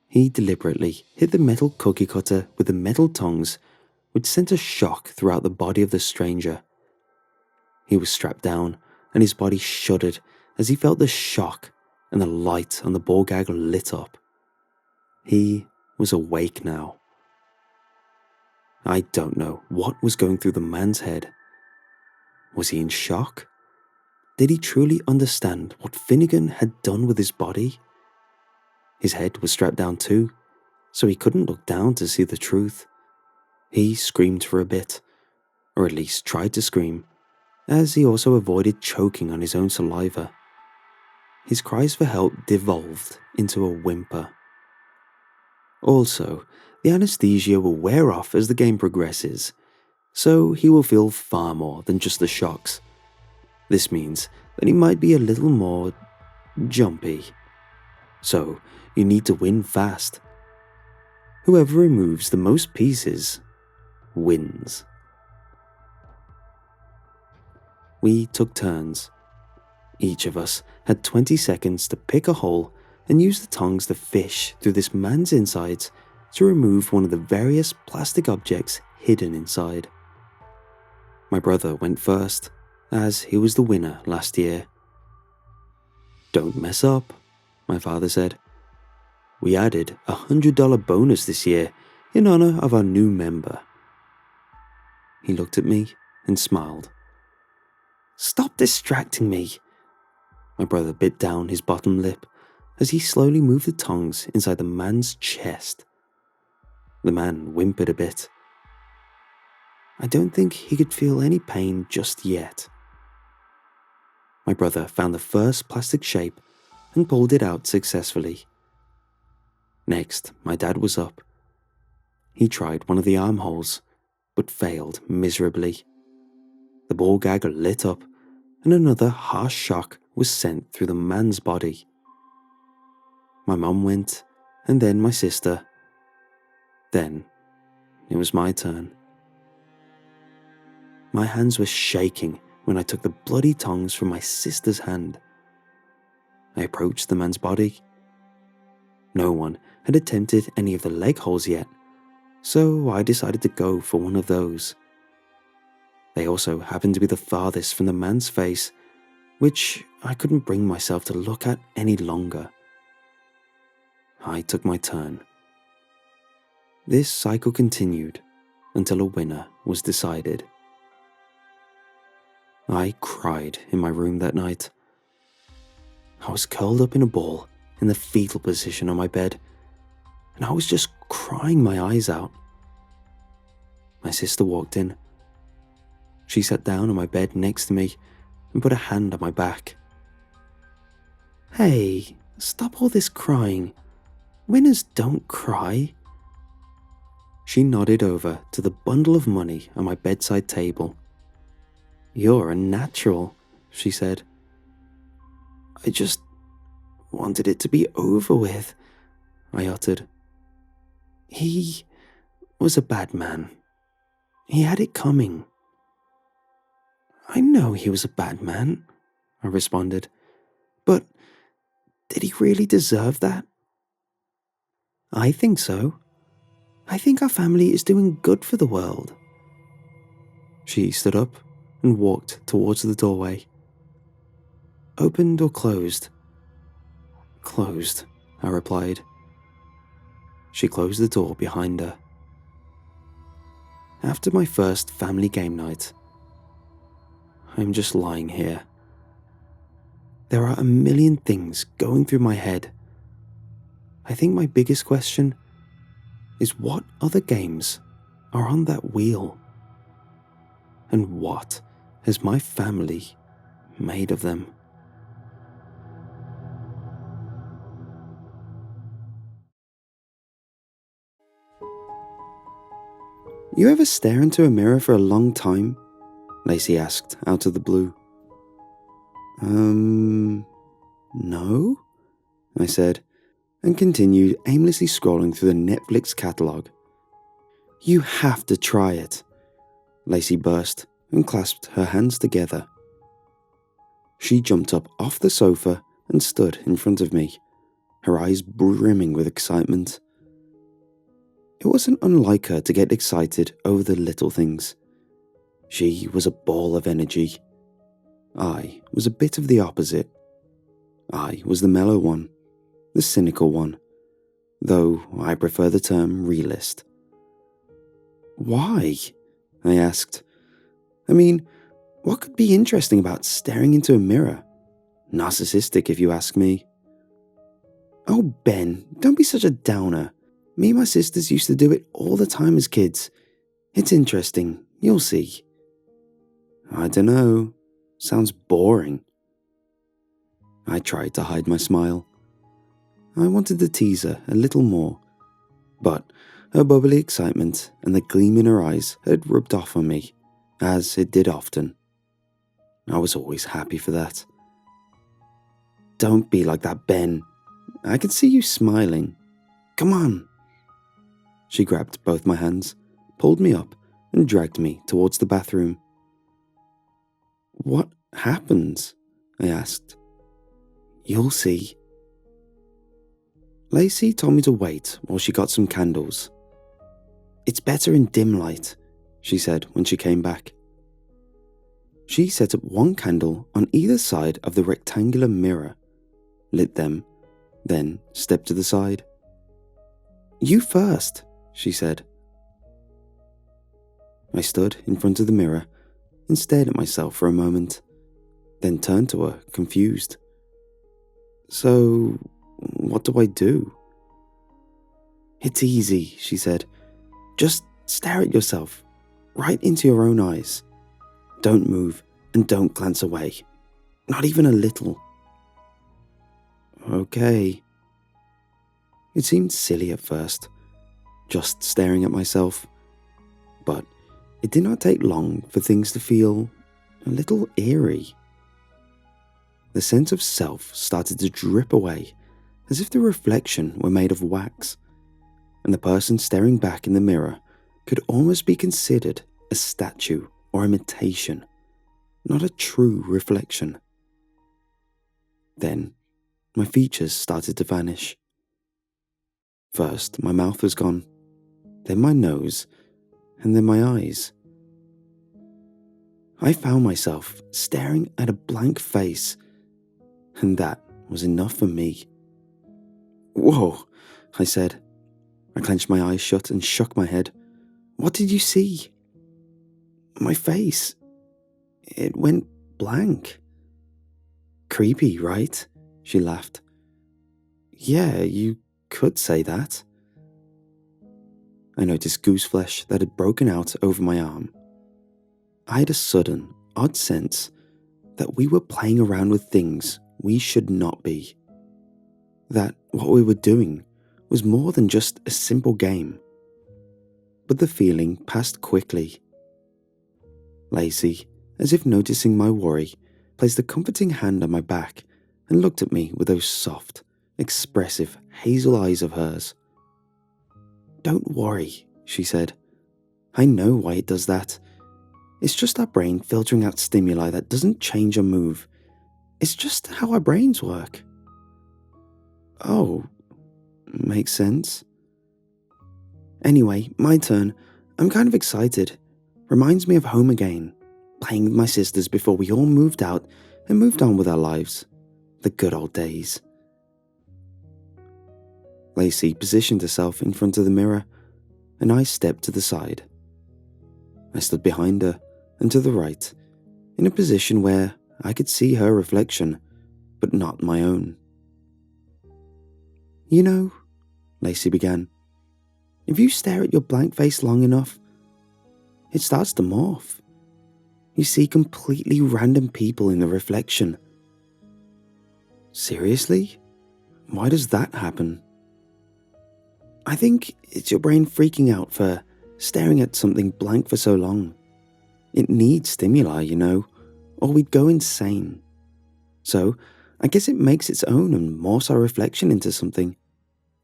He deliberately hit the metal cookie cutter with the metal tongs, which sent a shock throughout the body of the stranger. He was strapped down, and his body shuddered as he felt the shock, and the light on the ball gag lit up. He was awake now. I don't know what was going through the man's head. Was he in shock? Did he truly understand what Finnegan had done with his body? His head was strapped down too, so he couldn't look down to see the truth. He screamed for a bit, or at least tried to scream, as he also avoided choking on his own saliva. His cries for help devolved into a whimper. Also, the anesthesia will wear off as the game progresses, so he will feel far more than just the shocks. This means that he might be a little more jumpy. So, you need to win fast. Whoever removes the most pieces wins. We took turns. Each of us had 20 seconds to pick a hole and use the tongs to fish through this man's insides to remove one of the various plastic objects hidden inside. My brother went first, as he was the winner last year. Don't mess up, my father said. We added a $100 bonus this year in honor of our new member. He looked at me and smiled. Stop distracting me. My brother bit down his bottom lip as he slowly moved the tongs inside the man's chest. The man whimpered a bit. I don't think he could feel any pain just yet. My brother found the first plastic shape and pulled it out successfully. Next, my dad was up. He tried one of the armholes, but failed miserably. The ball gag lit up, and another harsh shock was sent through the man's body. My mum went, and then my sister. Then, it was my turn. My hands were shaking when I took the bloody tongs from my sister's hand. I approached the man's body. No one had attempted any of the leg holes yet, so I decided to go for one of those. They also happened to be the farthest from the man's face, which I couldn't bring myself to look at any longer. I took my turn. This cycle continued until a winner was decided. I cried in my room that night. I was curled up in a ball, in the fetal position on my bed, and I was just crying my eyes out. My sister walked in. She sat down on my bed next to me and put a hand on my back. "Hey, stop all this crying. Winners don't cry." She nodded over to the bundle of money on my bedside table. "You're a natural," she said. "I just wanted it to be over with," I uttered. "He was a bad man. He had it coming." "I know he was a bad man," I responded. "But did he really deserve that?" "I think so. I think our family is doing good for the world." She stood up and walked towards the doorway. "Opened or closed?" "Closed," I replied. She closed the door behind her. After my first family game night, I'm just lying here. There are a million things going through my head. I think my biggest question is what other games are on that wheel? And what has my family made of them? "You ever stare into a mirror for a long time?" Lacey asked out of the blue. No, I said, and continued aimlessly scrolling through the Netflix catalogue. "You have to try it." Lacey burst and clasped her hands together. She jumped up off the sofa and stood in front of me, her eyes brimming with excitement. It wasn't unlike her to get excited over the little things. She was a ball of energy. I was a bit of the opposite. I was the mellow one, the cynical one, though I prefer the term realist. "Why?" I asked. "I mean, what could be interesting about staring into a mirror? Narcissistic, if you ask me." "Oh, Ben, don't be such a downer. Me and my sisters used to do it all the time as kids. It's interesting, you'll see." "I dunno. Sounds boring." I tried to hide my smile. I wanted to tease her a little more, but her bubbly excitement and the gleam in her eyes had rubbed off on me, as it did often. I was always happy for that. "Don't be like that, Ben. I can see you smiling. Come on." She grabbed both my hands, pulled me up, and dragged me towards the bathroom. "What happens?" I asked. "You'll see." Lacey told me to wait while she got some candles. "It's better in dim light," she said when she came back. She set up one candle on either side of the rectangular mirror, lit them, then stepped to the side. "You first," she said. I stood in front of the mirror and stared at myself for a moment, then turned to her, confused. "So, what do I do?" "It's easy," she said. "Just stare at yourself, right into your own eyes. Don't move and don't glance away. Not even a little." "Okay." It seemed silly at first, just staring at myself, but it did not take long for things to feel a little eerie. The sense of self started to drip away, as if the reflection were made of wax, and the person staring back in the mirror could almost be considered a statue or imitation, not a true reflection. Then, my features started to vanish. First, my mouth was gone, then my nose, and then my eyes. I found myself staring at a blank face, and that was enough for me. "Whoa," I said. I clenched my eyes shut and shook my head. "What did you see?" "My face. It went blank." "Creepy, right?" She laughed. Yeah, you could say that. I noticed gooseflesh that had broken out over my arm. I had a sudden, odd sense that we were playing around with things we should not be. That what we were doing was more than just a simple game. But the feeling passed quickly. Lacey, as if noticing my worry, placed a comforting hand on my back and looked at me with those soft, expressive hazel eyes of hers. "Don't worry," she said. "I know why it does that. It's just our brain filtering out stimuli that doesn't change or move. It's just how our brains work." "Oh, makes sense." "Anyway, my turn. I'm kind of excited. Reminds me of home again, playing with my sisters before we all moved out and moved on with our lives. The good old days." Lacey positioned herself in front of the mirror, and I stepped to the side. I stood behind her and to the right, in a position where I could see her reflection, but not my own. "You know," Lacey began, "if you stare at your blank face long enough, it starts to morph. You see completely random people in the reflection." "Seriously? Why does that happen?" "I think it's your brain freaking out for staring at something blank for so long. It needs stimuli, or we'd go insane. So, I guess it makes its own and morphs our reflection into something.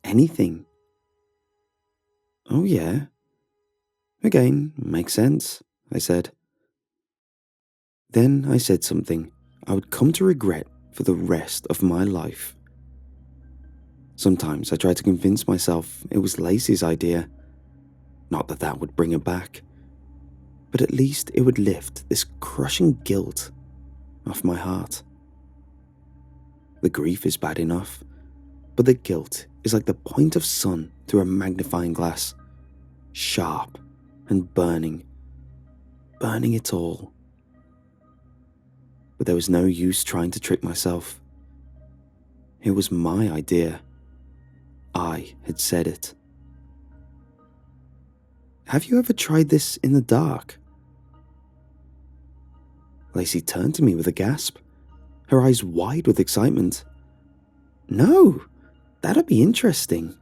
Anything." "Oh yeah. Again, makes sense," I said. Then I said something I would come to regret for the rest of my life. Sometimes I tried to convince myself it was Lacey's idea. Not that that would bring her back, but at least it would lift this crushing guilt off my heart. The grief is bad enough, but the guilt is like the point of sun through a magnifying glass, sharp and burning it all. But there was no use trying to trick myself. It was my idea. I had said it. "Have you ever tried this in the dark?" Lacey turned to me with a gasp, her eyes wide with excitement. "No, that'd be interesting."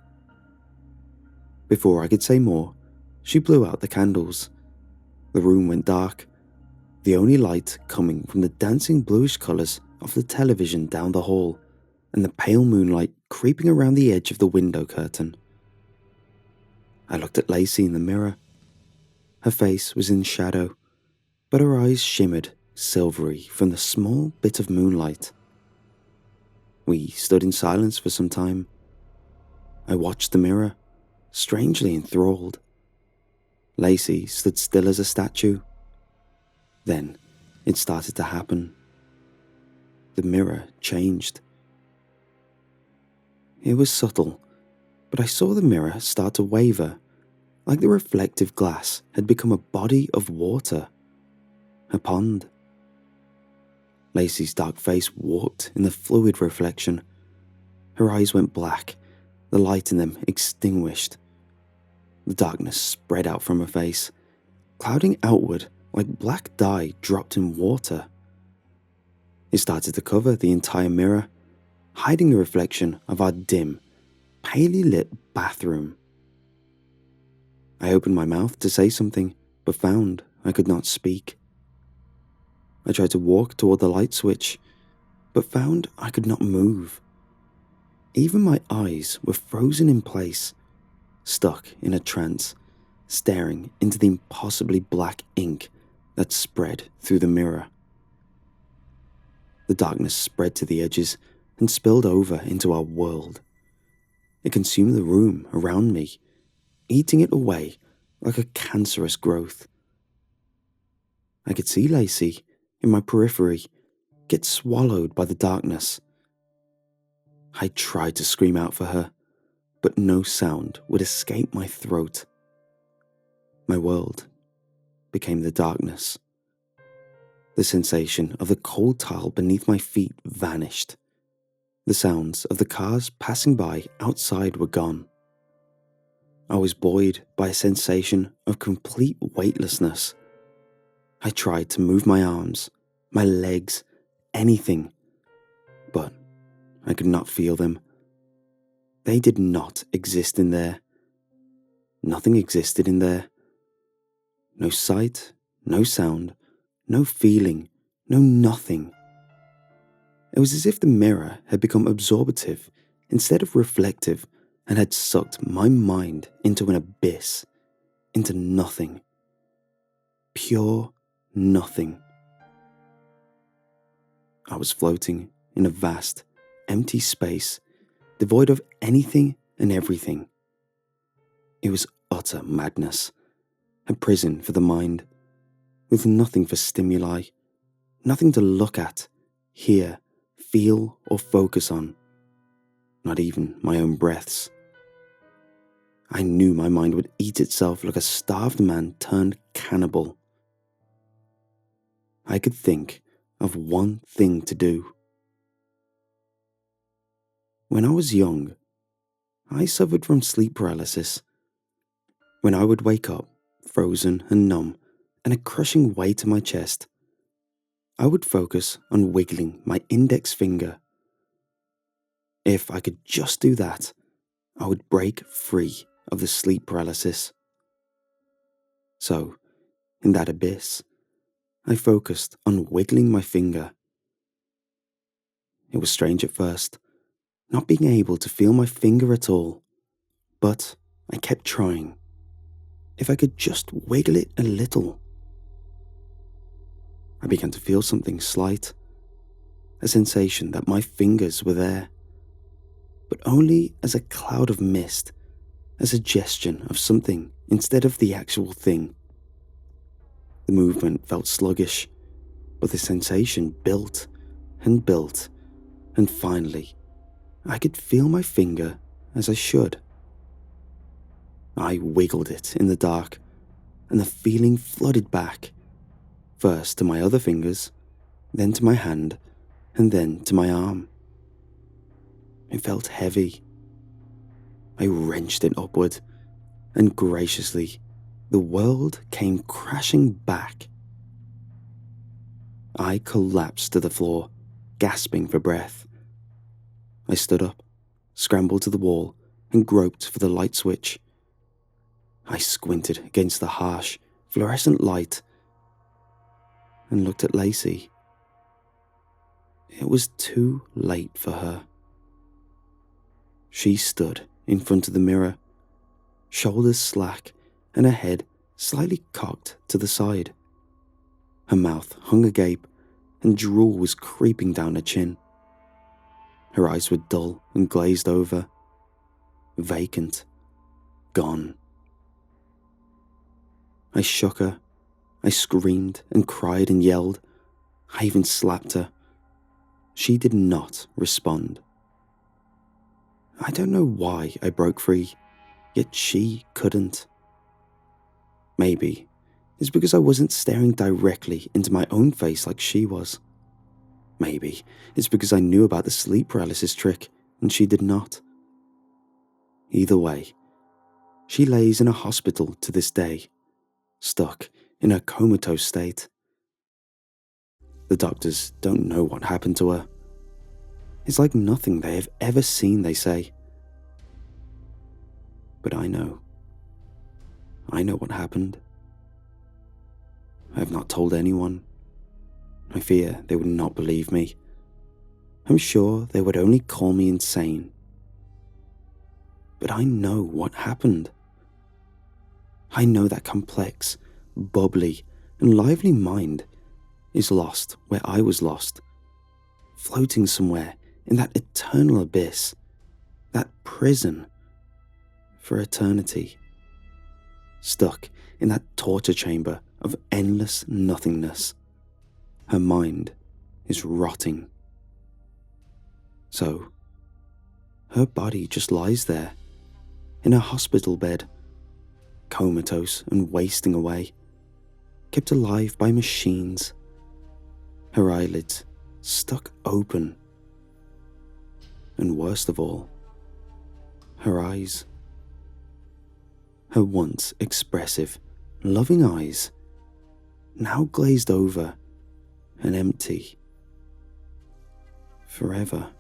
Before I could say more, she blew out the candles. The room went dark, the only light coming from the dancing bluish colours of the television down the hall and the pale moonlight creeping around the edge of the window curtain. I looked at Lacey in the mirror. Her face was in shadow, but her eyes shimmered silvery from the small bit of moonlight. We stood in silence for some time. I watched the mirror, strangely enthralled. Lacey stood still as a statue. Then it started to happen. The mirror changed. It was subtle, but I saw the mirror start to waver, like the reflective glass had become a body of water, a pond. Lacey's dark face warped in the fluid reflection. Her eyes went black, the light in them extinguished. The darkness spread out from her face, clouding outward like black dye dropped in water. It started to cover the entire mirror, hiding the reflection of our dim, palely lit bathroom. I opened my mouth to say something, but found I could not speak. I tried to walk toward the light switch, but found I could not move. Even my eyes were frozen in place, stuck in a trance, staring into the impossibly black ink that spread through the mirror. The darkness spread to the edges and spilled over into our world. It consumed the room around me, eating it away like a cancerous growth. I could see Lacey, in my periphery, get swallowed by the darkness. I tried to scream out for her, but no sound would escape my throat. My world became the darkness. The sensation of the cold tile beneath my feet vanished. The sounds of the cars passing by outside were gone. I was buoyed by a sensation of complete weightlessness. I tried to move my arms, my legs, anything, but I could not feel them. They did not exist in there. Nothing existed in there. No sight, no sound, no feeling, no nothing. It was as if the mirror had become absorptive instead of reflective and had sucked my mind into an abyss, into nothing. Pure nothing. I was floating in a vast, empty space, devoid of anything and everything. It was utter madness, a prison for the mind, with nothing for stimuli, nothing to look at, hear, feel, or focus on, not even my own breaths. I knew my mind would eat itself like a starved man turned cannibal. I could think of one thing to do. When I was young, I suffered from sleep paralysis. When I would wake up, frozen and numb, and a crushing weight in my chest, I would focus on wiggling my index finger. If I could just do that, I would break free of the sleep paralysis. So, in that abyss, I focused on wiggling my finger. It was strange at first, not being able to feel my finger at all, but I kept trying. If I could just wiggle it a little. I began to feel something slight, a sensation that my fingers were there, but only as a cloud of mist, a suggestion of something instead of the actual thing. The movement felt sluggish, but the sensation built and built, and finally, I could feel my finger as I should. I wiggled it in the dark, and the feeling flooded back, first to my other fingers, then to my hand, and then to my arm. It felt heavy. I wrenched it upward, and graciously, the world came crashing back. I collapsed to the floor, gasping for breath. I stood up, scrambled to the wall, and groped for the light switch. I squinted against the harsh, fluorescent light and looked at Lacey. It was too late for her. She stood in front of the mirror, shoulders slack and her head slightly cocked to the side. Her mouth hung agape and drool was creeping down her chin. Her eyes were dull and glazed over, vacant, gone. I shook her. I screamed and cried and yelled. I even slapped her. She did not respond. I don't know why I broke free, yet she couldn't. Maybe it's because I wasn't staring directly into my own face like she was. Maybe it's because I knew about the sleep paralysis trick and she did not. Either way, she lays in a hospital to this day, stuck in a comatose state. The doctors don't know what happened to her. It's like nothing they have ever seen, they say. But I know. I know what happened. I have not told anyone. I fear they would not believe me. I'm sure they would only call me insane. But I know what happened. I know that complex, bubbly, and lively mind is lost where I was lost, floating somewhere in that eternal abyss, that prison for eternity, stuck in that torture chamber of endless nothingness. Her mind is rotting. So, her body just lies there, in a hospital bed, comatose and wasting away, kept alive by machines, her eyelids stuck open. And worst of all, her eyes. Her once expressive, loving eyes, now glazed over and empty. Forever.